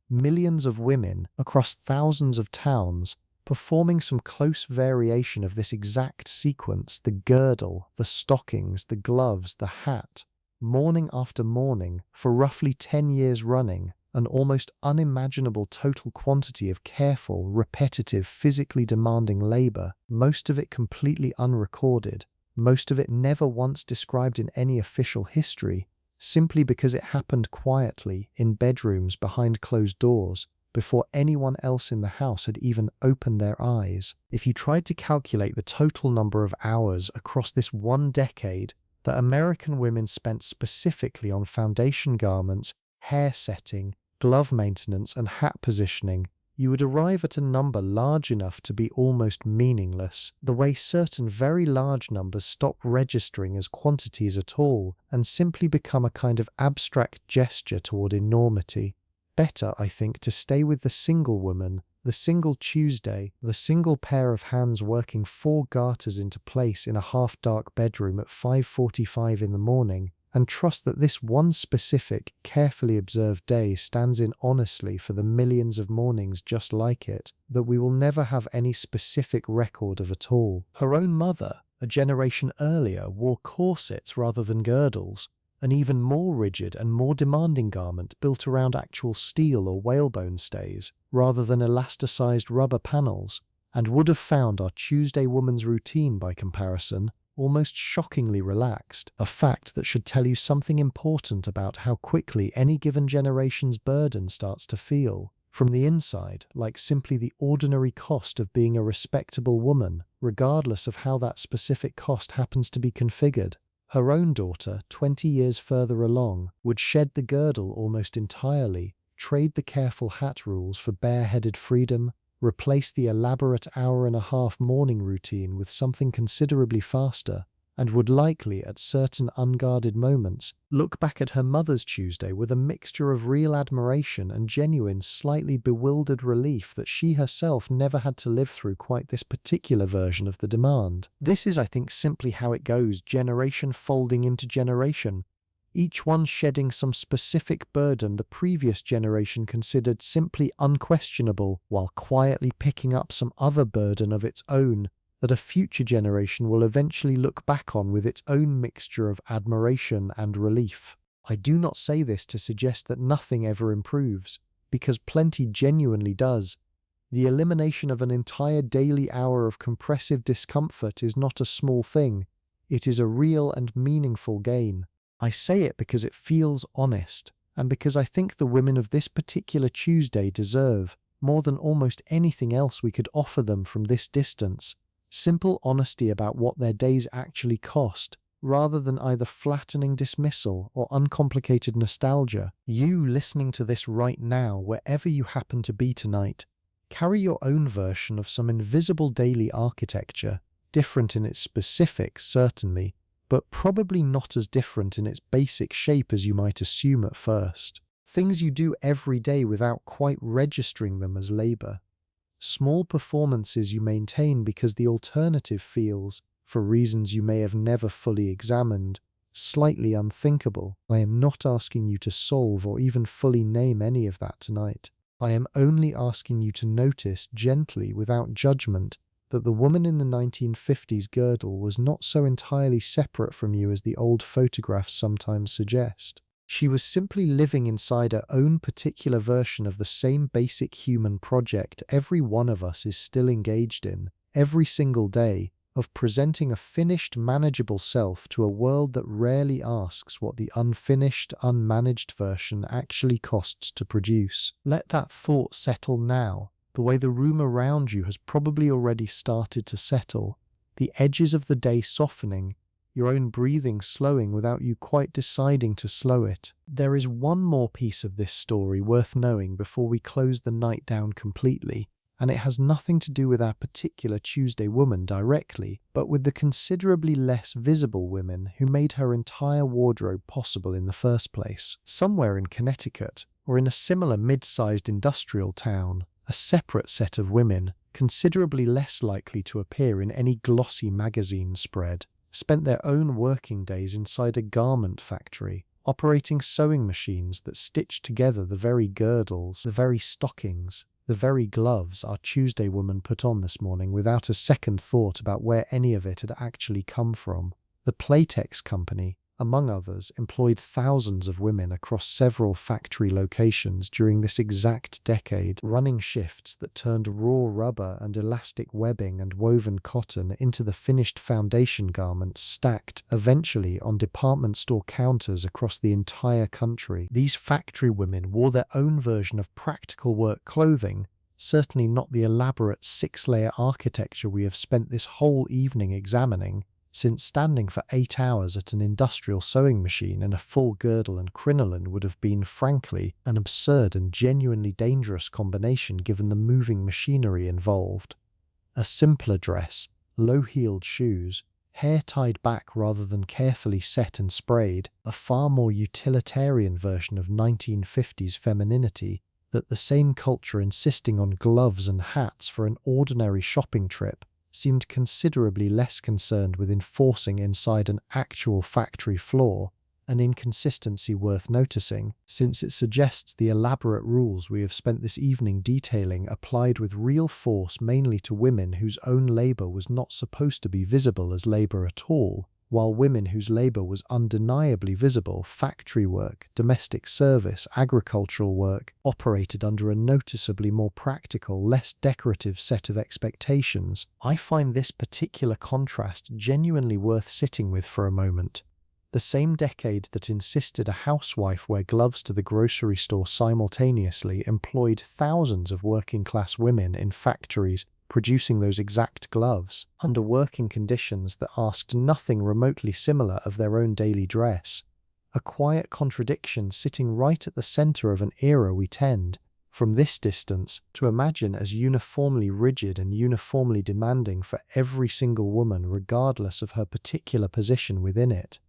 Millions of women across thousands of towns performing some close variation of this exact sequence, the girdle, the stockings, the gloves, the hat, morning after morning for roughly 10 years running, an almost unimaginable total quantity of careful, repetitive, physically demanding labor, most of it completely unrecorded, most of it never once described in any official history, simply because it happened quietly in bedrooms behind closed doors before anyone else in the house had even opened their eyes. If you tried to calculate the total number of hours across this one decade that American women spent specifically on foundation garments, hair setting, glove maintenance, and hat positioning, you would arrive at a number large enough to be almost meaningless, the way certain very large numbers stop registering as quantities at all and simply become a kind of abstract gesture toward enormity. Better, I think, to stay with the single woman, the single Tuesday, the single pair of hands working 4 garters into place in a half-dark bedroom at 5:45 in the morning, and trust that this one specific, carefully observed day stands in honestly for the millions of mornings just like it, that we will never have any specific record of at all. Her own mother, a generation earlier, wore corsets rather than girdles, an even more rigid and more demanding garment built around actual steel or whalebone stays, rather than elasticized rubber panels, and would have found our Tuesday woman's routine, by comparison, almost shockingly relaxed, a fact that should tell you something important about how quickly any given generation's burden starts to feel, from the inside, like simply the ordinary cost of being a respectable woman, regardless of how that specific cost happens to be configured. Her own daughter, 20 years further along, would shed the girdle almost entirely, trade the careful hat rules for bareheaded freedom, replace the elaborate hour-and-a-half morning routine with something considerably faster, and would likely, at certain unguarded moments, look back at her mother's Tuesday with a mixture of real admiration and genuine, slightly bewildered relief that she herself never had to live through quite this particular version of the demand. This is, I think, simply how it goes, generation folding into generation, each one shedding some specific burden the previous generation considered simply unquestionable, while quietly picking up some other burden of its own that a future generation will eventually look back on with its own mixture of admiration and relief. I do not say this to suggest that nothing ever improves, because plenty genuinely does. The elimination of an entire daily hour of compressive discomfort is not a small thing. It is a real and meaningful gain. I say it because it feels honest, and because I think the women of this particular Tuesday deserve, more than almost anything else we could offer them from this distance, simple honesty about what their days actually cost, rather than either flattening dismissal or uncomplicated nostalgia. You listening to this right now, wherever you happen to be tonight, carry your own version of some invisible daily architecture, different in its specifics certainly, but probably not as different in its basic shape as you might assume at first. Things you do every day without quite registering them as labor. Small performances you maintain because the alternative feels, for reasons you may have never fully examined, slightly unthinkable. I am not asking you to solve or even fully name any of that tonight. I am only asking you to notice gently, without judgment, that the woman in the 1950s girdle was not so entirely separate from you as the old photographs sometimes suggest. She was simply living inside her own particular version of the same basic human project every one of us is still engaged in, every single day, of presenting a finished, manageable self to a world that rarely asks what the unfinished, unmanaged version actually costs to produce. Let that thought settle now, the way the room around you has probably already started to settle, the edges of the day softening, your own breathing slowing without you quite deciding to slow it. There is one more piece of this story worth knowing before we close the night down completely, and it has nothing to do with our particular Tuesday woman directly, but with the considerably less visible women who made her entire wardrobe possible in the first place. Somewhere in Connecticut, or in a similar mid-sized industrial town, a separate set of women, considerably less likely to appear in any glossy magazine spread, spent their own working days inside a garment factory, operating sewing machines that stitched together the very girdles, the very stockings, the very gloves our Tuesday woman put on this morning without a second thought about where any of it had actually come from. The Playtex company, among others, employed thousands of women across several factory locations during this exact decade, running shifts that turned raw rubber and elastic webbing and woven cotton into the finished foundation garments stacked, eventually, on department store counters across the entire country. These factory women wore their own version of practical work clothing, certainly not the elaborate six-layer architecture we have spent this whole evening examining, since standing for 8 hours at an industrial sewing machine in a full girdle and crinoline would have been, frankly, an absurd and genuinely dangerous combination given the moving machinery involved. A simpler dress, low-heeled shoes, hair tied back rather than carefully set and sprayed, a far more utilitarian version of 1950s femininity, that the same culture insisting on gloves and hats for an ordinary shopping trip seemed considerably less concerned with enforcing inside an actual factory floor, an inconsistency worth noticing, since it suggests the elaborate rules we have spent this evening detailing applied with real force mainly to women whose own labour was not supposed to be visible as labour at all, while women whose labour was undeniably visible, factory work, domestic service, agricultural work, operated under a noticeably more practical, less decorative set of expectations. I find this particular contrast genuinely worth sitting with for a moment. The same decade that insisted a housewife wear gloves to the grocery store simultaneously employed thousands of working-class women in factories producing those exact gloves, under working conditions that asked nothing remotely similar of their own daily dress. A quiet contradiction sitting right at the centre of an era we tend, from this distance, to imagine as uniformly rigid and uniformly demanding for every single woman regardless of her particular position within it.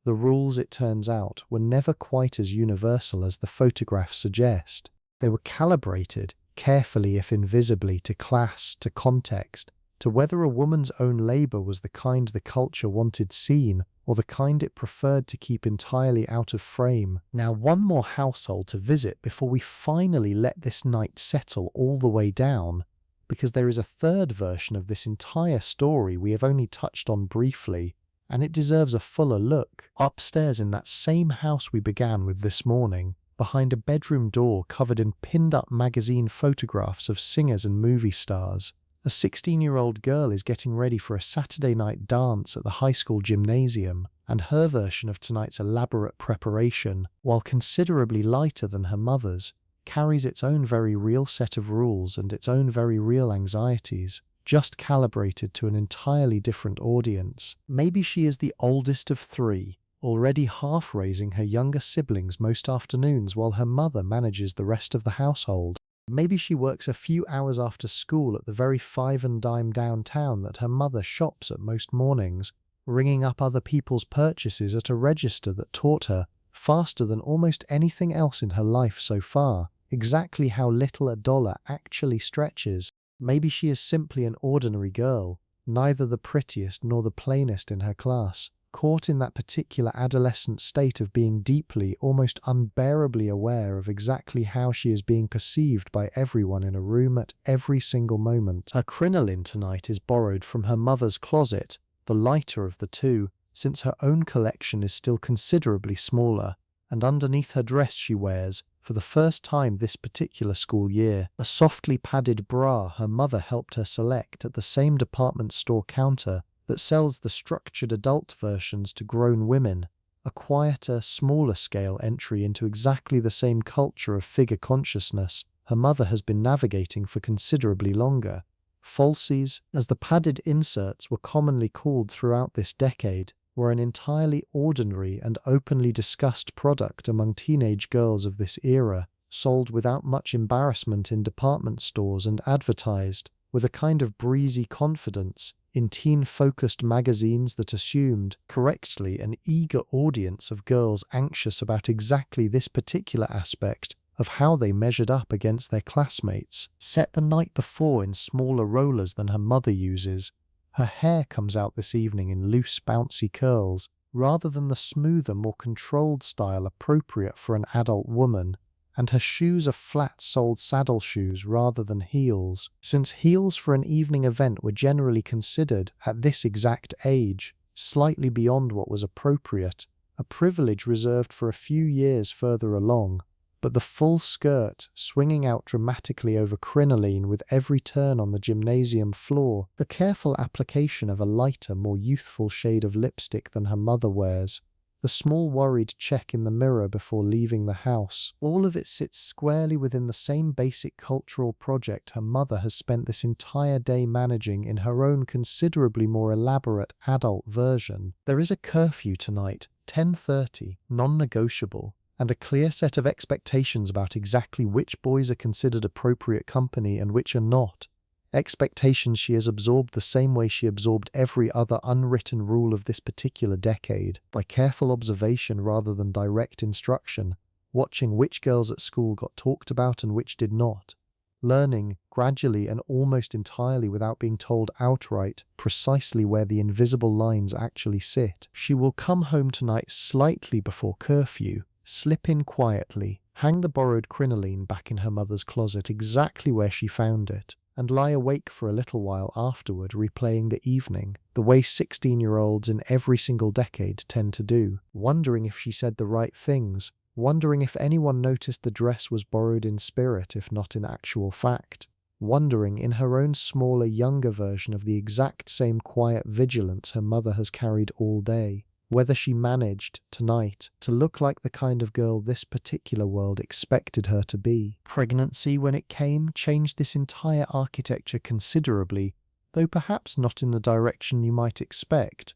The rules, it turns out, were never quite as universal as the photographs suggest. They were calibrated, carefully if invisibly, to class, to context, to whether a woman's own labour was the kind the culture wanted seen, or the kind it preferred to keep entirely out of frame. Now, one more household to visit before we finally let this night settle all the way down, because there is a third version of this entire story we have only touched on briefly, and it deserves a fuller look. Upstairs in that same house we began with this morning, behind a bedroom door covered in pinned-up magazine photographs of singers and movie stars, a 16-year-old girl is getting ready for a Saturday night dance at the high school gymnasium, and her version of tonight's elaborate preparation, while considerably lighter than her mother's, carries its own very real set of rules and its own very real anxieties, just calibrated to an entirely different audience. Maybe she is the oldest of three, already half raising her younger siblings most afternoons while her mother manages the rest of the household. Maybe she works a few hours after school at the very five and dime downtown that her mother shops at most mornings, ringing up other people's purchases at a register that taught her, faster than almost anything else in her life so far, exactly how little a dollar actually stretches. Maybe she is simply an ordinary girl, neither the prettiest nor the plainest in her class, caught in that particular adolescent state of being deeply, almost unbearably aware of exactly how she is being perceived by everyone in a room at every single moment. Her crinoline tonight is borrowed from her mother's closet, the lighter of the two, since her own collection is still considerably smaller, and underneath her dress she wears, for the first time this particular school year, a softly padded bra her mother helped her select at the same department store counter that sells the structured adult versions to grown women, a quieter, smaller scale entry into exactly the same culture of figure consciousness her mother has been navigating for considerably longer. Falsies, as the padded inserts were commonly called throughout this decade, were an entirely ordinary and openly discussed product among teenage girls of this era, sold without much embarrassment in department stores and advertised with a kind of breezy confidence in teen-focused magazines that assumed, correctly, an eager audience of girls anxious about exactly this particular aspect of how they measured up against their classmates. Set the night before in smaller rollers than her mother uses, her hair comes out this evening in loose, bouncy curls, rather than the smoother, more controlled style appropriate for an adult woman, and her shoes are flat-soled saddle shoes rather than heels, since heels for an evening event were generally considered, at this exact age, slightly beyond what was appropriate, a privilege reserved for a few years further along. But the full skirt, swinging out dramatically over crinoline with every turn on the gymnasium floor, the careful application of a lighter, more youthful shade of lipstick than her mother wears, the small worried check in the mirror before leaving the house, all of it sits squarely within the same basic cultural project her mother has spent this entire day managing in her own considerably more elaborate adult version. There is a curfew tonight, 10:30, non-negotiable, and a clear set of expectations about exactly which boys are considered appropriate company and which are not. Expectations she has absorbed the same way she absorbed every other unwritten rule of this particular decade, by careful observation rather than direct instruction, watching which girls at school got talked about and which did not. Learning, gradually and almost entirely without being told outright, precisely where the invisible lines actually sit. She will come home tonight slightly before curfew, slip in quietly, hang the borrowed crinoline back in her mother's closet exactly where she found it, and lie awake for a little while afterward replaying the evening, the way 16-year-olds in every single decade tend to do, wondering if she said the right things, wondering if anyone noticed the dress was borrowed in spirit if not in actual fact, wondering in her own smaller, younger version of the exact same quiet vigilance her mother has carried all day, whether she managed, tonight, to look like the kind of girl this particular world expected her to be. Pregnancy, when it came, changed this entire architecture considerably, though perhaps not in the direction you might expect.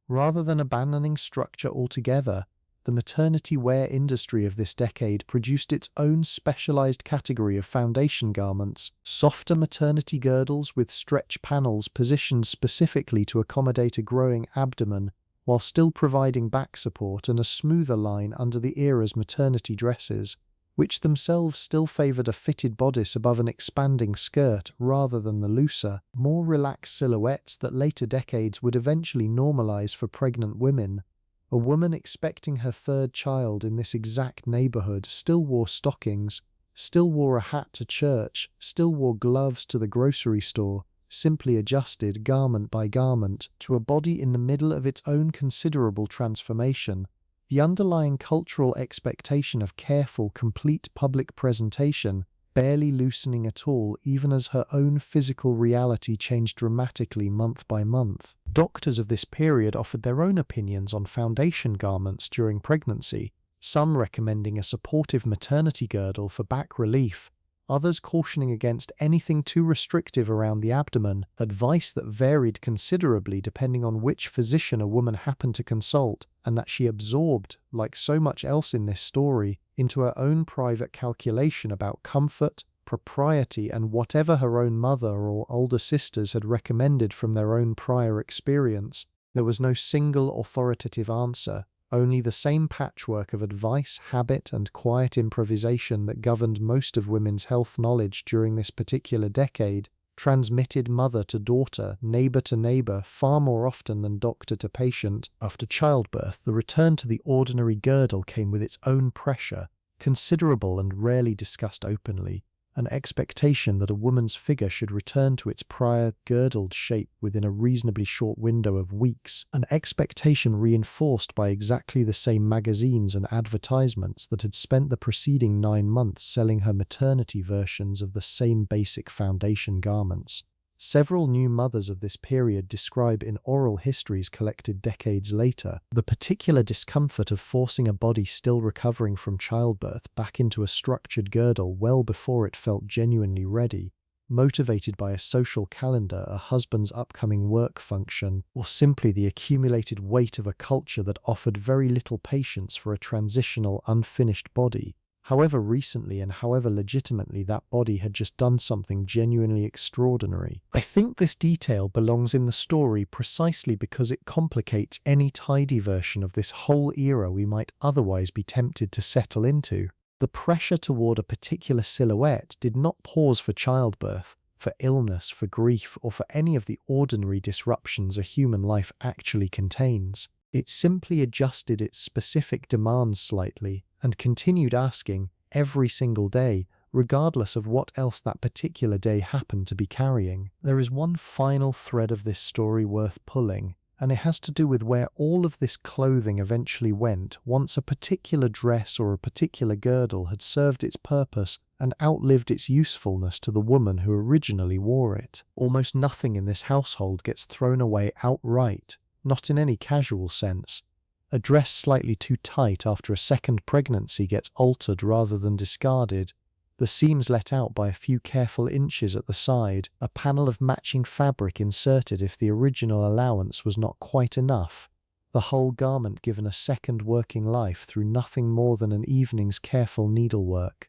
Rather than abandoning structure altogether, the maternity wear industry of this decade produced its own specialized category of foundation garments, softer maternity girdles with stretch panels positioned specifically to accommodate a growing abdomen, while still providing back support and a smoother line under the era's maternity dresses, which themselves still favoured a fitted bodice above an expanding skirt rather than the looser, more relaxed silhouettes that later decades would eventually normalise for pregnant women. A woman expecting her third child in this exact neighbourhood still wore stockings, still wore a hat to church, still wore gloves to the grocery store, simply adjusted garment by garment to a body in the middle of its own considerable transformation. The underlying cultural expectation of careful, complete public presentation barely loosening at all even as her own physical reality changed dramatically month by month. Doctors of this period offered their own opinions on foundation garments during pregnancy, some recommending a supportive maternity girdle for back relief, others cautioning against anything too restrictive around the abdomen, advice that varied considerably depending on which physician a woman happened to consult, and that she absorbed, like so much else in this story, into her own private calculation about comfort, propriety, and whatever her own mother or older sisters had recommended from their own prior experience. There was no single authoritative answer, only the same patchwork of advice, habit, and quiet improvisation that governed most of women's health knowledge during this particular decade, transmitted mother to daughter, neighbor to neighbor, far more often than doctor to patient. After childbirth, the return to the ordinary girdle came with its own pressure, considerable and rarely discussed openly. An expectation that a woman's figure should return to its prior girdled shape within a reasonably short window of weeks, an expectation reinforced by exactly the same magazines and advertisements that had spent the preceding 9 months selling her maternity versions of the same basic foundation garments. Several new mothers of this period describe in oral histories collected decades later the particular discomfort of forcing a body still recovering from childbirth back into a structured girdle well before it felt genuinely ready, motivated by a social calendar, a husband's upcoming work function, or simply the accumulated weight of a culture that offered very little patience for a transitional, unfinished body. However recently and however legitimately that body had just done something genuinely extraordinary. I think this detail belongs in the story precisely because it complicates any tidy version of this whole era we might otherwise be tempted to settle into. The pressure toward a particular silhouette did not pause for childbirth, for illness, for grief, or for any of the ordinary disruptions a human life actually contains. It simply adjusted its specific demands slightly, and continued asking, every single day, regardless of what else that particular day happened to be carrying. There is one final thread of this story worth pulling, and it has to do with where all of this clothing eventually went once a particular dress or a particular girdle had served its purpose and outlived its usefulness to the woman who originally wore it. Almost nothing in this household gets thrown away outright, not in any casual sense. A dress slightly too tight after a second pregnancy gets altered rather than discarded, the seams let out by a few careful inches at the side, a panel of matching fabric inserted if the original allowance was not quite enough, the whole garment given a second working life through nothing more than an evening's careful needlework.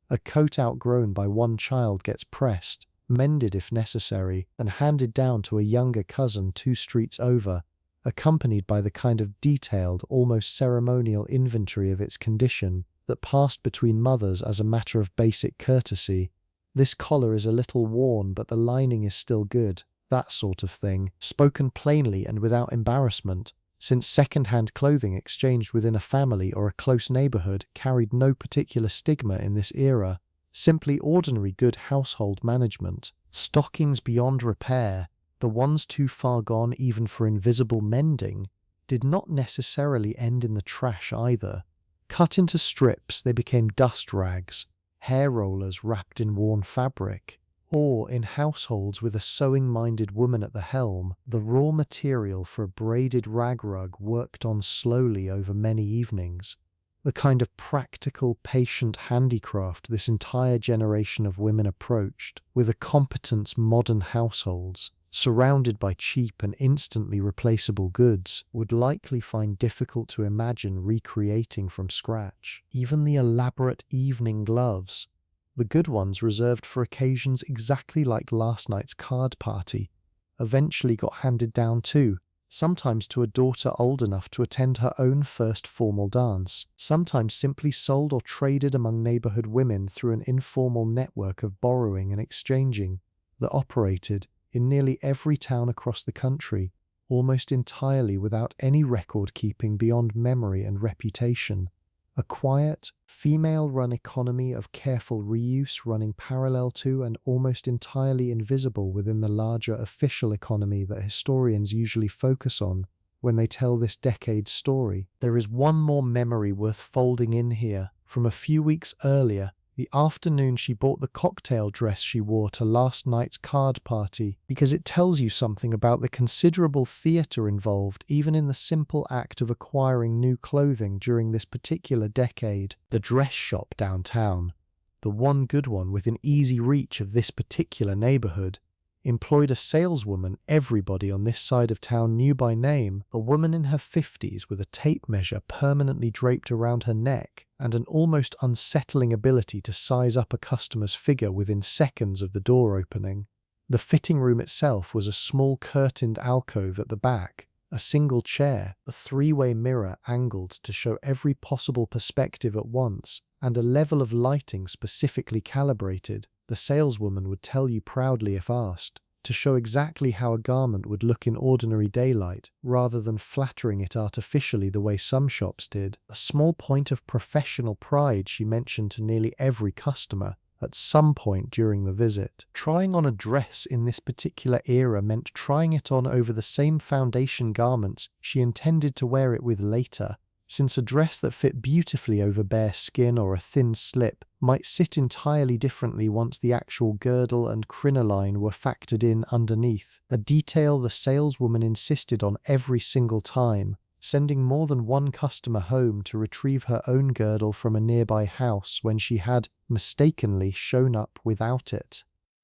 A coat outgrown by one child gets pressed, mended if necessary, and handed down to a younger cousin 2 streets over, accompanied by the kind of detailed, almost ceremonial inventory of its condition that passed between mothers as a matter of basic courtesy. This collar is a little worn, but the lining is still good. That sort of thing, spoken plainly and without embarrassment, since second-hand clothing exchanged within a family or a close neighborhood carried no particular stigma in this era, simply ordinary good household management. Stockings beyond repair, the ones too far gone even for invisible mending, did not necessarily end in the trash either. Cut into strips, they became dust rags, hair rollers wrapped in worn fabric, or, in households with a sewing-minded woman at the helm, the raw material for a braided rag rug worked on slowly over many evenings. The kind of practical, patient handicraft this entire generation of women approached, with a competence modern households, surrounded by cheap and instantly replaceable goods, would likely find difficult to imagine recreating from scratch. Even the elaborate evening gloves, the good ones reserved for occasions exactly like last night's card party, eventually got handed down too, sometimes to a daughter old enough to attend her own first formal dance, sometimes simply sold or traded among neighborhood women through an informal network of borrowing and exchanging that operated in nearly every town across the country, almost entirely without any record-keeping beyond memory and reputation. A quiet, female-run economy of careful reuse running parallel to and almost entirely invisible within the larger official economy that historians usually focus on when they tell this decade's story. There is one more memory worth folding in here, from a few weeks earlier, the afternoon she bought the cocktail dress she wore to last night's card party, because it tells you something about the considerable theatre involved even in the simple act of acquiring new clothing during this particular decade. The dress shop downtown, the one good one within easy reach of this particular neighborhood, employed a saleswoman everybody on this side of town knew by name, a woman in her 50s with a tape measure permanently draped around her neck and an almost unsettling ability to size up a customer's figure within seconds of the door opening. The fitting room itself was a small curtained alcove at the back, a single chair, a 3-way mirror angled to show every possible perspective at once, and a level of lighting specifically calibrated the saleswoman would tell you proudly if asked, to show exactly how a garment would look in ordinary daylight, rather than flattering it artificially the way some shops did. A small point of professional pride she mentioned to nearly every customer at some point during the visit. Trying on a dress in this particular era meant trying it on over the same foundation garments she intended to wear it with later, since a dress that fit beautifully over bare skin or a thin slip might sit entirely differently once the actual girdle and crinoline were factored in underneath, a detail the saleswoman insisted on every single time, sending more than one customer home to retrieve her own girdle from a nearby house when she had mistakenly shown up without it.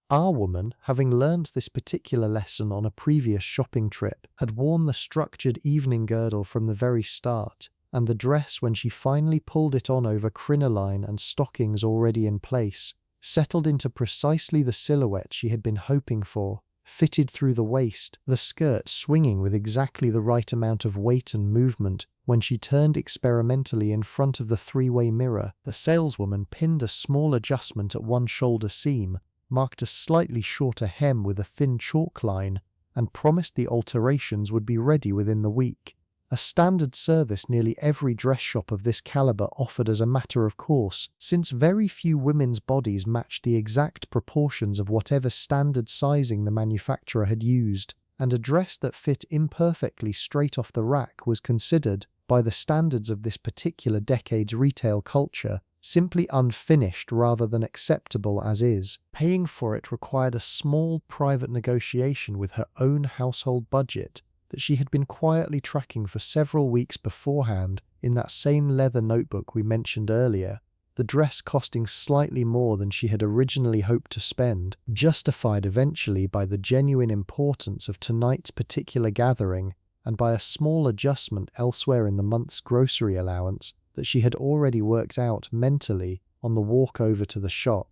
Our woman, having learned this particular lesson on a previous shopping trip, had worn the structured evening girdle from the very start, and the dress, when she finally pulled it on over crinoline and stockings already in place, settled into precisely the silhouette she had been hoping for, fitted through the waist, the skirt swinging with exactly the right amount of weight and movement. When she turned experimentally in front of the three-way mirror, the saleswoman pinned a small adjustment at one shoulder seam, marked a slightly shorter hem with a thin chalk line, and promised the alterations would be ready within the week. A standard service nearly every dress shop of this caliber offered as a matter of course, since very few women's bodies matched the exact proportions of whatever standard sizing the manufacturer had used, and a dress that fit imperfectly straight off the rack was considered, by the standards of this particular decade's retail culture, simply unfinished rather than acceptable as is. Paying for it required a small private negotiation with her own household budget that she had been quietly tracking for several weeks beforehand in that same leather notebook we mentioned earlier, the dress costing slightly more than she had originally hoped to spend, justified eventually by the genuine importance of tonight's particular gathering and by a small adjustment elsewhere in the month's grocery allowance that she had already worked out mentally on the walk over to the shop.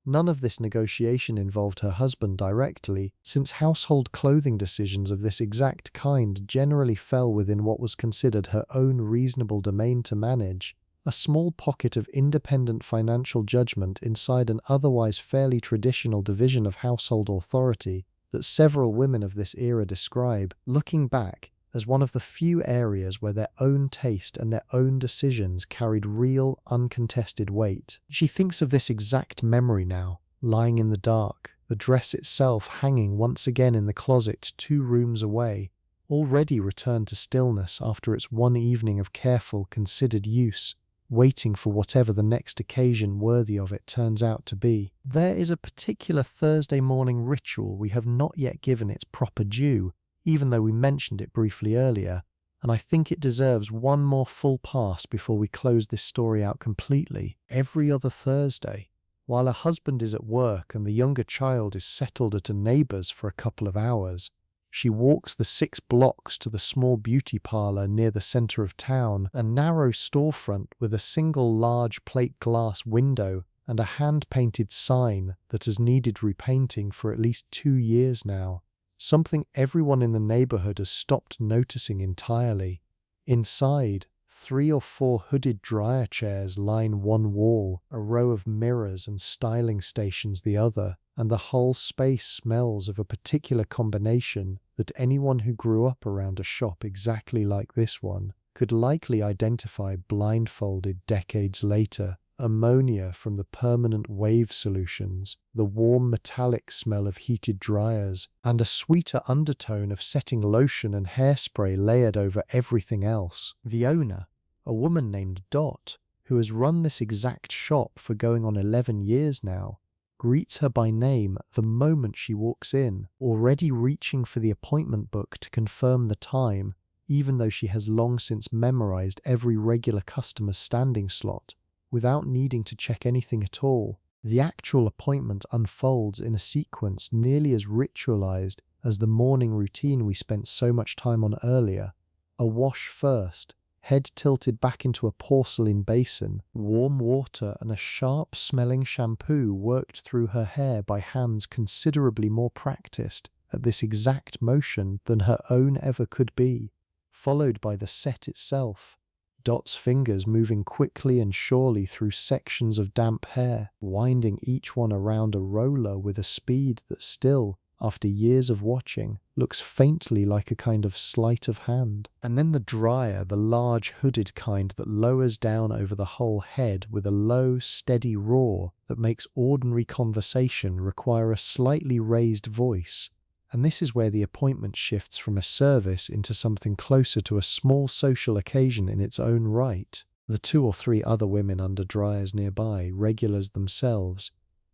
None of this negotiation involved her husband directly, since household clothing decisions of this exact kind generally fell within what was considered her own reasonable domain to manage, a small pocket of independent financial judgment inside an otherwise fairly traditional division of household authority that several women of this era describe, looking back, as one of the few areas where their own taste and their own decisions carried real, uncontested weight. She thinks of this exact memory now, lying in the dark, the dress itself hanging once again in the closet 2 rooms away, already returned to stillness after its one evening of careful, considered use, waiting for whatever the next occasion worthy of it turns out to be. There is a particular Thursday morning ritual we have not yet given its proper due, even though we mentioned it briefly earlier, and I think it deserves one more full pass before we close this story out completely. Every other Thursday, while her husband is at work and the younger child is settled at a neighbour's for a couple of hours, she walks the 6 blocks to the small beauty parlour near the centre of town, a narrow storefront with a single large plate glass window and a hand-painted sign that has needed repainting for at least 2 years now. Something everyone in the neighbourhood has stopped noticing entirely. Inside, 3 or 4 hooded dryer chairs line one wall, a row of mirrors and styling stations the other, and the whole space smells of a particular combination that anyone who grew up around a shop exactly like this one could likely identify blindfolded decades later. Ammonia from the permanent wave solutions, the warm metallic smell of heated dryers, and a sweeter undertone of setting lotion and hairspray layered over everything else. The owner, a woman named Dot, who has run this exact shop for going on 11 years now, greets her by name the moment she walks in, already reaching for the appointment book to confirm the time, even though she has long since memorized every regular customer's standing slot, without needing to check anything at all. The actual appointment unfolds in a sequence nearly as ritualized as the morning routine we spent so much time on earlier. A wash first, head tilted back into a porcelain basin, warm water and a sharp-smelling shampoo worked through her hair by hands considerably more practiced at this exact motion than her own ever could be, followed by the set itself. Dot's fingers moving quickly and surely through sections of damp hair, winding each one around a roller with a speed that still, after years of watching, looks faintly like a kind of sleight of hand. And then the dryer, the large hooded kind that lowers down over the whole head with a low, steady roar that makes ordinary conversation require a slightly raised voice. And this is where the appointment shifts from a service into something closer to a small social occasion in its own right. The 2 or 3 other women under dryers nearby, regulars themselves,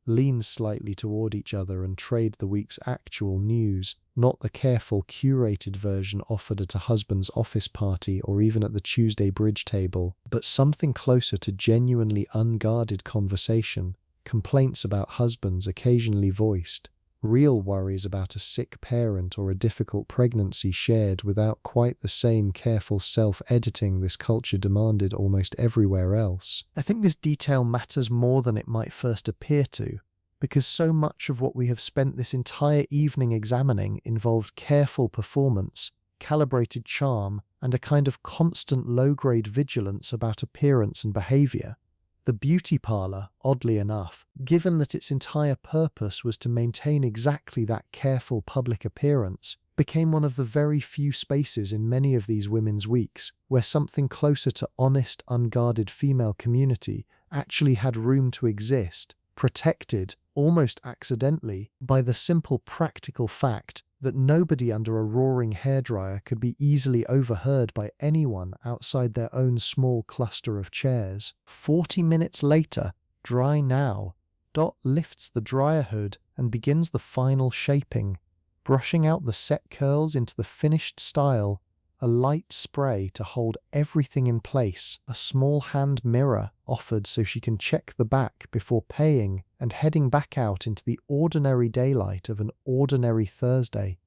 lean slightly toward each other and trade the week's actual news, not the careful, curated version offered at a husband's office party or even at the Tuesday bridge table, but something closer to genuinely unguarded conversation, complaints about husbands occasionally voiced, real worries about a sick parent or a difficult pregnancy shared without quite the same careful self-editing this culture demanded almost everywhere else. I think this detail matters more than it might first appear to, because so much of what we have spent this entire evening examining involved careful performance, calibrated charm, and a kind of constant low-grade vigilance about appearance and behavior. The beauty parlor, oddly enough, given that its entire purpose was to maintain exactly that careful public appearance, became one of the very few spaces in many of these women's weeks where something closer to honest, unguarded female community actually had room to exist, protected, almost accidentally, by the simple practical fact that nobody under a roaring hairdryer could be easily overheard by anyone outside their own small cluster of chairs. 40 minutes later, dry now, Dot lifts the dryer hood and begins the final shaping, brushing out the set curls into the finished style, a light spray to hold everything in place, a small hand mirror offered so she can check the back before paying and heading back out into the ordinary daylight of an ordinary Thursday.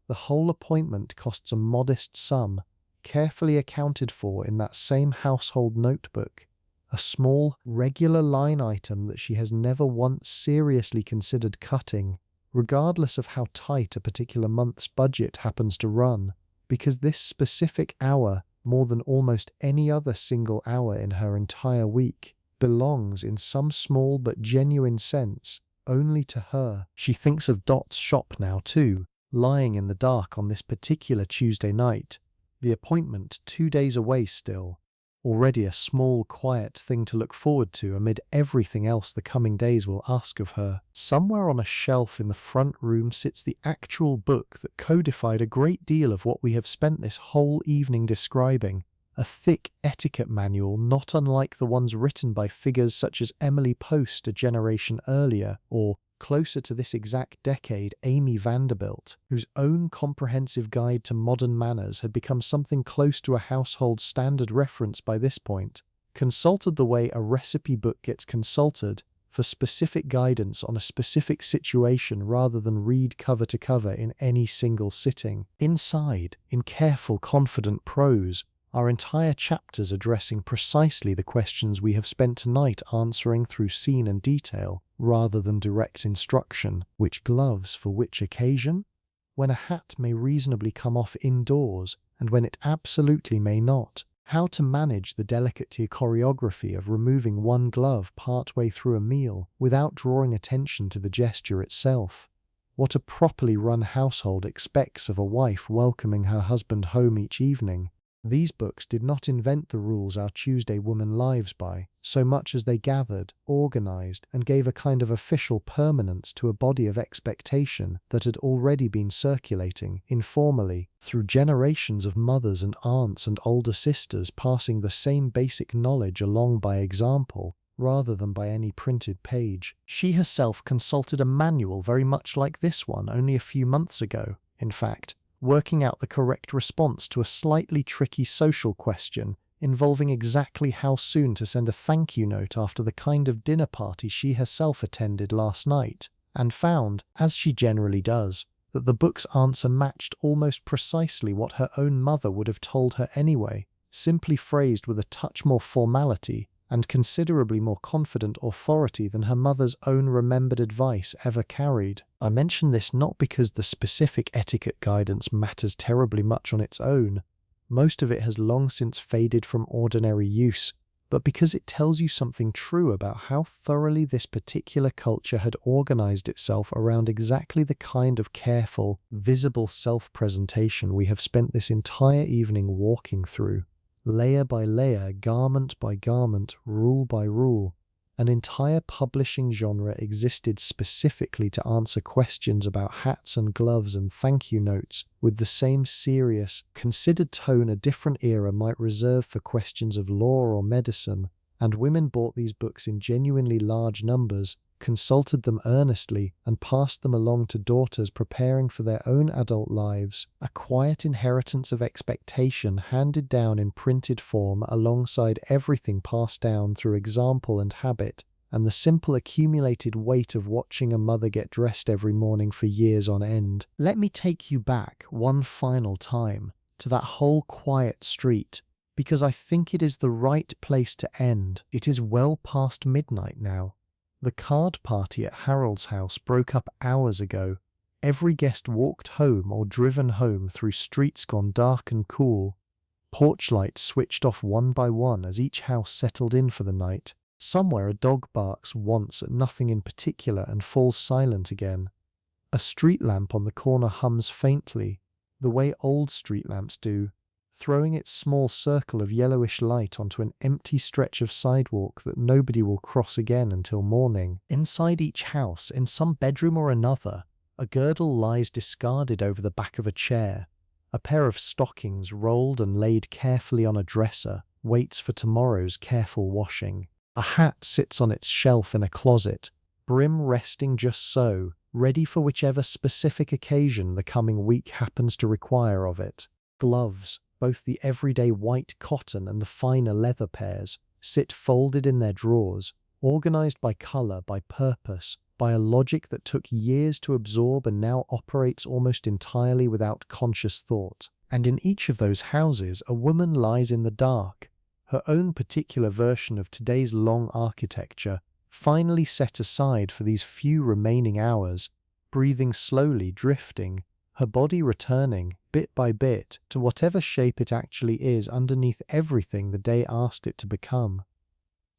The whole appointment costs a modest sum, carefully accounted for in that same household notebook, a small, regular line item that she has never once seriously considered cutting, regardless of how tight a particular month's budget happens to run, because this specific hour, more than almost any other single hour in her entire week, belongs in some small but genuine sense only to her. She thinks of Dot's shop now too, lying in the dark on this particular Tuesday night, the appointment 2 days away still, already a small, quiet thing to look forward to amid everything else the coming days will ask of her. Somewhere on a shelf in the front room sits the actual book that codified a great deal of what we have spent this whole evening describing, a thick etiquette manual not unlike the ones written by figures such as Emily Post a generation earlier, or, closer to this exact decade, Amy Vanderbilt, whose own comprehensive guide to modern manners had become something close to a household standard reference by this point, consulted the way a recipe book gets consulted for specific guidance on a specific situation rather than read cover to cover in any single sitting. Inside, in careful, confident prose, are entire chapters addressing precisely the questions we have spent tonight answering through scene and detail, rather than direct instruction. Which gloves for which occasion? When a hat may reasonably come off indoors, and when it absolutely may not. How to manage the delicate choreography of removing one glove partway through a meal without drawing attention to the gesture itself. What a properly run household expects of a wife welcoming her husband home each evening. These books did not invent the rules our Tuesday woman lives by, so much as they gathered, organized, and gave a kind of official permanence to a body of expectation that had already been circulating, informally, through generations of mothers and aunts and older sisters passing the same basic knowledge along by example, rather than by any printed page. She herself consulted a manual very much like this one only a few months ago, in fact, working out the correct response to a slightly tricky social question involving exactly how soon to send a thank you note after the kind of dinner party she herself attended last night, and found, as she generally does, that the book's answer matched almost precisely what her own mother would have told her anyway, simply phrased with a touch more formality and considerably more confident authority than her mother's own remembered advice ever carried. I mention this not because the specific etiquette guidance matters terribly much on its own, Most of it has long since faded from ordinary use, but because it tells you something true about how thoroughly this particular culture had organized itself around exactly the kind of careful, visible self-presentation we have spent this entire evening walking through. Layer by layer, garment by garment, rule by rule, an entire publishing genre existed specifically to answer questions about hats and gloves and thank you notes with the same serious, considered tone a different era might reserve for questions of law or medicine, and women bought these books in genuinely large numbers, consulted them earnestly, and passed them along to daughters preparing for their own adult lives, a quiet inheritance of expectation handed down in printed form alongside everything passed down through example and habit, and the simple accumulated weight of watching a mother get dressed every morning for years on end. Let me take you back one final time to that whole quiet street, because I think it is the right place to end. It is well past midnight now. The card party at Harold's house broke up hours ago. Every guest walked home or driven home through streets gone dark and cool. Porch lights switched off one by one as each house settled in for the night. Somewhere a dog barks once at nothing in particular and falls silent again. A street lamp on the corner hums faintly, the way old street lamps do, throwing its small circle of yellowish light onto an empty stretch of sidewalk that nobody will cross again until morning. Inside each house, in some bedroom or another, a girdle lies discarded over the back of a chair. A pair of stockings, rolled and laid carefully on a dresser, waits for tomorrow's careful washing. A hat sits on its shelf in a closet, brim resting just so, ready for whichever specific occasion the coming week happens to require of it. Gloves, both the everyday white cotton and the finer leather pairs, sit folded in their drawers, organized by color, by purpose, by a logic that took years to absorb and now operates almost entirely without conscious thought. And in each of those houses, a woman lies in the dark, her own particular version of today's long architecture, finally set aside for these few remaining hours, breathing slowly, drifting, her body returning, bit by bit, to whatever shape it actually is underneath everything the day asked it to become.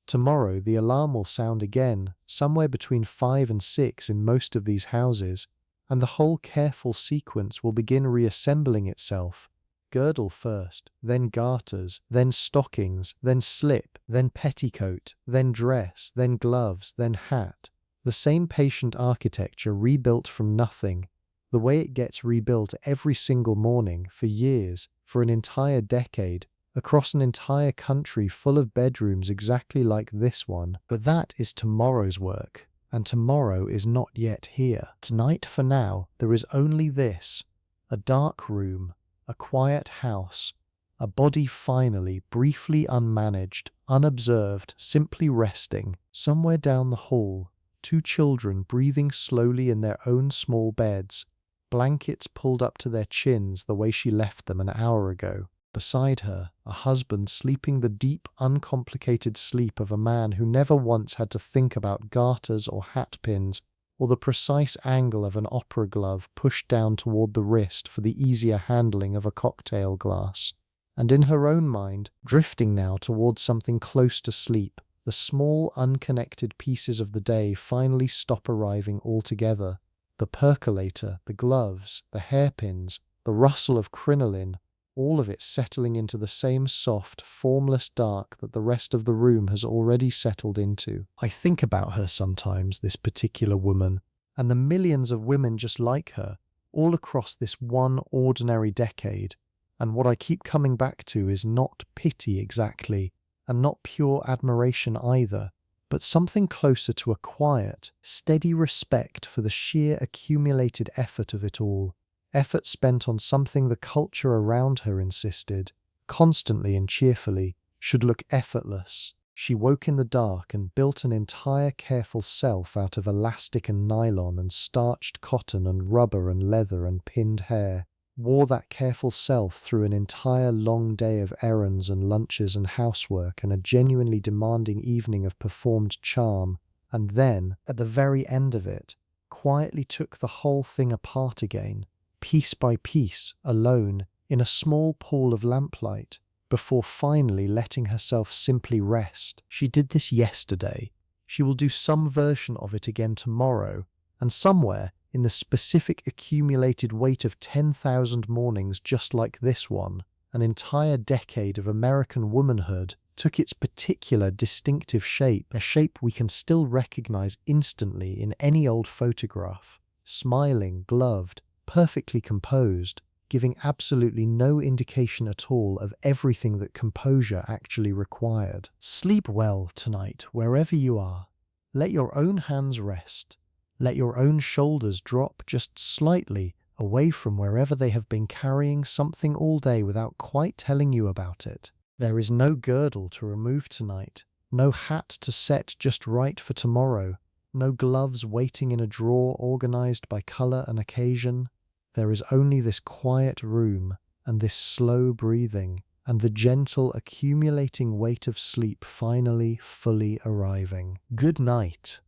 Tomorrow the alarm will sound again, somewhere between 5 and 6 in most of these houses, and the whole careful sequence will begin reassembling itself. Girdle first, then garters, then stockings, then slip, then petticoat, then dress, then gloves, then hat. The same patient architecture rebuilt from nothing, the way it gets rebuilt every single morning, for years, for an entire decade, across an entire country full of bedrooms exactly like this one. But that is tomorrow's work, and tomorrow is not yet here. Tonight, for now, there is only this: a dark room, a quiet house, a body finally, briefly unmanaged, unobserved, simply resting. Somewhere down the hall, 2 children breathing slowly in their own small beds, blankets pulled up to their chins the way she left them an hour ago. Beside her, a husband sleeping the deep, uncomplicated sleep of a man who never once had to think about garters or hat pins, or the precise angle of an opera glove pushed down toward the wrist for the easier handling of a cocktail glass. And in her own mind, drifting now towards something close to sleep, the small, unconnected pieces of the day finally stop arriving altogether. The percolator, the gloves, the hairpins, the rustle of crinoline, all of it settling into the same soft, formless dark that the rest of the room has already settled into. I think about her sometimes, this particular woman, and the millions of women just like her, all across this one ordinary decade, and what I keep coming back to is not pity exactly, and not pure admiration either, but something closer to a quiet, steady respect for the sheer accumulated effort of it all. Effort spent on something the culture around her insisted, constantly and cheerfully, should look effortless. She woke in the dark and built an entire careful self out of elastic and nylon and starched cotton and rubber and leather and pinned hair, wore that careful self through an entire long day of errands and lunches and housework and a genuinely demanding evening of performed charm, and then, at the very end of it, quietly took the whole thing apart again, piece by piece, alone, in a small pool of lamplight, before finally letting herself simply rest. She did this yesterday. She will do some version of it again tomorrow, and somewhere in the specific accumulated weight of 10,000 mornings just like this one, an entire decade of American womanhood took its particular distinctive shape, a shape we can still recognize instantly in any old photograph. Smiling, gloved, perfectly composed, giving absolutely no indication at all of everything that composure actually required. Sleep well tonight, wherever you are. Let your own hands rest. Let your own shoulders drop just slightly away from wherever they have been carrying something all day without quite telling you about it. There is no girdle to remove tonight, no hat to set just right for tomorrow, no gloves waiting in a drawer organized by color and occasion. There is only this quiet room and this slow breathing and the gentle accumulating weight of sleep finally fully arriving. Good night.